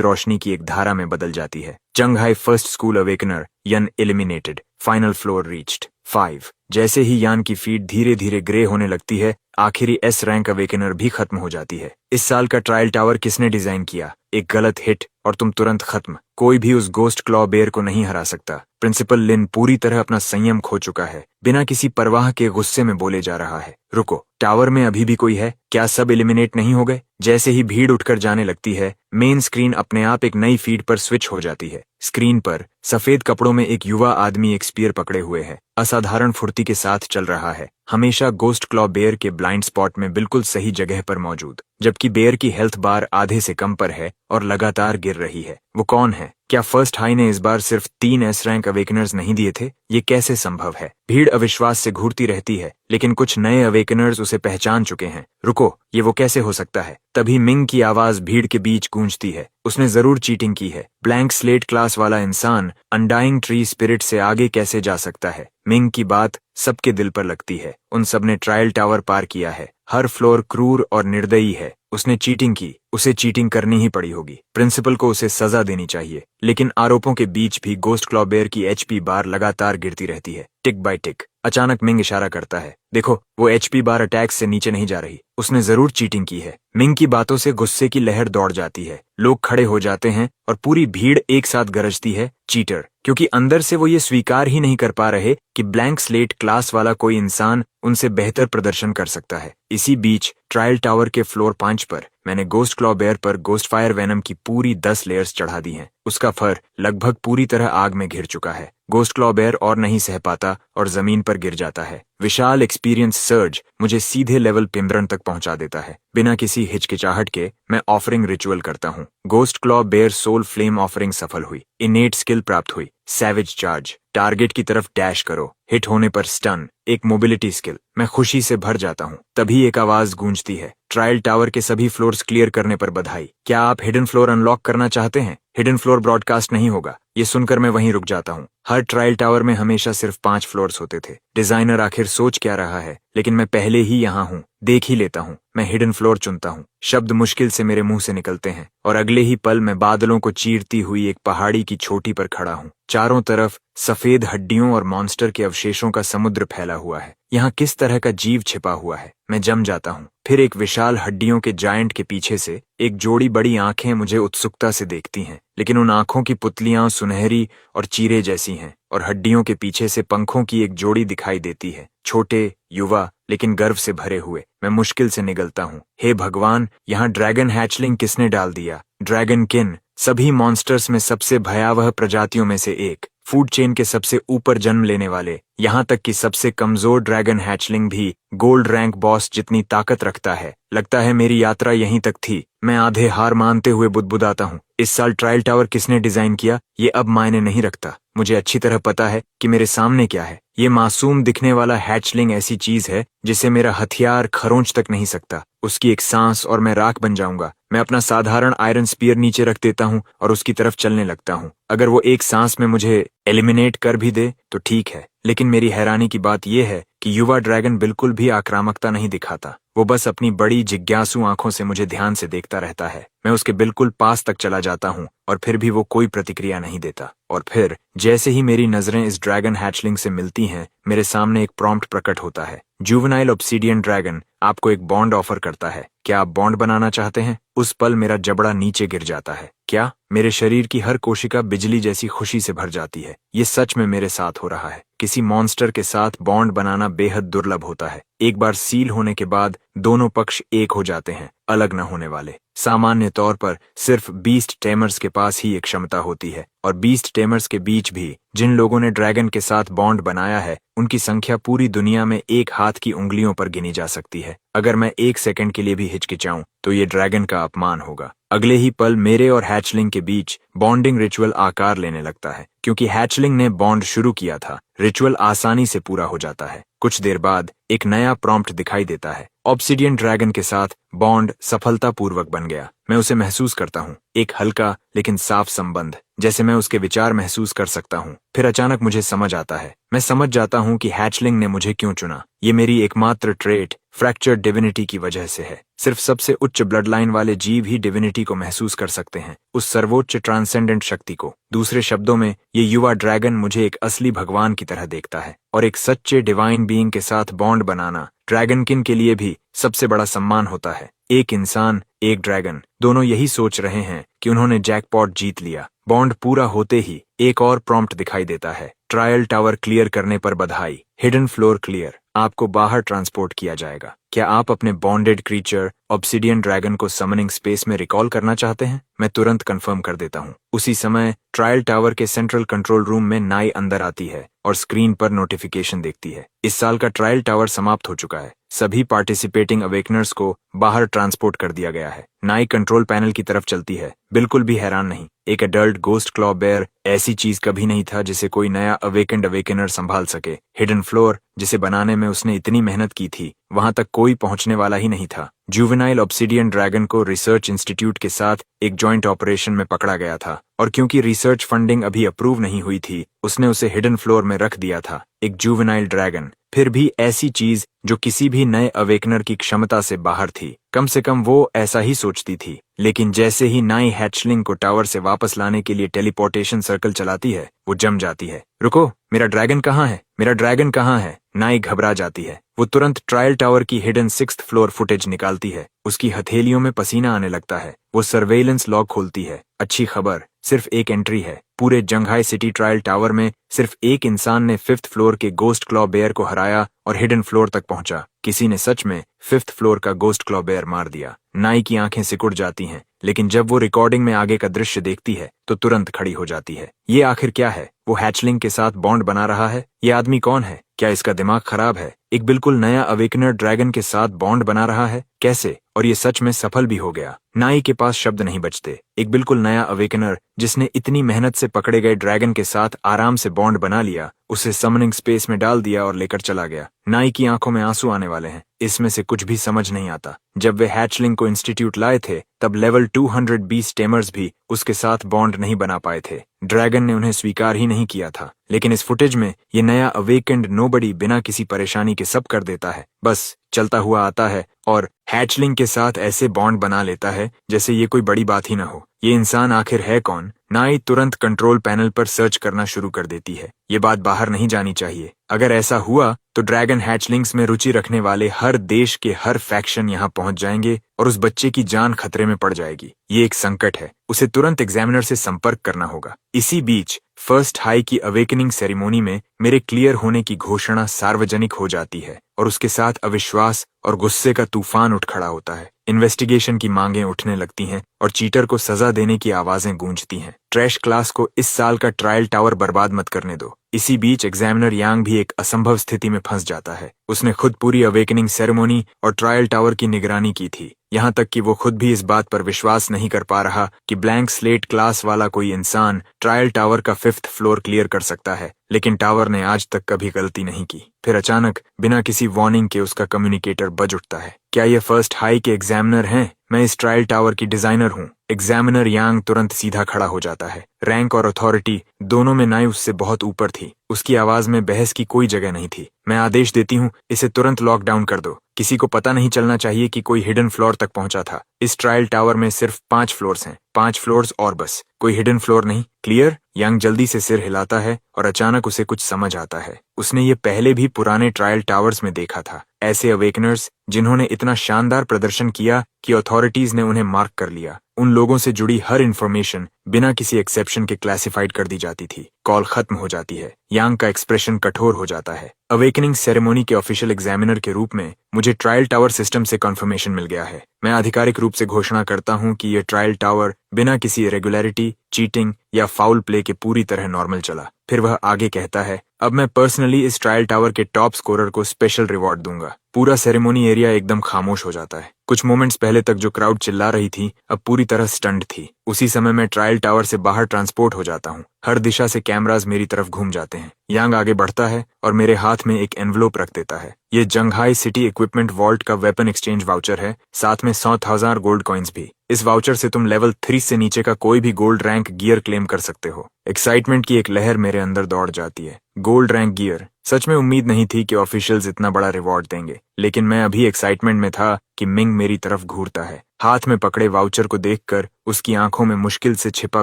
रोशनी की एक धारा में बदल जाती है। चंगहाई फर्स्ट स्कूल अवेकनर यन एलिमिनेटेड, फाइनल फ्लोर रीच्ड 5। जैसे ही यान की फीड धीरे धीरे ग्रे होने लगती है, आखिरी एस रैंक अवेकनर भी खत्म हो जाती है। इस साल का ट्रायल टावर किसने डिजाइन किया? एक गलत हिट और तुम तुरंत खत्म। कोई भी उस गोस्ट क्लॉ बेयर को नहीं हरा सकता। प्रिंसिपल लिन पूरी तरह अपना संयम खो चुका है, बिना किसी परवाह के गुस्से में बोले जा रहा है, रुको, टावर में अभी भी कोई है क्या? सब एलिमिनेट नहीं हो गए? जैसे ही भीड़ उठकर जाने लगती है, मेन स्क्रीन अपने आप एक नई फीड पर स्विच हो जाती है। स्क्रीन पर सफेद कपड़ों में एक युवा आदमी एक स्पीयर पकड़े हुए है, असाधारण फुर्ती के साथ चल रहा है, हमेशा गोस्ट क्लॉ बेयर के ब्लाइंड स्पॉट में बिल्कुल सही जगह पर मौजूद, जबकि बेयर की हेल्थ बार आधे से कम पर है और लगातार गिर रही है। वो कौन है? क्या फर्स्ट हाई ने इस बार सिर्फ 3 एस रैंक अवेकनर्स नहीं दिए थे? ये कैसे संभव है? भीड़ अविश्वास से घूरती रहती है, लेकिन कुछ नए अवेकनर्स उसे पहचान चुके हैं। रुको, ये वो कैसे हो सकता है? तभी मिंग की आवाज भीड़ के बीच गूंजती है। उसने जरूर चीटिंग की है। ब्लैंक स्लेट क्लास वाला इंसान अनडाइंग ट्री स्पिरिट से आगे कैसे जा सकता है? मिंग की बात सबके दिल पर लगती है। उन सब ने ट्रायल टावर पार किया है। हर फ्लोर क्रूर और निर्दयी है। उसने चीटिंग की, उसे चीटिंग करनी ही पड़ी होगी। प्रिंसिपल को उसे सजा देनी चाहिए। लेकिन आरोपों के बीच भी गोस्ट क्लॉ बेयर की एचपी बार लगातार गिरती रहती है, टिक बाय टिक। अचानक मिंग इशारा करता है, देखो, वो एचपी बार अटैक से नीचे नहीं जा रही। उसने जरूर चीटिंग की है। मिंग की बातों से गुस्से की लहर दौड़ जाती है। लोग खड़े हो जाते हैं और पूरी भीड़ एक साथ गरजती है, चीटर, क्योंकि अंदर से वो ये स्वीकार ही नहीं कर पा रहे कि ब्लैंक स्लेट क्लास वाला कोई इंसान उनसे बेहतर प्रदर्शन कर सकता है। इसी बीच ट्रायल टावर के फ्लोर 5 पर मैंने गोस्ट क्लॉ बेयर पर गोस्ट फायर वेनम की पूरी 10 लेयर्स चढ़ा दी हैं। उसका फर लगभग पूरी तरह आग में घिर चुका है। गोस्ट क्लॉ बेयर और नहीं सह पाता और जमीन पर गिर जाता है। विशाल एक्सपीरियंस सर्ज मुझे सीधे लेवल पिम्बरन तक पहुंचा देता है। बिना किसी हिचकिचाहट के मैं ऑफरिंग रिचुअल करता हूँ। Ghost claw bear soul flame offering सफल हुई। इनेट स्किल प्राप्त हुई, सैवेज चार्ज। टारगेट की तरफ डैश करो, हिट होने पर स्टन, एक मोबिलिटी स्किल। मैं खुशी से भर जाता हूँ। तभी एक आवाज गूंजती है, ट्रायल टावर के सभी फ्लोर्स क्लियर करने पर बधाई। क्या आप हिडन फ्लोर अनलॉक करना चाहते हैं? हिडन फ्लोर ब्रॉडकास्ट नहीं होगा। ये सुनकर मैं वहीं रुक जाता हूँ। हर ट्रायल टावर में हमेशा सिर्फ 5 फ्लोर्स होते थे। डिजाइनर आखिर सोच क्या रहा है? लेकिन मैं पहले ही यहाँ हूँ, देख ही लेता हूँ। मैं हिडन फ्लोर चुनता हूँ। शब्द मुश्किल से मेरे मुंह से निकलते हैं और अगले ही पल मैं बादलों को चीरती हुई एक पहाड़ी की चोटी पर खड़ा हूँ। चारों तरफ सफेद हड्डियों और मॉन्स्टर के अवशेषों का समुद्र फैला हुआ है। यहाँ किस तरह का जीव छिपा हुआ है? मैं जम जाता हूँ। फिर एक विशाल हड्डियों के जायंट के पीछे से एक जोड़ी बड़ी आंखें मुझे उत्सुकता से देखती हैं, लेकिन उन आंखों की पुतलियां सुनहरी और चीरे जैसी हैं और हड्डियों के पीछे से पंखों की एक जोड़ी दिखाई देती है, छोटे, युवा, लेकिन गर्व से भरे हुए। मैं मुश्किल से निगलता हूँ, हे भगवान, यहाँ ड्रैगन हैचलिंग किसने डाल दिया? ड्रैगन किन, सभी मॉन्स्टर्स में सबसे भयावह प्रजातियों में से एक, फूड चेन के सबसे ऊपर जन्म लेने वाले, यहाँ तक कि सबसे कमजोर ड्रैगन हैचलिंग भी गोल्ड रैंक बॉस जितनी ताकत रखता है। लगता है मेरी यात्रा यहीं तक थी। मैं आधे हार मानते हुए बुदबुदाता हूँ। इस साल ट्रायल टावर किसने डिजाइन किया, ये अब मायने नहीं रखता। मुझे अच्छी तरह पता है कि मेरे सामने क्या है। ये मासूम दिखने वाला हैचलिंग ऐसी चीज है जिसे मेरा हथियार खरोंच तक नहीं सकता। उसकी एक सांस और मैं राख बन जाऊंगा। मैं अपना साधारण आयरन स्पीयर नीचे रख देता हूँ और उसकी तरफ चलने लगता हूँ। अगर वो एक सांस में मुझे एलिमिनेट कर भी दे तो ठीक है, लेकिन मेरी हैरानी की बात यह है कि युवा ड्रैगन बिल्कुल भी आक्रामकता नहीं दिखाता। वो बस अपनी बड़ी जिज्ञासु आंखों से मुझे ध्यान से देखता रहता है। मैं उसके बिल्कुल पास तक चला जाता हूँ और फिर भी वो कोई प्रतिक्रिया नहीं देता। और फिर जैसे ही मेरी नजरें इस ड्रैगन हैचलिंग से मिलती हैं, मेरे सामने एक प्रॉम्प्ट प्रकट होता है। जुवेनाइल ऑब्सीडियन ड्रैगन आपको एक बॉन्ड ऑफर करता है। क्या आप बॉन्ड बनाना चाहते हैं? उस पल मेरा जबड़ा नीचे गिर जाता है। क्या? मेरे शरीर की हर कोशिका बिजली जैसी खुशी से भर जाती है। ये सच में मेरे साथ हो रहा है। किसी मॉन्स्टर के साथ बॉन्ड बनाना बेहद दुर्लभ होता है। एक बार सील होने के बाद दोनों पक्ष एक हो जाते हैं, अलग न होने वाले। सामान्य तौर पर सिर्फ बीस्ट टेमर्स के पास ही एक क्षमता होती है, और बीस्ट टेमर्स के बीच भी जिन लोगों ने ड्रैगन के साथ बॉन्ड बनाया है उनकी संख्या पूरी दुनिया में एक हाथ की उंगलियों पर गिनी जा सकती है। अगर मैं एक सेकंड के लिए भी हिचकिचाऊं तो ये ड्रैगन का अपमान होगा। अगले ही पल मेरे और हैचलिंग के बीच बॉन्डिंग रिचुअल आकार लेने लगता है। क्योंकि हैचलिंग ने बॉन्ड शुरू किया था, रिचुअल आसानी से पूरा हो जाता है। कुछ देर बाद एक नया प्रॉम्प्ट दिखाई देता है। ऑब्सिडियन ड्रैगन के साथ बॉन्ड सफलतापूर्वक बन गया। मैं उसे महसूस करता हूँ, एक हल्का लेकिन साफ संबंध, जैसे मैं उसके विचार महसूस कर सकता हूँ। फिर अचानक मुझे समझ आता है। मैं समझ जाता हूँ कि हैचलिंग ने मुझे क्यों चुना। ये मेरी एकमात्र ट्रेट फ्रैक्चर्ड डिविनिटी की वजह से है। सिर्फ सबसे उच्च ब्लड लाइन वाले जीव ही डिविनिटी को महसूस कर सकते हैं, उस सर्वोच्च ट्रांसेंडेंट शक्ति को। दूसरे शब्दों में, ये युवा ड्रैगन मुझे एक असली भगवान की तरह देखता है, और एक सच्चे डिवाइन बीइंग के साथ बॉन्ड बनाना ड्रैगनकिन के लिए भी सबसे बड़ा सम्मान होता है। एक इंसान, एक ड्रैगन, दोनों यही सोच रहे हैं कि उन्होंने जैकपॉट जीत लिया। बॉन्ड पूरा होते ही एक और प्रॉम्प्ट दिखाई देता है। ट्रायल टावर क्लियर करने पर बधाई, हिडन फ्लोर क्लियर, आपको बाहर ट्रांसपोर्ट किया जाएगा। क्या आप अपने बॉन्डेड क्रीचर ऑब्सिडियन ड्रैगन को समनिंग स्पेस में रिकॉल करना चाहते हैं? मैं तुरंत कंफर्म कर देता हूँ। उसी समय ट्रायल टावर के सेंट्रल कंट्रोल रूम में नाई अंदर आती है और स्क्रीन पर नोटिफिकेशन देखती है। इस साल का ट्रायल टावर समाप्त हो चुका है। सभी पार्टिसिपेटिंग अवेकनर्स को बाहर ट्रांसपोर्ट कर दिया गया है। नाई कंट्रोल पैनल की तरफ चलती है, बिल्कुल भी हैरान नहीं। एक एडल्ट गोस्ट क्लॉ बेयर ऐसी चीज कभी नहीं था जिसे कोई नया अवेकेंड अवेकनर संभाल सके। हिडन फ्लोर, जिसे बनाने में उसने इतनी मेहनत की थी, वहां तक कोई पहुंचने वाला ही नहीं था। जुवेनाइल ऑब्सिडियन ड्रैगन को रिसर्च इंस्टीट्यूट के साथ एक जॉइंट ऑपरेशन में पकड़ा गया था, और क्योंकि रिसर्च फंडिंग अभी अप्रूव नहीं हुई थी, उसने उसे हिडन फ्लोर में रख दिया था। एक जुवेनाइल ड्रैगन, फिर भी ऐसी चीज जो किसी भी नए अवेकनर की क्षमता से बाहर थी। कम से कम वो ऐसा ही सोचती थी। लेकिन जैसे ही नाई हैचलिंग को टावर से वापस लाने के लिए टेलीपोर्टेशन सर्कल चलाती है, वो जम जाती है। रुको, मेरा ड्रैगन कहाँ है? मेरा ड्रैगन कहाँ है? नाई घबरा जाती है। वो तुरंत ट्रायल टावर की हिडन 6th फ्लोर फुटेज निकालती है। उसकी हथेलियों में पसीना आने लगता है। वो सर्वेलेंस लॉग खोलती है। अच्छी खबर, सिर्फ एक एंट्री है। पूरे जंघाई सिटी ट्रायल टावर में सिर्फ एक इंसान ने 5th फ्लोर के गोस्ट क्लॉ बेयर को हराया और हिडन फ्लोर तक पहुंचा। किसी ने सच में 5th फ्लोर का गोस्ट क्लॉ बेयर मार दिया। नाई की आंखें सिकुड़ जाती हैं, लेकिन जब वो रिकॉर्डिंग में आगे का दृश्य देखती है तो तुरंत खड़ी हो जाती है। ये आखिर क्या है? वो हैचलिंग के साथ बॉन्ड बना रहा है? ये आदमी कौन है? क्या इसका दिमाग खराब है? एक बिल्कुल नया अवेकनर ड्रैगन के साथ बॉन्ड बना रहा है? कैसे? और ये सच में सफल भी हो गया। नाई के पास शब्द नहीं बचते। एक बिल्कुल नया अवेकनर जिसने इतनी मेहनत से पकड़े गए ड्रैगन के साथ आराम से बॉन्ड बना लिया, उसे समनिंग स्पेस में डाल दिया और लेकर चला गया। नाई की आंखों में आंसू आने वाले हैं। इसमें से कुछ भी समझ नहीं आता। जब वे हैचलिंग को इंस्टीट्यूट लाए थे, तब लेवल 220 टेमर्स भी उसके साथ बॉन्ड नहीं बना पाए थे। ड्रैगन ने उन्हें स्वीकार ही नहीं किया था। लेकिन इस फुटेज में ये नया अवेकेंड नोबडी बिना किसी परेशानी के सब कर देता है। बस चलता हुआ आता है और हैचलिंग के साथ ऐसे बॉन्ड बना लेता है जैसे ये कोई बड़ी बात ही ना हो। ये इंसान आखिर है कौन? नाई तुरंत कंट्रोल पैनल पर सर्च करना शुरू कर देती है। ये बात बाहर नहीं जानी चाहिए। अगर ऐसा हुआ तो ड्रैगन हैचलिंग्स में रुचि रखने वाले हर देश के हर फैक्शन यहाँ पहुंच जाएंगे और उस बच्चे की जान खतरे में पड़ जाएगी। ये एक संकट है। उसे तुरंत एग्जामिनर से संपर्क करना होगा। इसी बीच फर्स्ट हाई की अवेकनिंग सेरेमोनी में मेरे क्लियर होने की घोषणा सार्वजनिक हो जाती है और उसके साथ अविश्वास और गुस्से का तूफान उठ खड़ा होता है। इन्वेस्टिगेशन की मांगें उठने लगती हैं और चीटर को सजा देने की आवाजें गूंजती हैं। ट्रैश क्लास को इस साल का ट्रायल टावर बर्बाद मत करने दो। इसी बीच एग्जामिनर यांग भी एक असंभव स्थिति में फंस जाता है। उसने खुद पूरी अवेकनिंग सेरेमोनी और ट्रायल टावर की निगरानी की थी, यहाँ तक कि वो खुद भी इस बात पर विश्वास नहीं कर पा रहा कि ब्लैंक स्लेट क्लास वाला कोई इंसान ट्रायल टावर का 5th फ्लोर क्लियर कर सकता है। लेकिन टावर ने आज तक कभी गलती नहीं की। फिर अचानक बिना किसी वार्निंग के उसका कम्युनिकेटर बज उठता है। क्या ये फर्स्ट हाई के एग्जामिनर हैं? मैं इस ट्रायल टावर की डिजाइनर हूँ। एग्जामिनर यांग तुरंत सीधा खड़ा हो जाता है। रैंक और अथॉरिटी दोनों में नाई उससे बहुत ऊपर थी। उसकी आवाज में बहस की कोई जगह नहीं थी। मैं आदेश देती हूँ, इसे तुरंत लॉकडाउन कर दो। किसी को पता नहीं चलना चाहिए कि कोई हिडन फ्लोर तक पहुंचा था। इस ट्रायल टावर में सिर्फ 5 फ्लोर्स हैं, 5 फ्लोर्स और बस। कोई हिडन फ्लोर नहीं, क्लियर। यांग जल्दी से सिर हिलाता है और अचानक उसे कुछ समझ आता है। उसने ये पहले भी पुराने ट्रायल टावर्स में देखा था, ऐसे अवेकनर्स जिन्होंने इतना शानदार प्रदर्शन किया कि अथॉरिटीज ने उन्हें मार्क कर लिया। उन लोगों से जुड़ी हर इंफॉर्मेशन बिना किसी एक्सेप्शन के क्लासिफाइड कर दी जाती थी। कॉल खत्म हो जाती है। यांग का एक्सप्रेशन कठोर हो जाता है। अवेकनिंग सेरेमनी के ऑफिशियल एग्जामिनर के रूप में मुझे ट्रायल टावर सिस्टम से कन्फर्मेशन मिल गया है। मैं आधिकारिक रूप से घोषणा करता हूं कि यह ट्रायल टावर बिना किसी इरेगुलरिटी, चीटिंग या फाउल प्ले के पूरी तरह नॉर्मल चला। फिर वह आगे कहता है, अब मैं पर्सनली इस ट्रायल टावर के टॉप स्कोरर को स्पेशल रिवॉर्ड दूंगा। पूरा सेरेमनी एरिया एकदम खामोश हो जाता है। कुछ मोमेंट्स पहले तक जो क्राउड चिल्ला रही थी अब पूरी तरह स्टंट थी। उसी समय मैं ट्रायल टावर से बाहर ट्रांसपोर्ट हो जाता हूँ। हर दिशा से कैमरास मेरी तरफ घूम जाते हैं। यांग आगे बढ़ता है और मेरे हाथ में एक एनवलोप रख देता है। ये जंघाई सिटी इक्विपमेंट वॉल्ट का वेपन एक्सचेंज वाउचर है, साथ में 100,000 गोल्ड कॉइन्स भी। इस वाउचर से तुम लेवल 3 से नीचे का कोई भी गोल्ड रैंक गियर क्लेम कर सकते हो। एक्साइटमेंट की एक लहर मेरे अंदर दौड़ जाती है। गोल्ड रैंक गियर, सच में उम्मीद नहीं थी कि ऑफिशियल्स इतना बड़ा रिवॉर्ड देंगे, लेकिन मैं अभी एक्साइटमेंट में था कि मिंग मेरी तरफ घूरता है। हाथ में पकड़े वाउचर को देखकर उसकी आंखों में मुश्किल से छिपा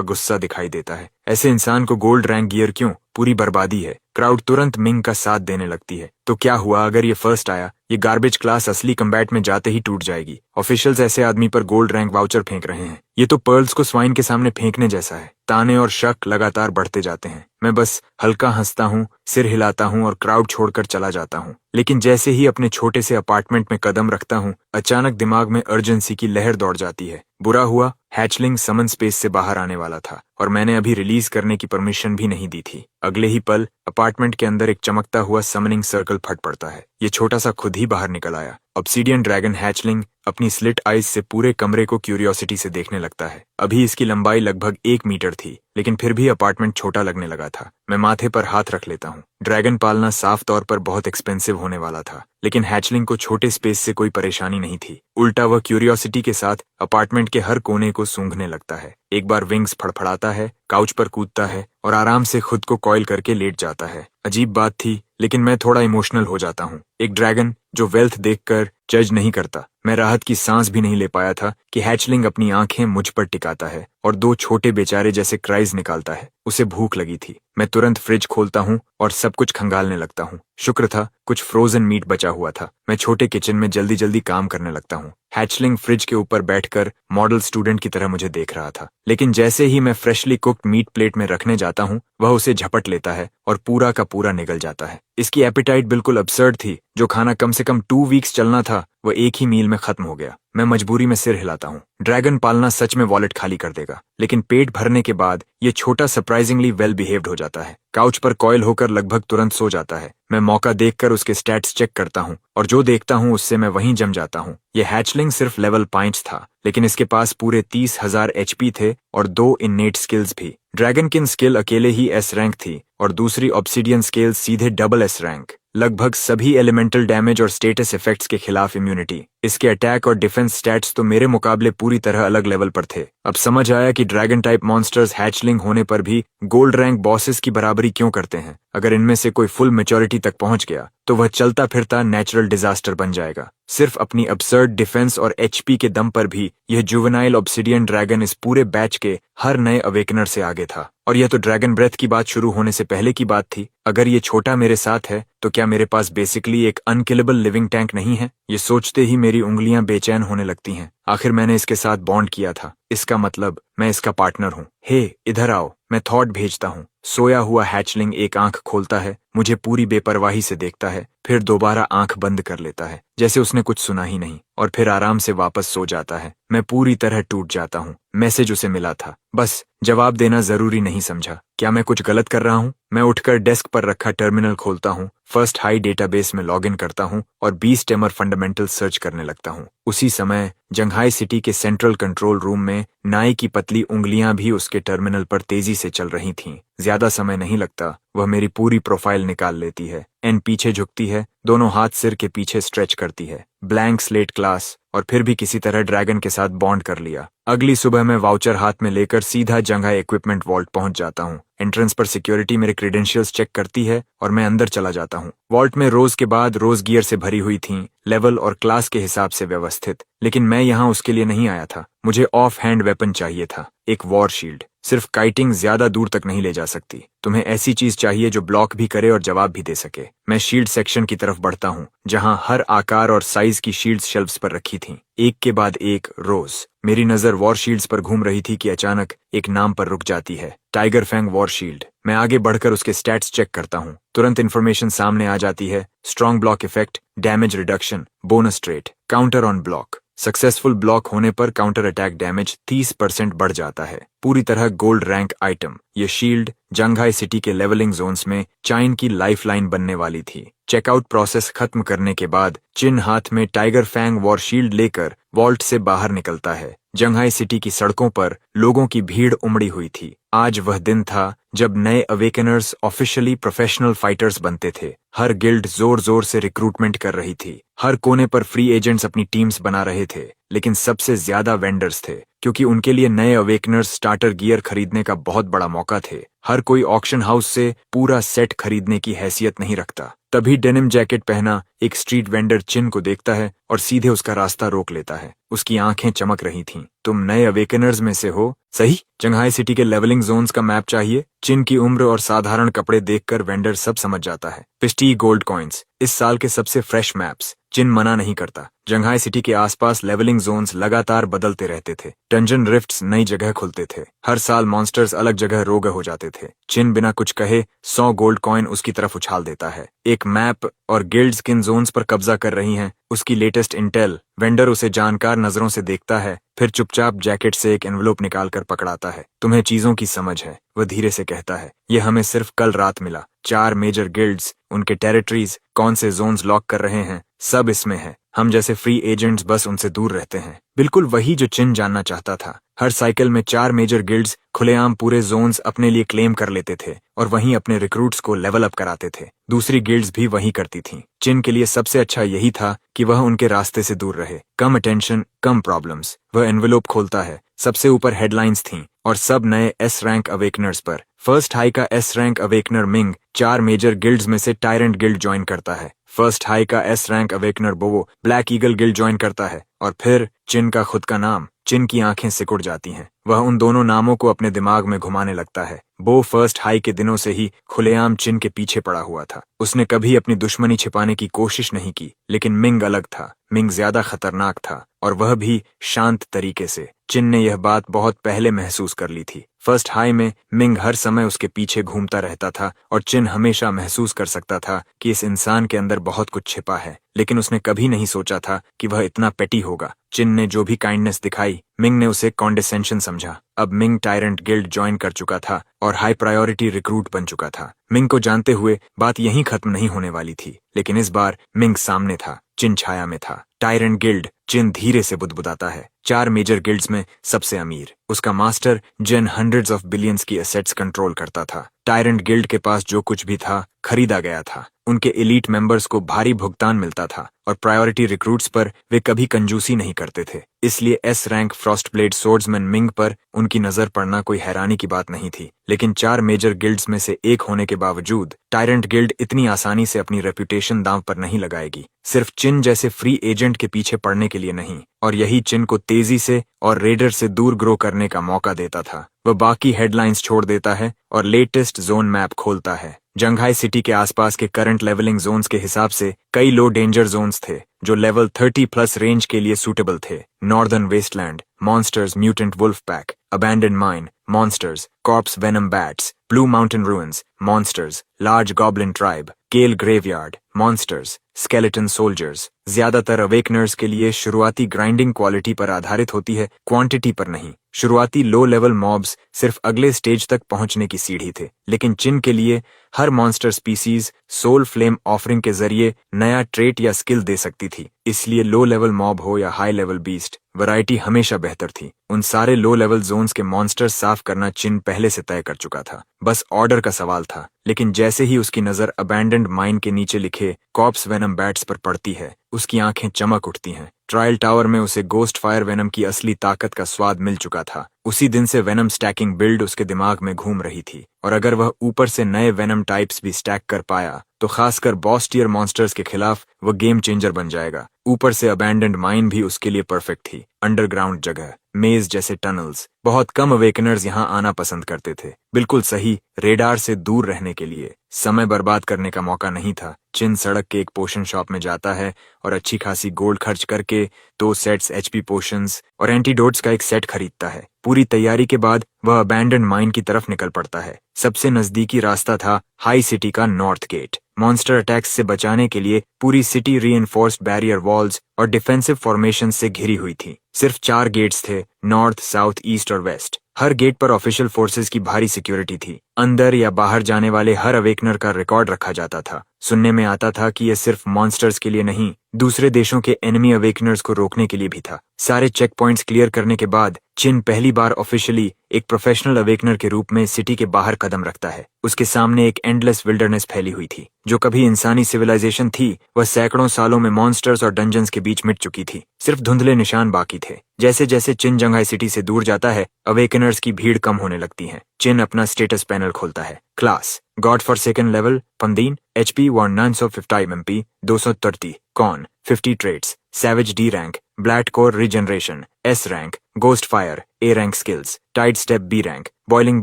गुस्सा दिखाई देता है। ऐसे इंसान को गोल्ड रैंक गियर क्यों? पूरी बर्बादी है। क्राउड तुरंत मिंग का साथ देने लगती है। तो क्या हुआ अगर ये फर्स्ट आया? ये गार्बेज क्लास असली कम्बैट में जाते ही टूट जाएगी। ऑफिशियल्स ऐसे आदमी पर गोल्ड रैंक वाउचर फेंक रहे हैं। ये तो पर्ल्स को स्वाइन के सामने फेंकने जैसा है। ताने और शक लगातार बढ़ते जाते हैं। मैं बस हल्का हंसता हूँ, सिर हिलाता हूँ और क्राउड छोड़कर चला जाता हूँ। लेकिन जैसे ही अपने छोटे से अपार्टमेंट में कदम रखता हूँ, अचानक दिमाग में अर्जेंसी की लहर दौड़ जाती है। बुरा हुआ हैचलिंग समन स्पेस से बाहर आने वाला था और मैंने अभी रिलीज करने की परमिशन भी नहीं दी थी। अगले ही पल अपार्टमेंट के अंदर एक चमकता हुआ समनिंग सर्कल फट पड़ता है। ये छोटा सा खुद ही बाहर निकल आया। ऑब्सीडियन ड्रैगन हैचलिंग अपनी स्लिट आइज से पूरे कमरे को क्यूरियोसिटी से देखने लगता है। अभी इसकी लंबाई लगभग 1 मीटर थी, लेकिन फिर भी अपार्टमेंट छोटा लगने लगा था। मैं माथे पर हाथ रख लेता हूँ। ड्रैगन पालना साफ तौर पर बहुत एक्सपेंसिव होने वाला था, लेकिन हैचलिंग को छोटे स्पेस से कोई परेशानी नहीं थी। उल्टा वह क्यूरियोसिटी के साथ अपार्टमेंट के हर कोने को सूंघने लगता है। एक बार विंग्स फड़फड़ाता है, काउच पर कूदता है और आराम से खुद को कॉइल करके लेट जाता है। अजीब बात थी, लेकिन मैं थोड़ा इमोशनल हो जाता हूँ। एक ड्रैगन जो वेल्थ देखकर जज नहीं करता। मैं राहत की सांस भी नहीं ले पाया था कि हैचलिंग अपनी आंखें मुझ पर टिकाता है और 2 छोटे बेचारे जैसे क्राइज निकालता है। उसे भूख लगी थी। मैं तुरंत फ्रिज खोलता हूँ और सब कुछ खंगालने लगता हूँ। शुक्र था कुछ फ्रोजन मीट बचा हुआ था। मैं छोटे किचन में जल्दी जल्दी काम करने लगता हूँ। हैचलिंग फ्रिज के ऊपर बैठकर मॉडल स्टूडेंट की तरह मुझे देख रहा था, लेकिन जैसे ही मैं फ्रेशली कुक्ड मीट प्लेट में रखने जाता हूँ, वह उसे झपट लेता है और पूरा का पूरा निगल जाता है। इसकी एपिटाइट बिल्कुल अब्सर्ड थी। जो खाना कम से कम 2 वीक्स चलना था, वह एक ही मील में खत्म हो गया। मैं मजबूरी में सिर हिलाता हूँ। ड्रैगन पालना सच में वॉलेट खाली कर देगा, लेकिन पेट भरने के बाद ये छोटा सरप्राइजिंगली वेल बिहेव्ड हो जाता है। काउच पर कॉइल होकर लगभग तुरंत सो जाता है। मैं मौका देखकर उसके स्टैट्स चेक करता हूँ और जो देखता हूँ उससे मैं वहीं जम जाता हूँ। ये हैचलिंग सिर्फ लेवल 5 था, लेकिन इसके पास पूरे 30,000 HP थे और 2 इन्नेट स्किल्स भी। ड्रैगन किन स्किल अकेले ही S रैंक थी और दूसरी ऑब्सीडियन स्किल सीधे डबल S रैंक। लगभग सभी एलिमेंटल डैमेज और स्टेटस इफेक्ट्स के खिलाफ इम्यूनिटी। इसके अटैक और डिफेंस स्टैट्स तो मेरे मुकाबले पूरी तरह अलग लेवल पर थे। अब समझ आया कि ड्रैगन टाइप मॉन्स्टर्स हैचलिंग होने पर भी गोल्ड रैंक बॉसेस की बराबरी क्यों करते हैं। अगर इनमें से कोई फुल मैच्योरिटी तक पहुंच गया तो वह चलता फिरता नेचुरल डिजास्टर बन जाएगा। सिर्फ अपनी अब्सर्ड डिफेंस और HP के दम पर भी यह जुवेनाइल ऑब्सिडियन ड्रैगन इस पूरे बैच के हर नए अवेकनर से आगे था। और यह तो ड्रैगन ब्रेथ की बात शुरू होने से पहले की बात थी। अगर ये छोटा मेरे साथ है तो क्या मेरे पास बेसिकली एक अनकिलेबल लिविंग टैंक नहीं है? ये सोचते ही मेरी उंगलियां बेचैन होने लगती हैं। आखिर मैंने इसके साथ बॉन्ड किया था, इसका मतलब मैं इसका पार्टनर हूँ। हे इधर आओ, मैं थॉट भेजता हूँ। सोया हुआ हैचलिंग एक आंख खोलता है, मुझे पूरी बेपरवाही से देखता है, फिर दोबारा आंख बंद कर लेता है जैसे उसने कुछ सुना ही नहीं, और फिर आराम से वापस सो जाता है। मैं पूरी तरह टूट जाता हूँ। मैसेज उसे मिला था, बस जवाब देना जरूरी नहीं समझा। क्या मैं कुछ गलत कर रहा हूँ? मैं उठकर डेस्क पर रखा टर्मिनल खोलता हूँ, फर्स्ट हाई डेटाबेस में लॉगिन करता हूँ और बीस्ट टेमर फंडामेंटल सर्च करने लगता हूँ। उसी समय जंघाई सिटी के सेंट्रल कंट्रोल रूम में नाई की पतली उंगलियां भी उसके टर्मिनल पर तेजी से चल रही थीं। ज्यादा समय नहीं लगता, वह मेरी पूरी प्रोफाइल निकाल लेती है। एन पीछे झुकती है, दोनों हाथ सिर के पीछे स्ट्रेच करती है। ब्लैंक स्लेट क्लास, और फिर भी किसी तरह ड्रैगन के साथ बॉन्ड कर लिया। अगली सुबह मैं वाउचर हाथ में लेकर सीधा जंघाई इक्विपमेंट वॉल्ट पहुंच जाता हूँ। एंट्रेंस पर सिक्योरिटी मेरे क्रेडेंशियल्स चेक करती है और मैं अंदर चला जाता हूँ। वॉल्ट में रोज के बाद रोज गियर से भरी हुई थी, लेवल और क्लास के हिसाब से व्यवस्थित। लेकिन मैं यहाँ उसके लिए नहीं आया था। मुझे ऑफ हैंड वेपन चाहिए था, एक वॉर शील्ड। सिर्फ काइटिंग ज्यादा दूर तक नहीं ले जा सकती, तुम्हें ऐसी चीज चाहिए जो ब्लॉक भी करे और जवाब भी दे सके। मैं शील्ड सेक्शन की तरफ बढ़ता हूँ, जहाँ हर आकार और साइज की शील्ड्स शेल्फ्स पर रखी थीं, एक के बाद एक रोज। मेरी नजर वॉर शील्ड्स पर घूम रही थी कि अचानक एक नाम पर रुक जाती है, टाइगर फैंग वॉर शील्ड। मैं आगे बढ़कर उसके स्टैट्स चेक करता हूँ। तुरंत इन्फॉर्मेशन सामने आ जाती है, strong block effect, damage reduction, bonus trait, counter on block. Successful block होने पर काउंटर अटैक डैमेज 30% बढ़ जाता है। पूरी तरह गोल्ड रैंक आइटम। ये शील्ड जंघाई सिटी के लेवलिंग जोन्स में चाइन की लाइफलाइन बनने वाली थी। चेकआउट प्रोसेस खत्म करने के बाद चिन हाथ में टाइगर फैंग वॉर शील्ड लेकर वॉल्ट से बाहर निकलता है। जंघाई सिटी की सड़कों पर लोगों की भीड़ उमड़ी हुई थी। आज वह दिन था जब नए अवेकनर्स ऑफिशियली प्रोफेशनल फाइटर्स बनते थे। हर गिल्ड जोर जोर से रिक्रूटमेंट कर रही थी। हर कोने पर फ्री एजेंट्स अपनी टीम्स बना रहे थे, लेकिन सबसे ज्यादा वेंडर्स थे, क्योंकि उनके लिए नए अवेकनर्स स्टार्टर गियर खरीदने का बहुत बड़ा मौका थे। हर कोई ऑक्शन हाउस से पूरा सेट खरीदने की हैसियत नहीं रखता। तभी डेनिम जैकेट पहना एक स्ट्रीट वेंडर चिन को देखता है और सीधे उसका रास्ता रोक लेता है। उसकी आंखें चमक रही थीं। तुम नए अवेकनर्स में से हो? सही। जंघाई सिटी के लेवलिंग जोन्स का मैप चाहिए? चिन की उम्र और साधारण कपड़े देखकर वेंडर सब समझ जाता है। 50 गोल्ड कॉइन्स, इस साल के सबसे फ्रेश मैप्स। चिन मना नहीं करता। जंघाई सिटी के आसपास लेवलिंग जोन्स लगातार बदलते रहते थे। डंजन रिफ्ट्स नई जगह खुलते थे। हर साल मॉन्स्टर्स अलग जगह रोग हो जाते थे। चिन बिना कुछ कहे 100 गोल्ड कॉइन उसकी तरफ उछाल देता है। एक मैप और गिल्ड्स किन जोन्स पर कब्जा कर रही हैं, उसकी लेटेस्ट इंटेल। वेंडर उसे जानकार नजरों से देखता है, फिर चुपचाप जैकेट से एक एनवलप निकालकर पकड़ाता है। तुम्हें चीजों की समझ है, वह धीरे से कहता है। यह हमें सिर्फ कल रात मिला। 4 मेजर गिल्ड्स, उनके टेरिटरीज, कौन से जोन्स लॉक कर रहे हैं, सब इसमें है। हम जैसे फ्री एजेंट्स बस उनसे दूर रहते हैं। बिल्कुल वही जो चिन जानना चाहता था। हर साइकिल में 4 मेजर गिल्ड्स खुलेआम पूरे जोन्स अपने लिए क्लेम कर लेते थे और वहीं अपने रिक्रूट्स को लेवल अप कराते थे। दूसरी गिल्ड्स भी वही करती थीं। चिन के लिए सबसे अच्छा यही था कि वह उनके रास्ते से दूर रहे। कम अटेंशन, कम प्रॉब्लम्स। वह एनवेलोप खोलता है। सबसे ऊपर हेडलाइंस थीं और सब नए एस रैंक अवेकनर्स पर। फर्स्ट हाई का S rank awakener Ming 4 major guilds में से टायरेंट गिल्ड ज्वाइन करता है। फर्स्ट हाई का एस रैंक अवेकनर बोवो ब्लैक ईगल गिल्ड ज्वाइन करता है। और फिर चिन का खुद का नाम। चिन की आंखें सिकुड़ जाती हैं। वह उन दोनों नामों को अपने दिमाग में घुमाने लगता है। बो फर्स्ट हाई के दिनों से ही खुलेआम चिन के पीछे पड़ा हुआ था। उसने कभी अपनी दुश्मनी छिपाने की कोशिश नहीं की, लेकिन मिंग अलग था। मिंग ज्यादा खतरनाक था, और वह भी शांत तरीके से। चिन ने यह बात बहुत पहले महसूस कर ली थी। फर्स्ट हाई में मिंग हर समय उसके पीछे घूमता रहता था और चिन हमेशा महसूस कर सकता था कि इस इंसान के अंदर बहुत कुछ छिपा है, लेकिन उसने कभी नहीं सोचा था कि वह इतना पेटी होगा। चिन ने जो भी काइंडनेस दिखाई, मिंग ने उसे कॉन्डेसेंशन समझा। अब मिंग टायरेंट गिल्ड ज्वाइन कर चुका था और हाई प्रायोरिटी रिक्रूट बन चुका था। मिंग को जानते हुए बात यहीं खत्म नहीं होने वाली थी, लेकिन इस बार मिंग सामने था। चिन छाया में था। Tyrant guild. चिन धीरे से बुदबुदाता है। 4 मेजर गिल्ड्स में सबसे अमीर। उसका मास्टर जिन हंड्रेड्स ऑफ बिलियंस की एसेट्स कंट्रोल करता था। टायरेंट गिल्ड के पास जो कुछ भी था खरीदा गया था। उनके एलीट मेंबर्स को भारी भुगतान मिलता था और प्रायोरिटी रिक्रूट्स पर वे कभी कंजूसी नहीं करते थे। इसलिए एस रैंक फ्रॉस्टब्लेड सोर्ड्समैन मिंग पर उनकी नजर पड़ना कोई हैरानी की बात नहीं थी। लेकिन 4 मेजर गिल्ड्स में से एक होने के बावजूद टायरेंट गिल्ड इतनी आसानी से अपनी रेपुटेशन दांव पर नहीं लगाएगी, सिर्फ चिन जैसे फ्री एजेंट के पीछे पड़ने के लिए नहीं। और यही चिन को तेजी से और रेडर से दूर ग्रो करने का मौका देता था। वह बाकी हेडलाइंस छोड़ देता है और लेटेस्ट जोन मैप खोलता है। जंघाई सिटी के आसपास के करंट लेवलिंग जोन्स के हिसाब से कई लो डेंजर जोन्स थे जो लेवल 30 प्लस रेंज के लिए सूटेबल थे। Northern wasteland, monsters mutant wolf pack, abandon mine, monsters, corpse venom bats, blue mountain ruins, monsters, large goblin tribe, Kel graveyard, monsters, skeleton soldiers. ज्यादातर अवेकनर्स के लिए शुरुआती grinding quality पर आधारित होती है, क्वांटिटी पर नहीं। शुरुआती लो लेवल मॉब्स सिर्फ अगले स्टेज तक पहुंचने की सीढ़ी थे, लेकिन चिन के लिए हर monster species soul flame offering के जरिए नया ट्रेट या स्किल दे सकती थी। इसलिए लो लेवल मॉब हो या हाई लेवल बीस्ट, वैरायटी हमेशा बेहतर थी। उन सारे लो लेवल जोन्स के मॉन्स्टर साफ करना चिन पहले से तय कर चुका था, बस ऑर्डर का सवाल था। लेकिन जैसे ही उसकी नजर अबैंडन्ड माइन के नीचे लिखे कॉर्प्स वेनम बैट्स पर पड़ती है, उसकी आंखें चमक उठती हैं। ट्रायल टावर में उसे गोस्ट फायर वेनम की असली ताकत का स्वाद मिल चुका था। उसी दिन से वेनम स्टैकिंग बिल्ड उसके दिमाग में घूम रही थी, और अगर वह ऊपर से नए वेनम टाइप्स भी स्टैक कर पाया तो खासकर बॉस टियर मॉन्स्टर्स के खिलाफ वह गेम चेंजर बन जाएगा। ऊपर से अबैंडन्ड माइन भी उसके लिए परफेक्ट थी। अंडरग्राउंड जगह, मेज जैसे टनल्स। बहुत कम अवेकनर्स यहाँ आना पसंद करते थे, बिल्कुल सही, रेडार से दूर रहने के लिए। समय बर्बाद करने का मौका नहीं था। चिन सड़क के एक पोशन शॉप में जाता है और अच्छी खासी गोल्ड खर्च करके 2 सेट्स एचपी पोशंस और एंटीडोट्स का एक सेट खरीदता है। पूरी तैयारी के बाद वह अबैंडन्ड माइन की तरफ निकल पड़ता है। सबसे नजदीकी रास्ता था हाई सिटी का नॉर्थ गेट। मॉन्स्टर अटैक्स से बचाने के लिए पूरी सिटी रीइंफोर्स्ड बैरियर वॉल्स और डिफेंसिव फॉर्मेशन से घिरी हुई थी। सिर्फ 4 गेट्स थे, नॉर्थ, साउथ, ईस्ट और वेस्ट। हर गेट पर ऑफिशियल फोर्सेस की भारी सिक्योरिटी थी। अंदर या बाहर जाने वाले हर अवेकनर का रिकॉर्ड रखा जाता था। सुनने में आता था कि यह सिर्फ मॉन्स्टर्स के लिए नहीं, दूसरे देशों के एनिमी अवेकनर्स को रोकने के लिए भी था। सारे चेक पॉइंट्स क्लियर करने के बाद चिन पहली बार ऑफिशियली एक प्रोफेशनल अवेकनर के रूप में सिटी के बाहर कदम रखता है। उसके सामने एक एंडलेस विल्डरनेस फैली हुई थी। जो कभी इंसानी सिविलाइजेशन थी वह सैकड़ों सालों में मॉन्स्टर्स और डंजन्स के बीच मिट चुकी थी। सिर्फ धुंधले निशान बाकी थे। जैसे जैसे चिन जंघाई सिटी से दूर जाता है, अवेकनर्स की भीड़ कम होने लगती है। चिन अपना स्टेटस पैनल खोलता है। Class god for second level 15 HP 1950 MP 230 con 50 traits savage D rank blade core regeneration S rank ghost fire A rank skills tide step B rank boiling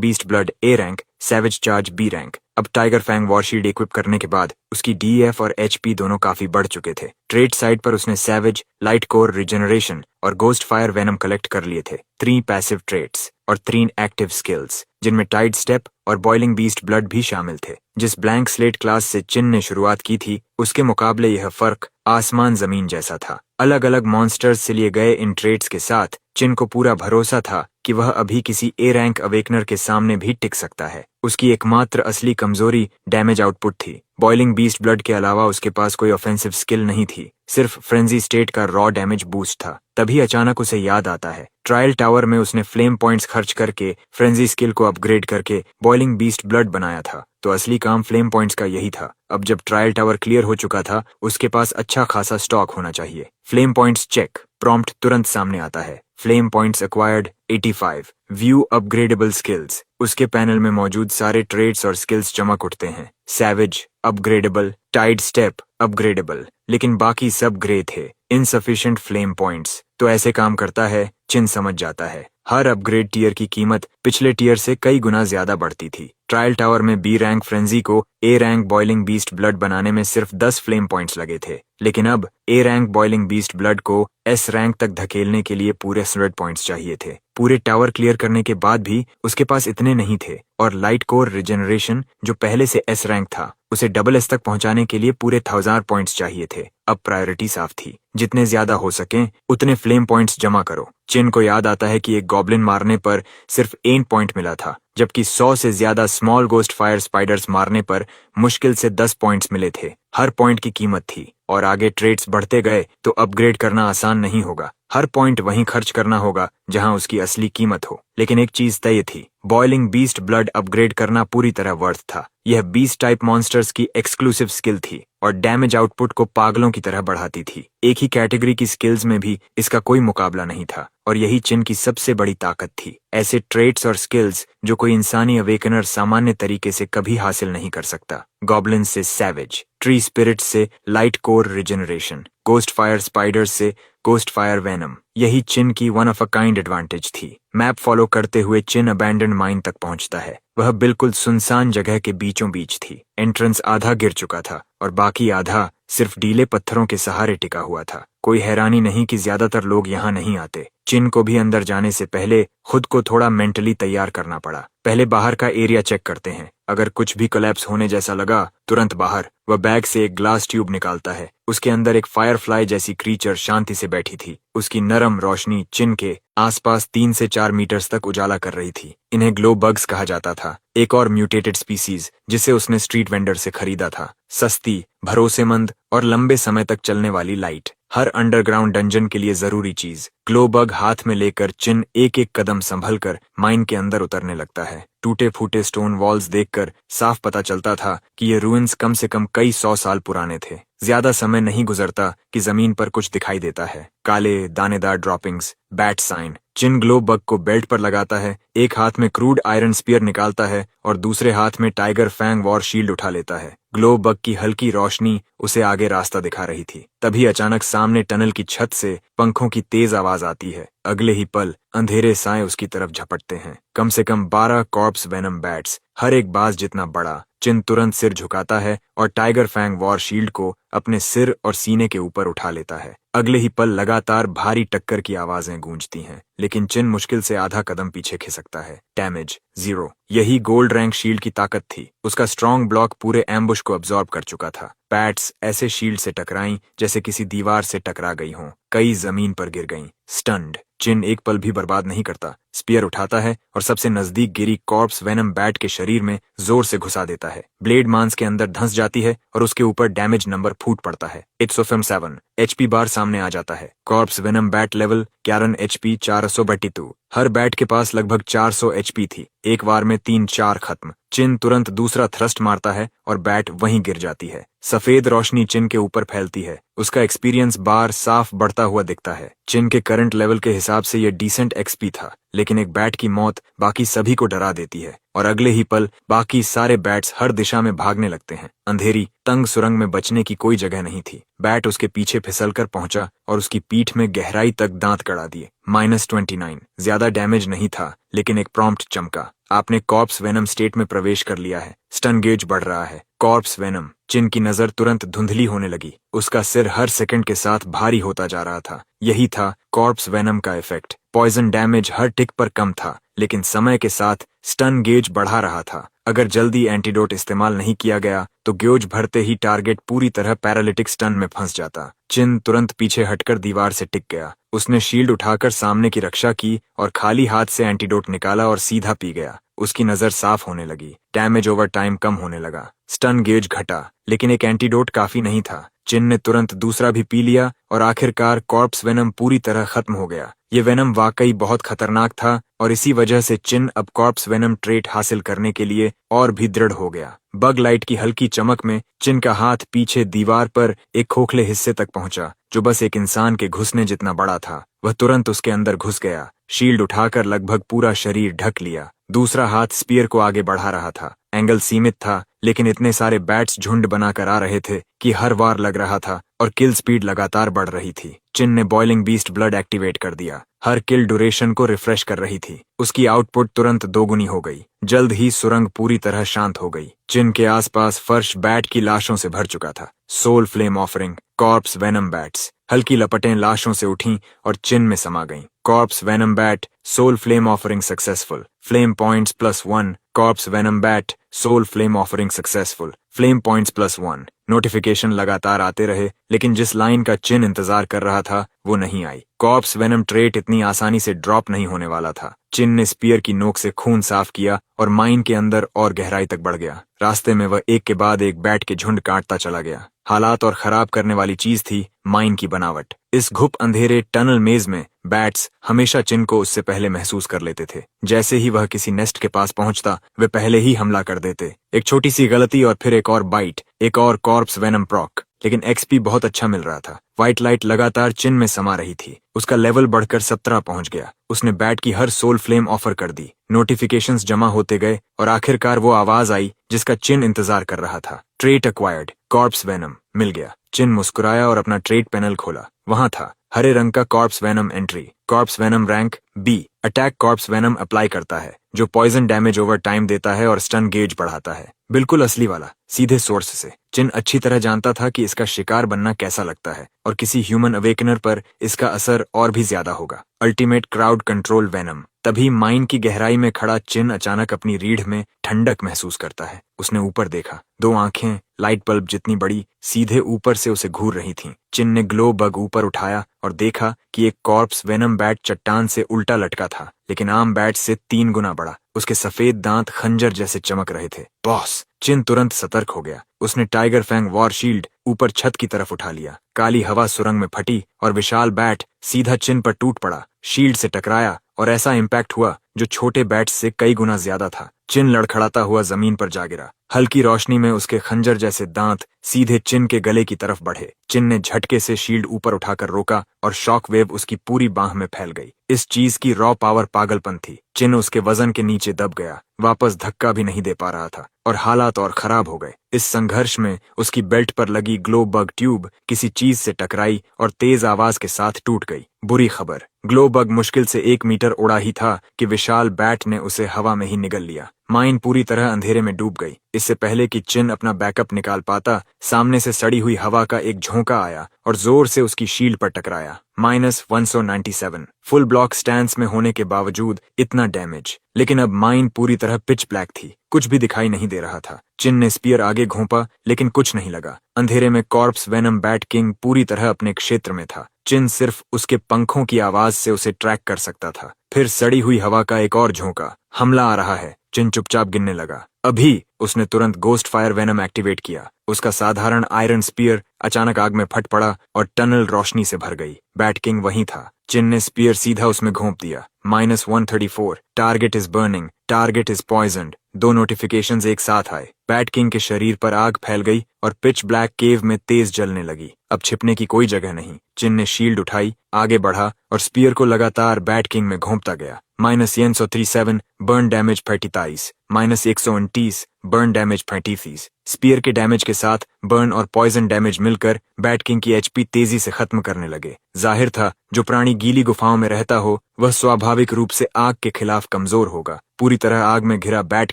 beast blood A rank savage charge B rank. अब tiger fang war shield equip करने के बाद उसकी DF और HP दोनों काफी बढ़ चुके थे। ट्रेड साइड पर उसने सैवेज, लाइट कोर रिजनरेशन और गोस्ट फायर वेनम कलेक्ट कर लिए थे। 3 पैसिव ट्रेड्स और 3 एक्टिव स्किल्स, जिनमें टाइड स्टेप और बॉइलिंग बीस्ट ब्लड भी शामिल थे। जिस ब्लैंक स्लेट क्लास से चिन ने शुरुआत की थी उसके मुकाबले यह फर्क आसमान जमीन जैसा था। अलग अलग मॉन्स्टर्स से लिए गए इन ट्रेड्स के साथ चिन को पूरा भरोसा था कि वह अभी किसी A रैंक अवेकनर के सामने भी टिक सकता है। उसकी एकमात्र असली कमजोरी डैमेज आउटपुट थी। बॉइलिंग बीस्ट ब्लड के अलावा उसके पास कोई ऑफेंसिव स्किल नहीं थी, सिर्फ फ्रेंजी स्टेट का रॉ डैमेज बूस्ट था। तभी अचानक उसे याद आता है, ट्रायल टावर में उसने फ्लेम पॉइंट्स खर्च करके फ्रेंजी स्किल को अपग्रेड करके बॉइलिंग बीस्ट ब्लड बनाया था, तो असली काम फ्लेम पॉइंट्स का यही था। अब जब ट्रायल टावर क्लियर हो चुका था उसके पास अच्छा खासा स्टॉक होना चाहिए। फ्लेम पॉइंट्स चेक, प्रॉम्प्ट तुरंत सामने आता है। Flame points acquired 85, view upgradeable skills. उसके पैनल में मौजूद सारे ट्रेड्स और स्किल्स चमक उठते हैं। Savage upgradeable, tide step upgradeable, लेकिन बाकी सब ग्रे थे। Insufficient flame points. तो ऐसे काम करता है, चिन समझ जाता है। हर अपग्रेड टियर की कीमत पिछले टियर से कई गुना ज्यादा बढ़ती थी। ट्रायल टावर में B रैंक फ्रेंजी को A rank boiling beast blood बनाने में सिर्फ 10 फ्लेम पॉइंट्स लगे थे, लेकिन अब A rank boiling beast blood को S रैंक तक धकेलने के लिए पूरे 100 पॉइंट्स चाहिए थे। पूरे टावर क्लियर करने के बाद भी उसके पास इतने नहीं थे, और लाइट कोर रिजनरेशन जो पहले से S रैंक था उसे डबल S तक पहुंचाने के लिए पूरे 1000 पॉइंट्स चाहिए थे। अब प्रायोरिटी साफ थी, जितने ज्यादा हो सकें उतने फ्लेम पॉइंट्स जमा करो। चिन को याद आता है कि एक गॉब्लिन मारने पर सिर्फ 8 पॉइंट मिला था, जबकि 100 से ज्यादा स्मॉल गोस्ट फायर स्पाइडर्स मारने पर मुश्किल से 10 पॉइंट्स मिले थे। हर पॉइंट की कीमत थी, और आगे ट्रेड्स बढ़ते गए तो अपग्रेड करना आसान नहीं होगा। हर पॉइंट वहीं खर्च करना होगा जहां उसकी असली कीमत हो। लेकिन एक चीज तय थी, बॉइलिंग बीस्ट ब्लड अपग्रेड करना पूरी तरह वर्थ था। यह बीस्ट टाइप मॉन्स्टर्स की एक्सक्लूसिव स्किल थी और डैमेज आउटपुट को पागलों की तरह बढ़ाती थी। एक ही कैटेगरी की स्किल्स में भी इसका कोई मुकाबला नहीं था, और यही चिन की सबसे बड़ी ताकत थी। ऐसे ट्रेड्स और स्किल्स जो कोई इंसानी अवेकनर सामान्य तरीके से कभी हासिल नहीं कर सकता। गॉब्लिन से सैवेज, ट्री स्पिरिट से light core regeneration, ghost fire spiders से गोस्ट फायर वेनम, यही चिन की one of a kind advantage थी। मैप फॉलो करते हुए चिन अबैंडन्ड माइन तक पहुंचता है। वह बिल्कुल सुनसान जगह के बीचों बीच थी। एंट्रेंस आधा गिर चुका था और बाकी आधा सिर्फ डीले पत्थरों के सहारे टिका हुआ था। कोई हैरानी नहीं कि ज्यादातर लोग यहाँ नहीं आते। चिन को भी अंदर जाने से पहले खुद को थोड़ा मेंटली तैयार करना पड़ा। पहले बाहर का एरिया चेक करते हैं, अगर कुछ भी कोलैप्स होने जैसा लगा तुरंत बाहर। वह बैग से एक ग्लास ट्यूब निकालता है। उसके अंदर एक फायरफ्लाई जैसी क्रीचर शांति से बैठी थी। उसकी नरम रोशनी चिन के आसपास 3 से 4 मीटर्स तक उजाला कर रही थी। इन्हें ग्लो बग्स कहा जाता था। एक और म्यूटेटेड स्पीसीज जिसे उसने स्ट्रीट वेंडर से खरीदा था। सस्ती, भरोसेमंद और लंबे समय तक चलने वाली लाइट, हर अंडरग्राउंड डंजन के लिए जरूरी चीज। ग्लो बग हाथ में लेकर चिन एक एक कदम संभल कर माइन के अंदर उतरने लगता है। टूटे फूटे स्टोन वॉल्स देखकर साफ पता चलता था कि ये रूइंस कम से कम कई 100 साल पुराने थे। ज्यादा समय नहीं गुजरता कि जमीन पर कुछ दिखाई देता है। काले दानेदार ड्रॉपिंग्स, बैट साइन। चिन ग्लो बग को बेल्ट पर लगाता है, एक हाथ में क्रूड आयरन स्पीयर निकालता है और दूसरे हाथ में टाइगर फैंग वॉर शील्ड उठा लेता है। ग्लो बग की हल्की रोशनी उसे आगे रास्ता दिखा रही थी। तभी अचानक सामने टनल की छत से पंखों की तेज आवाज आती है। अगले ही पल अंधेरे साए उसकी तरफ झपटते हैं। कम से कम 12 कॉर्प्स वेनम बैट्स, हर एक बाज जितना बड़ा। चिन तुरंत सिर झुकाता है और टाइगर फैंग वॉर शील्ड को अपने सिर और सीने के ऊपर उठा लेता है। अगले ही पल लगातार भारी टक्कर की आवाजें गूंजती हैं, लेकिन चिन मुश्किल से आधा कदम पीछे खिसकता है। डैमेज 0। यही गोल्ड रैंक शील्ड की ताकत थी। उसका स्ट्रॉन्ग ब्लॉक पूरे एम्बुश को अब्सॉर्ब कर चुका था। बैट्स ऐसे शील्ड से टकराईं जैसे किसी दीवार से टकरा गई हों। कई जमीन पर गिर गईं। स्टन्ड। चिन एक पल भी बर्बाद नहीं करता। स्पीयर उठाता है और सबसे नजदीक गिरी कॉर्प्स वेनम बैट के शरीर में जोर से घुसा देता है। ब्लेड मांस के अंदर धंस जाती है और उसके ऊपर डैमेज नंबर फूट पड़ता है। इट्स ऑफ 7 HP बार सामने आ जाता है। Corps venom bat level 11 HP 432। हर बैट के पास लगभग 400 HP थी। एक बार में 3-4 खत्म। चिन तुरंत दूसरा थ्रस्ट मारता है और बैट वहीं गिर जाती है। सफेद रोशनी चिन के ऊपर फैलती है। उसका एक्सपीरियंस बार साफ बढ़ता हुआ दिखता है। चिन के करंट लेवल के हिसाब से यह डिसेंट XP था, लेकिन एक बैट की मौत बाकी सभी को डरा देती है और अगले ही पल बाकी सारे बैट्स हर दिशा में भागने लगते हैं। अंधेरी तंग सुरंग में बचने की कोई जगह नहीं थी। बैट उसके पीछे फिसलकर पहुंचा और उसकी पीठ में गहराई तक दांत कड़ा दिए। -29। ज्यादा डैमेज नहीं था, लेकिन एक प्रॉम्प्ट चमका। आपने कॉर्प्स वेनम स्टेट में प्रवेश कर लिया है। स्टन गेज बढ़ रहा है। Corps venom. चिन की नजर तुरंत धुंधली होने लगी। उसका सिर हर सेकंड के साथ भारी होता जा रहा था। यही था कॉर्प्स वेनम का इफेक्ट। पॉइजन डैमेज हर टिक पर कम था, लेकिन समय के साथ स्टन गेज बढ़ा रहा था। अगर जल्दी एंटीडोट इस्तेमाल नहीं किया गया तो गेज भरते ही टारगेट पूरी तरह पैरालिटिक स्टन में फंस जाता। चिन तुरंत पीछे हटकर दीवार से टिक गया। उसने शील्ड उठाकर सामने की रक्षा की और खाली हाथ से एंटीडोट निकाला और सीधा पी गया। उसकी नजर साफ होने लगी। डैमेज ओवर टाइम कम होने लगा। स्टन गेज घटा, लेकिन एक एंटीडोट काफी नहीं था। चिन ने तुरंत दूसरा भी पी लिया और आखिरकार कॉर्प्स वेनम पूरी तरह खत्म हो गया। ये वेनम वाकई बहुत खतरनाक था और इसी वजह से चिन अब कॉर्प्स वेनम ट्रेट हासिल करने के लिए और भी दृढ़ हो गया। बग लाइट की हल्की चमक में चिन का हाथ पीछे दीवार पर एक खोखले हिस्से तक पहुंचा, जो बस एक इंसान के घुसने जितना बड़ा था। वह तुरंत उसके अंदर घुस गया। शील्ड उठाकर लगभग पूरा शरीर ढक लिया। दूसरा हाथ स्पीयर को आगे बढ़ा रहा था। एंगल सीमित था, लेकिन इतने सारे बैट्स झुंड बनाकर आ रहे थे कि हर वार लग रहा था और किल स्पीड लगातार बढ़ रही थी। चिन ने बॉइलिंग बीस्ट ब्लड एक्टिवेट कर दिया। हर किल ड्यूरेशन को रिफ्रेश कर रही थी। उसकी आउटपुट तुरंत दोगुनी हो गई। जल्द ही सुरंग पूरी तरह शांत हो गई। चिन के आसपास फर्श बैट की लाशों से भर चुका था। Soul flame offering, corpse venom bats. हल्की लपटें लाशों से उठीं और चिन में समा गईं। Corpse venom bat, soul flame offering successful. Flame points +1। Corpse venom bat, soul flame offering successful. Flame points +1। Notification लगातार आते रहे, लेकिन जिस लाइन का चिन इंतजार कर रहा था वो नहीं आई। कॉर्प्स वेनम ट्रेट इतनी आसानी से ड्रॉप नहीं होने वाला था। चिन ने स्पीयर की नोक से खून साफ किया और माइन के अंदर और गहराई तक बढ़ गया। रास्ते में वह एक के बाद एक बैट के झुंड काटता चला गया। हालात और खराब करने वाली चीज थी माइन की बनावट। इस घुप अंधेरे टनल मेज में बैट्स हमेशा चिन को उससे पहले महसूस कर लेते थे। जैसे ही वह किसी नेस्ट के पास पहुंचता, वे पहले ही हमला कर देते। एक छोटी सी गलती और फिर एक और बाइट, एक और कॉर्प्स वेनम प्रॉक। लेकिन XP बहुत अच्छा मिल रहा था। व्हाइट लाइट लगातार चिन में समा रही थी। उसका लेवल बढ़कर 17 पहुंच गया। उसने बैट की हर सोल फ्लेम ऑफर कर दी। नोटिफिकेशंस जमा होते गए और आखिरकार वो आवाज आई जिसका चिन इंतजार कर रहा था। ट्रेट एक्वायर्ड, कॉर्प्स वेनम मिल गया। चिन मुस्कुराया और अपना ट्रेट पैनल खोला। वहां था हरे रंग का corps venom entry. Corps venom rank B। Attack corps venom apply करता है, जो पॉइजन डैमेज ओवर टाइम देता है और स्टन गेज बढ़ाता है। बिल्कुल असली वाला, सीधे सोर्स से। चिन अच्छी तरह जानता था कि इसका शिकार बनना कैसा लगता है और किसी ह्यूमन अवेकनर पर इसका असर और भी ज्यादा होगा। Ultimate crowd control venom. तभी माइन की गहराई में खड़ा चिन अचानक अपनी रीढ़ में ठंडक महसूस करता है। उसने ऊपर देखा। 2 आंखें लाइट बल्ब जितनी बड़ी सीधे ऊपर से उसे घूर रही थीं। चिन ने ग्लो बग ऊपर उठाया और देखा कि एक कॉर्प्स वेनम बैट चट्टान से उल्टा लटका था। लेकिन आम बैट से 3 गुना बड़ा। उसके सफेद दांत खंजर जैसे चमक रहे थे। बॉस! चिन तुरंत सतर्क हो गया। उसने टाइगर फैंग वॉर शील्ड ऊपर छत की तरफ उठा लिया। काली हवा सुरंग में फटी और विशाल बैट सीधा चिन पर टूट पड़ा। शील्ड से टकराया और ऐसा इम्पैक्ट हुआ जो छोटे बैट से कई गुना ज्यादा था। चिन लड़खड़ाता हुआ जमीन पर जा गिरा। हल्की रोशनी में उसके खंजर जैसे दांत सीधे चिन के गले की तरफ बढ़े। चिन ने झटके से शील्ड ऊपर उठाकर रोका और शॉक वेव उसकी पूरी बांह में फैल गई। इस चीज की रॉ पावर पागलपन थी। चिन उसके वजन के नीचे दब गया, वापस धक्का भी नहीं दे पा रहा था और हालात और खराब हो गए। इस संघर्ष में उसकी बेल्ट पर लगी ग्लो बग ट्यूब किसी चीज से टकराई और तेज आवाज के साथ टूट गई। बुरी खबर, ग्लो बग मुश्किल से 1 मीटर उड़ा ही था कि विशाल बैट ने उसे हवा में ही निगल लिया। माइन पूरी तरह अंधेरे में डूब गई। इससे पहले कि चिन अपना बैकअप निकाल पाता, सामने से सड़ी हुई हवा का एक झोंका आया और जोर से उसकी शील्ड पर टकराया। -197 फुल ब्लॉक स्टैंस में होने के बावजूद इतना डैमेज। लेकिन अब माइन पूरी तरह पिच ब्लैक थी। कुछ भी दिखाई नहीं दे रहा था। चिन ने स्पीयर आगे घोंपा लेकिन कुछ नहीं लगा। अंधेरे में कॉर्प्स वेनम बैट किंग पूरी तरह अपने क्षेत्र में था। चिन सिर्फ उसके पंखों की आवाज से उसे ट्रैक कर सकता था। फिर सड़ी हुई हवा का एक और झोंका। हमला आ रहा है। चिन चुपचाप गिनने लगा। अभी! उसने तुरंत गोस्ट फायर वेनम एक्टिवेट किया। उसका साधारण आयरन स्पीयर अचानक आग में फट पड़ा और टनल रोशनी से भर गई। बैट किंग वहीं था। चिन ने स्पीयर सीधा उसमें घोंप दिया। -134 target is burning, target is poisoned. 2 notifications एक साथ आए। बैट किंग के शरीर पर आग फैल गई और पिच ब्लैक केव में तेज जलने लगी। अब छिपने की कोई जगह नहीं। चिन ने शील्ड उठाई, आगे बढ़ा और स्पीयर को लगातार बैट किंग में घोंपता गया। -137 burn damage 33, -129 burn damage 35। Spear के डैमेज के साथ बर्न और पॉइजन डैमेज मिलकर बैट किंग की एचपी तेजी से खत्म करने लगे। जाहिर था जो प्राणी गीली गुफाओं में रहता हो वह स्वाभाविक रूप से आग के खिलाफ कमजोर होगा। पूरी तरह आग में घिरा बैट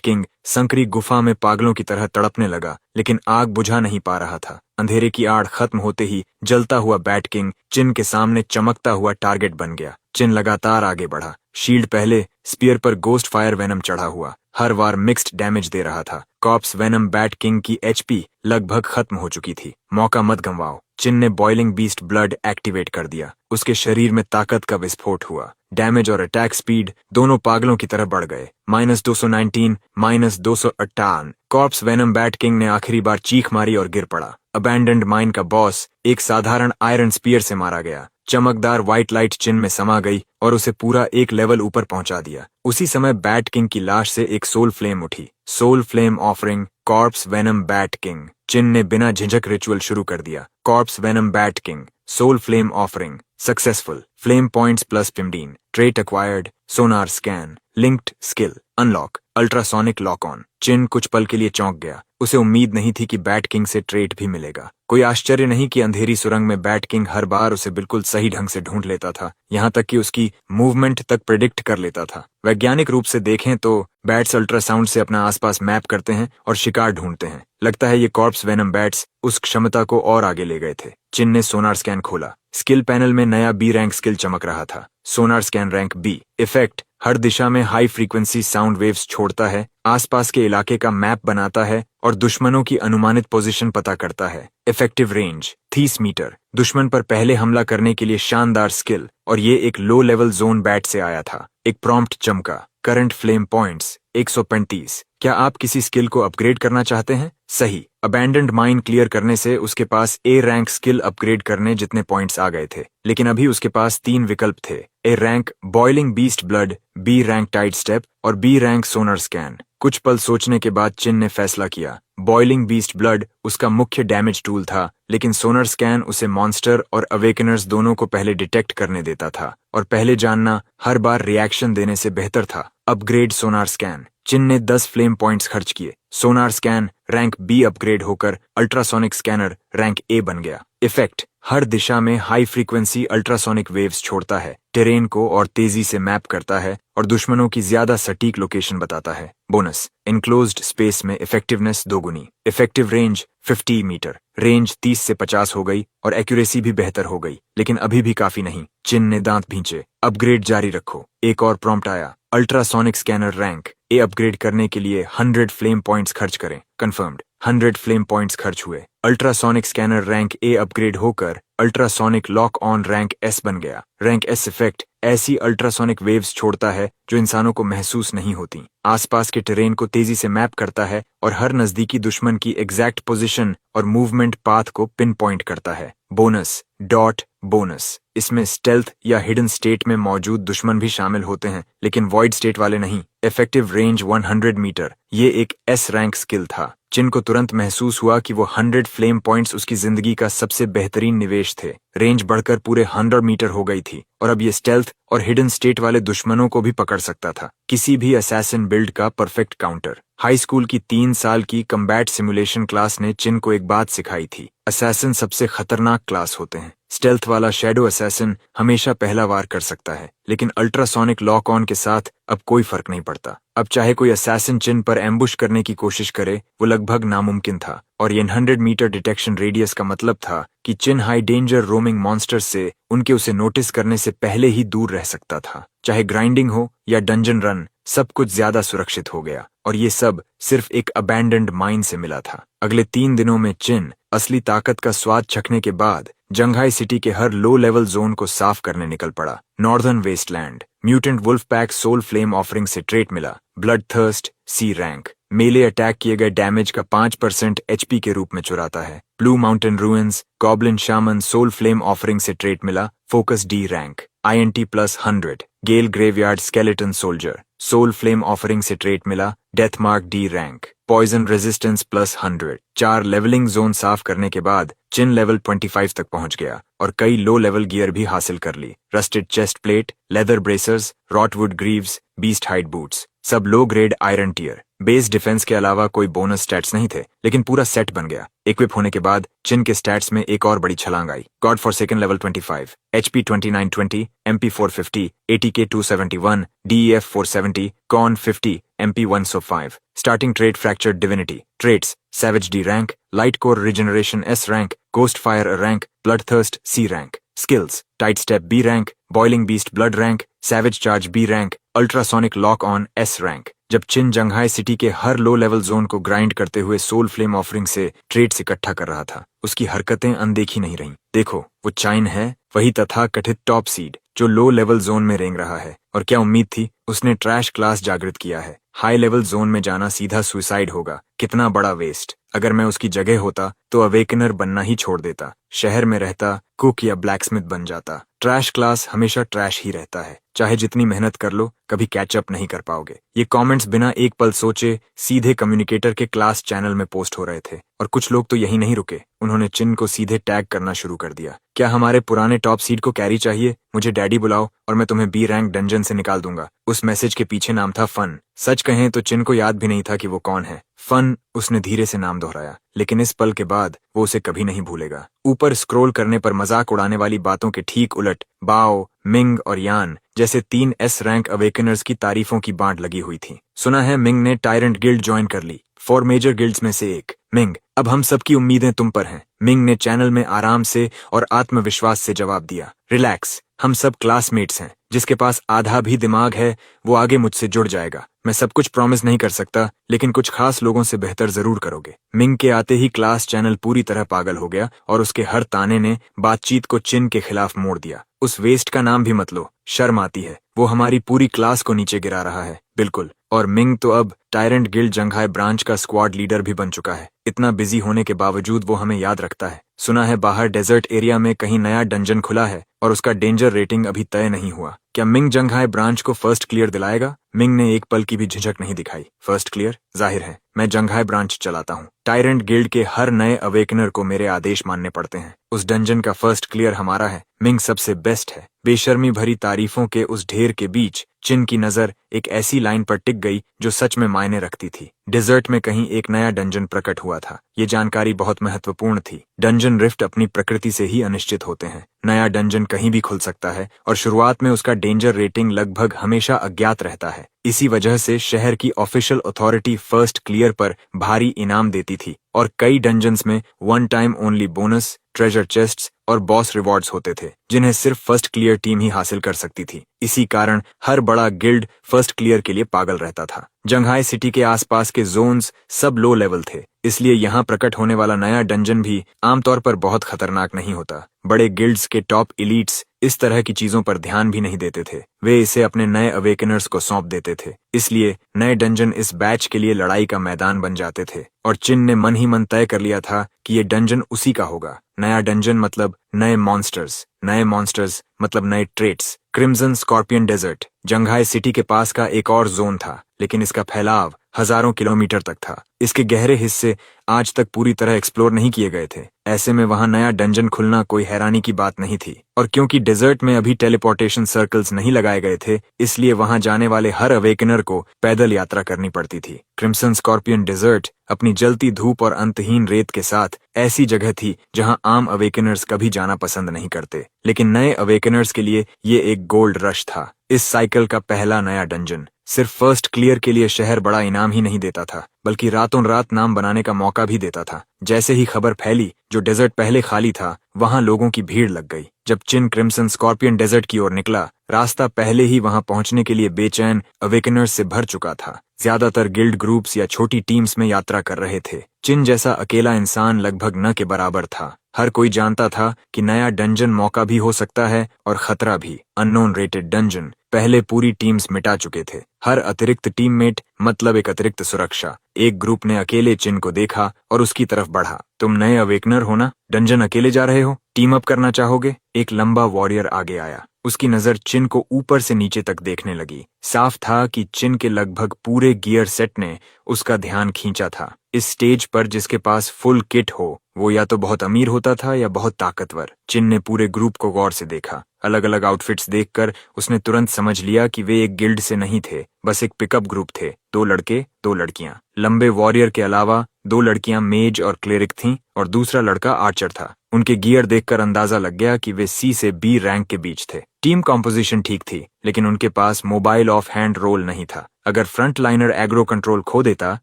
किंग संकरी गुफा में पागलों की तरह तड़पने लगा, लेकिन आग बुझा नहीं पा रहा था। अंधेरे की आड़ खत्म होते ही जलता हुआ बैट किंग चिन के सामने चमकता हुआ टारगेट बन गया। चिन लगातार आगे बढ़ा। शील्ड पहले, स्पीयर पर गोस्ट फायर वेनम चढ़ा हुआ, हर बार मिक्स्ड डैमेज दे रहा था। कॉर्प्स वेनम बैट किंग की एचपी लगभग खत्म हो चुकी थी। मौका मत गंवाओ। चिन ने बॉइलिंग बीस्ट ब्लड एक्टिवेट कर दिया। उसके शरीर में ताकत का विस्फोट हुआ। डैमेज और अटैक स्पीड दोनों पागलों की तरह बढ़ गए। -219, -258। कॉर्प्स वेनम बैट किंग ने आखिरी बार चीख मारी और गिर पड़ा। अबैंडन्ड माइन का बॉस एक साधारण आयरन स्पीयर से मारा गया। चमकदार व्हाइट लाइट चिन में समा गई और उसे पूरा एक लेवल ऊपर पहुंचा दिया। उसी समय बैट किंग की लाश से एक सोल फ्लेम उठी। Soul flame offering corpse venom bat king. Chin ने बिना झिझक रिचुअल शुरू कर दिया। Corpse venom bat king, soul flame offering successful. Flame points +15। Trait acquired, sonar scan, linked skill unlock, ultrasonic lock on. Chin कुछ पल के लिए चौंक गया। उसे उम्मीद नहीं थी कि बैट किंग से ट्रेट भी मिलेगा। कोई आश्चर्य नहीं कि अंधेरी सुरंग में बैट किंग हर बार उसे बिल्कुल सही ढंग से ढूंढ लेता था, यहाँ तक कि उसकी मूवमेंट तक प्रिडिक्ट कर लेता था। वैज्ञानिक रूप से देखें तो बैट्स अल्ट्रासाउंड से अपना आसपास मैप करते हैं और शिकार ढूंढते हैं। लगता है ये कॉर्प्स वेनम बैट्स उस क्षमता को और आगे ले गए थे। चिन ने सोनार स्कैन खोला। स्किल पैनल में नया बी रैंक स्किल चमक रहा था। सोनार स्कैन रैंक बी। इफेक्ट, हर दिशा में हाई फ्रीक्वेंसी साउंड वेव्स छोड़ता है, आसपास के इलाके का मैप बनाता है और दुश्मनों की अनुमानित पोजीशन पता करता है। Effective range 30 metre. दुश्मन पर पहले हमला करने के लिए शानदार स्किल, और ये एक लो लेवल जोन बैट से आया था। एक प्रॉम्प्ट चमका। Current flame points 135। क्या आप किसी स्किल को अपग्रेड करना चाहते हैं? सही। अबैंडन्ड माइन क्लियर करने से उसके पास ए रैंक स्किल अपग्रेड करने जितने पॉइंट्स आ गए थे, लेकिन अभी उसके पास 3 विकल्प थे। A rank boiling beast blood, B rank tide step और बी रैंक सोनर स्कैन। कुछ पल सोचने के बाद चिन ने फैसला किया। बॉइलिंग बीस्ट ब्लड उसका मुख्य डैमेज टूल था, लेकिन सोनर स्कैन उसे मॉन्स्टर और अवेकनर्स दोनों को पहले डिटेक्ट करने देता था, और पहले जानना हर बार रिएक्शन देने से बेहतर था। अपग्रेड सोनार स्कैन। चिन ने 10 फ्लेम पॉइंट्स खर्च किए। सोनार स्कैन रैंक बी अपग्रेड होकर अल्ट्रासोनिक स्कैनर रैंक ए बन गया। इफेक्ट, हर दिशा में हाई फ्रीक्वेंसी अल्ट्रासोनिक वेव्स छोड़ता है, टेरेन को और तेजी से मैप करता है और दुश्मनों की ज्यादा सटीक लोकेशन बताता है। बोनस, इनक्लोज्ड स्पेस में इफेक्टिवनेस 2 गुनी। Effective range 50 metre. रेंज 30 से 50 हो गई और एक्यूरेसी भी बेहतर हो गई, लेकिन अभी भी काफी नहीं। चिन ने दांत भींचे। अपग्रेड जारी रखो। एक और प्रॉम्प्ट आया। Ultrasonic scanner rank A upgrade करने के लिए 100 फ्लेम पॉइंट्स खर्च करें। कंफर्म्ड। 100 फ्लेम पॉइंट्स खर्च हुए। Ultrasonic scanner rank A upgrade होकर ultrasonic lock on rank S बन गया। रैंक एस इफेक्ट, ऐसी अल्ट्रासोनिक वेव्स छोड़ता है जो इंसानों को महसूस नहीं होती। आसपास के टेरेन को तेजी से मैप करता है और हर नजदीकी दुश्मन की एग्जैक्ट पोजीशन और मूवमेंट पाथ को पिन पॉइंट करता है। बोनस डॉट बोनस, इसमें स्टेल्थ या हिडन स्टेट में मौजूद दुश्मन भी शामिल होते हैं, लेकिन वॉइड स्टेट वाले नहीं। इफेक्टिव रेंज 100 मीटर, ये एक एस रैंक स्किल था। चिन को तुरंत महसूस हुआ कि वो 100 फ्लेम पॉइंट्स उसकी जिंदगी का सबसे बेहतरीन निवेश थे। रेंज बढ़कर पूरे 100 मीटर हो गई थी और अब ये स्टेल्थ और हिडन स्टेट वाले दुश्मनों को भी पकड़ सकता था। किसी भी असैसिन बिल्ड का परफेक्ट काउंटर। हाई स्कूल की 3 साल की कम्बैट सिमुलेशन क्लास ने चिन को एक बात सिखाई थी, असैसिन सबसे खतरनाक क्लास होते हैं। स्टेल्थ वाला शैडो असैसिन हमेशा पहला वार कर सकता है, लेकिन अल्ट्रासोनिक लॉक ऑन के साथ अब कोई फर्क नहीं पड़ता। अब चाहे कोई असैसिन चिन पर एम्बुश करने की कोशिश करे, वो लगभग नामुमकिन था। और ये 100 मीटर डिटेक्शन रेडियस का मतलब था कि चिन हाई डेंजर रोमिंग मॉन्स्टर्स से उसे नोटिस करने से पहले ही दूर रह सकता था। चाहे ग्राइंडिंग हो या डंजन रन, सब कुछ ज्यादा सुरक्षित हो गया और ये सब सिर्फ एक अबैंडन्ड माइन से मिला था। अगले 3 दिनों में चिन असली ताकत का स्वाद चखने के बाद जंघाई सिटी के हर लो लेवल जोन को साफ करने निकल पड़ा। Northern wasteland, mutant wolf pack soul flame offering से ट्रेट मिला। Blood thirst C rank, melee attack किए गए डैमेज का 5% एचपी के रूप में चुराता है। Blue mountain ruins, goblin shaman soul flame offering से ट्रेट मिला। Focus D rank, INT plus 100, gale graveyard skeleton soldier soul flame offering से ट्रेट मिला। Death mark D rank, poison resistance plus 100। 4 leveling zone साफ करने के बाद चिन level 25 तक पहुंच गया और कई लो लेवल गियर भी हासिल कर ली। Rusted chest plate, leather bracers, rotwood greaves, beast hide boots, सब low grade iron tier. Base defence के अलावा कोई बोनस स्टैट्स नहीं थे, लेकिन पूरा सेट बन गया। इक्विप होने के बाद चिन के स्टैट्स में एक और बड़ी छलांग आई। God for second level 25, HP 2920, MP 450, ATK 271, DEF 470, Con 50, MP 105। Starting trait fractured divinity. Traits savage D rank, light core regeneration S rank, ghost fire rank, blood thirst C rank. Skills tight step B rank, boiling beast blood rank, savage charge B rank, ultrasonic lock on S rank. जब Chin Jianghai city के हर low level zone को grind करते हुए soul flame offering से traits इकट्ठा कर रहा था, उसकी हरकतें अनदेखी नहीं रहीं। देखो, वो चाइन है, वही तथाकथित टॉप सीड जो लो लेवल जोन में रेंग रहा है। और क्या उम्मीद थी, उसने ट्रैश क्लास जागृत किया है। हाई लेवल जोन में जाना सीधा सुसाइड होगा। कितना बड़ा वेस्ट। अगर मैं उसकी जगह होता तो अवेकनर बनना ही छोड़ देता, शहर में रहता, कुक या ब्लैकस्मिथ बन जाता। ट्रैश क्लास हमेशा ट्रैश ही रहता है, चाहे जितनी मेहनत कर लो, कभी कैचअप नहीं कर पाओगे। ये कमेंट्स बिना एक पल सोचे सीधे कम्युनिकेटर के क्लास चैनल में पोस्ट हो रहे थे और कुछ लोग तो यही नहीं रुके, उन्होंने चिन को सीधे टैग करना शुरू कर दिया। क्या हमारे पुराने टॉप सीड को कैरी चाहिए? मुझे डैडी बुलाओ और मैं तुम्हें B रैंक डंजन से निकाल दूंगा। उस मैसेज के पीछे नाम था फन। सच कहें तो चिन को याद भी नहीं था कि वो कौन है। फन, उसने धीरे से नाम दोहराया, लेकिन इस पल के बाद वो उसे कभी नहीं भूलेगा। ऊपर स्क्रॉल करने पर मजाक उड़ाने वाली बातों के ठीक उलट बाओ, मिंग और यान जैसे 3 S रैंक अवेकनर्स की तारीफों की बांट लगी हुई थी। सुना है मिंग ने टायरेंट गिल्ड ज्वाइन कर ली, 4 मेजर गिल्ड्स में से एक। मिंग, अब हम सबकी उम्मीदें तुम पर हैं। मिंग ने चैनल में आराम से और आत्मविश्वास से जवाब दिया, रिलैक्स, हम सब क्लासमेट्स हैं। जिसके पास आधा भी दिमाग है वो आगे मुझसे जुड़ जाएगा। मैं सब कुछ प्रॉमिस नहीं कर सकता, लेकिन कुछ खास लोगों से बेहतर जरूर करोगे। मिंग के आते ही क्लास चैनल पूरी तरह पागल हो गया और उसके हर ताने ने बातचीत को चिन के खिलाफ मोड़ दिया। उस वेस्ट का नाम भी मत लो, शर्म आती है। वो हमारी पूरी क्लास को नीचे गिरा रहा है। बिल्कुल, और मिंग तो अब टायरेंट गिल्ड जंघाई ब्रांच का स्क्वाड लीडर भी बन चुका है। इतना बिजी होने के बावजूद वो हमें याद रखता है। सुना है बाहर डेजर्ट एरिया में कहीं नया डंजन खुला है और उसका डेंजर रेटिंग अभी तय नहीं हुआ। क्या मिंग जंघाई ब्रांच को फर्स्ट क्लियर दिलाएगा? मिंग ने एक पल की भी झिझक नहीं दिखाई। First clear? जाहिर है, मैं जंघाई ब्रांच चलाता हूँ। टायरेंट गिल्ड के हर नए अवेकनर को मेरे आदेश मानने पड़ते हैं। उस डंजन का फर्स्ट क्लियर हमारा है। मिंग सबसे बेस्ट है। बेशर्मी भरी तारीफों के उस ढेर के बीच चिन की नजर एक ऐसी लाइन पर टिक गई जो सच में मायने रखती थी। डेजर्ट में कहीं एक नया डंजन प्रकट हुआ था। ये जानकारी बहुत महत्वपूर्ण थी। डंजन रिफ्ट अपनी प्रकृति से ही अनिश्चित होते हैं। नया डंजन कहीं भी खुल सकता है और शुरुआत में उसका डेंजर रेटिंग लगभग हमेशा अज्ञात रहता है। इसी वजह से शहर की ऑफिशियल अथॉरिटी फर्स्ट क्लियर पर भारी इनाम देती थी और कई डंजन्स में 1 टाइम ओनली बोनस, ट्रेजर चेस्ट्स और बॉस रिवॉर्ड्स होते थे, जिन्हें सिर्फ फर्स्ट क्लियर टीम ही हासिल कर सकती थी। इसी कारण हर बड़ा गिल्ड फर्स्ट क्लियर के लिए पागल रहता था। जंघाई सिटी के आसपास के के जोन्स सब लो लेवल थे, इसलिए यहाँ प्रकट होने वाला नया डंजन भी आमतौर पर बहुत खतरनाक नहीं होता। बड़े गिल्ड्स के टॉप इलीट्स इस तरह की चीजों पर ध्यान भी नहीं देते थे, वे इसे अपने नए अवेकनर्स को सौंप देते थे। इसलिए नए डंजन इस बैच के लिए लड़ाई का मैदान बन जाते थे और चिन ने मन ही मन तय कर लिया था कि ये डंजन उसी का होगा। नया डंजन मतलब नए मॉन्स्टर्स मतलब नए ट्रेट्स। क्रिम्सन स्कॉर्पियन डेजर्ट जंघाई सिटी के पास का एक और जोन था, लेकिन इसका फैलाव हजारों किलोमीटर तक था। इसके गहरे हिस्से आज तक पूरी तरह एक्सप्लोर नहीं किए गए थे। ऐसे में वहां नया डंजन खुलना कोई हैरानी की बात नहीं थी, और क्योंकि डेजर्ट में अभी टेलीपोर्टेशन सर्कल्स नहीं लगाए गए थे, इसलिए वहां जाने वाले हर अवेकनर को पैदल यात्रा करनी पड़ती थी। क्रिम्सन स्कॉर्पियन डेजर्ट अपनी जलती धूप और अंतहीन रेत के साथ ऐसी जगह थी जहां आम अवेकनर्स कभी जाना पसंद नहीं करते, लेकिन नए अवेकनर्स के लिए ये एक गोल्ड रश था। इस साइकिल का पहला नया डंजन सिर्फ फर्स्ट क्लियर के लिए शहर बड़ा इनाम ही नहीं देता था, बल्कि रातों रात नाम बनाने का मौका भी देता था। जैसे ही खबर फैली जो डेजर्ट पहले खाली था, वहां लोगों की भीड़ लग गई। जब चिन क्रिम्सन स्कॉर्पियन डेजर्ट की ओर निकला, रास्ता पहले ही वहां पहुंचने के लिए बेचैन अवेकनर्स से भर चुका था। ज्यादातर गिल्ड ग्रुप्स या छोटी टीम्स में यात्रा कर रहे थे। चिन जैसा अकेला इंसान लगभग न के बराबर था। हर कोई जानता था कि नया डंजन मौका भी हो सकता है और खतरा भी। अननोन रेटेड डंजन पहले पूरी टीम्स मिटा चुके थे। हर अतिरिक्त टीममेट मतलब एक अतिरिक्त सुरक्षा। एक ग्रुप ने अकेले चिन को देखा और उसकी तरफ बढ़ा। तुम नए अवेकनर हो ना? डंजन अकेले जा रहे हो? टीम अप करना चाहोगे? एक लंबा वॉरियर आगे आया। उसकी नजर चिन को ऊपर से नीचे तक देखने लगी। साफ था कि चिन के लगभग पूरे गियर सेट ने उसका ध्यान खींचा था। इस स्टेज पर जिसके पास फुल किट हो, वो या तो बहुत अमीर होता था या बहुत ताकतवर। चिन ने पूरे ग्रुप को गौर से देखा। अलग अलग आउटफिट्स देखकर उसने तुरंत समझ लिया कि वे एक गिल्ड से नहीं थे, बस एक पिकअप ग्रुप थे। 2 लड़के 2 लड़कियां। लंबे वॉरियर के अलावा 2 लड़कियां मेज और क्लेरिक थीं और दूसरा लड़का आर्चर था। उनके गियर देखकर अंदाजा लग गया कि वे C से B रैंक के बीच थे। टीम कॉम्पोजिशन ठीक थी, लेकिन उनके पास मोबाइल ऑफ हैंड रोल नहीं था। अगर फ्रंट लाइनर एग्रो कंट्रोल खो देता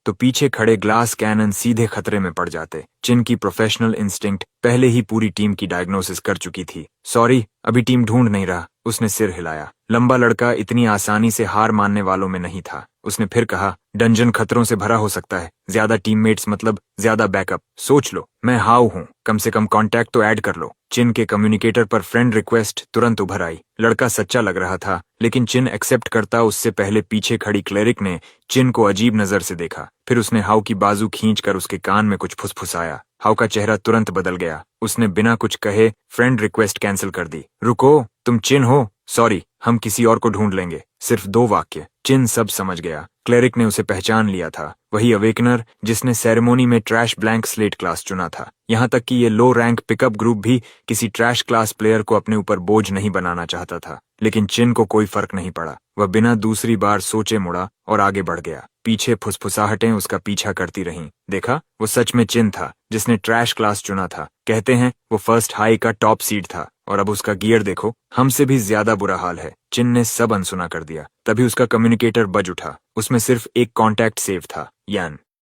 तो पीछे खड़े ग्लास कैनन सीधे खतरे में पड़ जाते। चिन की प्रोफेशनल इंस्टिंक्ट पहले ही पूरी टीम की डायग्नोसिस कर चुकी थी। सॉरी, अभी टीम ढूंढ नहीं रहा। उसने सिर हिलाया। लंबा लड़का इतनी आसानी से हार मानने वालों में नहीं था। उसने फिर कहा, डंजन खतरों से भरा हो सकता है। ज्यादा टीममेट्स मतलब ज्यादा बैकअप। सोच लो, मैं हाउ हूं, कम से कम कांटेक्ट तो ऐड कर लो। चिन के कम्युनिकेटर पर फ्रेंड रिक्वेस्ट तुरंत उभर आई। लड़का सच्चा लग रहा था, लेकिन चिन एक्सेप्ट करता उससे पहले पीछे खड़ी क्लेरिक ने चिन को अजीब नजर से देखा। फिर उसने हाउ की बाजू खींचकर उसके कान में कुछ फुसफुसाया। हाउ का चेहरा तुरंत बदल गया। उसने बिना कुछ कहे फ्रेंड रिक्वेस्ट कैंसिल कर दी। रुको, तुम चिन हो? सॉरी, हम किसी और को ढूंढ लेंगे। सिर्फ 2 वाक्य। चिन सब समझ गया। क्लेरिक ने उसे पहचान लिया था, वही अवेकनर जिसने सेरेमोनी में ट्रैश ब्लैंक स्लेट क्लास चुना था। यहाँ तक कि ये लो रैंक पिकअप ग्रुप भी किसी ट्रैश क्लास प्लेयर को अपने ऊपर बोझ नहीं बनाना चाहता था। लेकिन चिन को कोई फर्क नहीं पड़ा। वह बिना दूसरी बार सोचे मुड़ा और आगे बढ़ गया। पीछे फुसफुसाहटें उसका पीछा करती रहीं। देखा, वो सच में चिन था जिसने ट्रैश क्लास चुना था। कहते हैं वो फर्स्ट हाई का टॉप सीड था, और अब उसका गियर देखो, हमसे भी ज्यादा बुरा हाल है। चिन ने सब अनसुना कर दिया। तभी उसका कम्युनिकेटर बज उठा। उसमें सिर्फ एक कांटेक्ट सेव था, यान।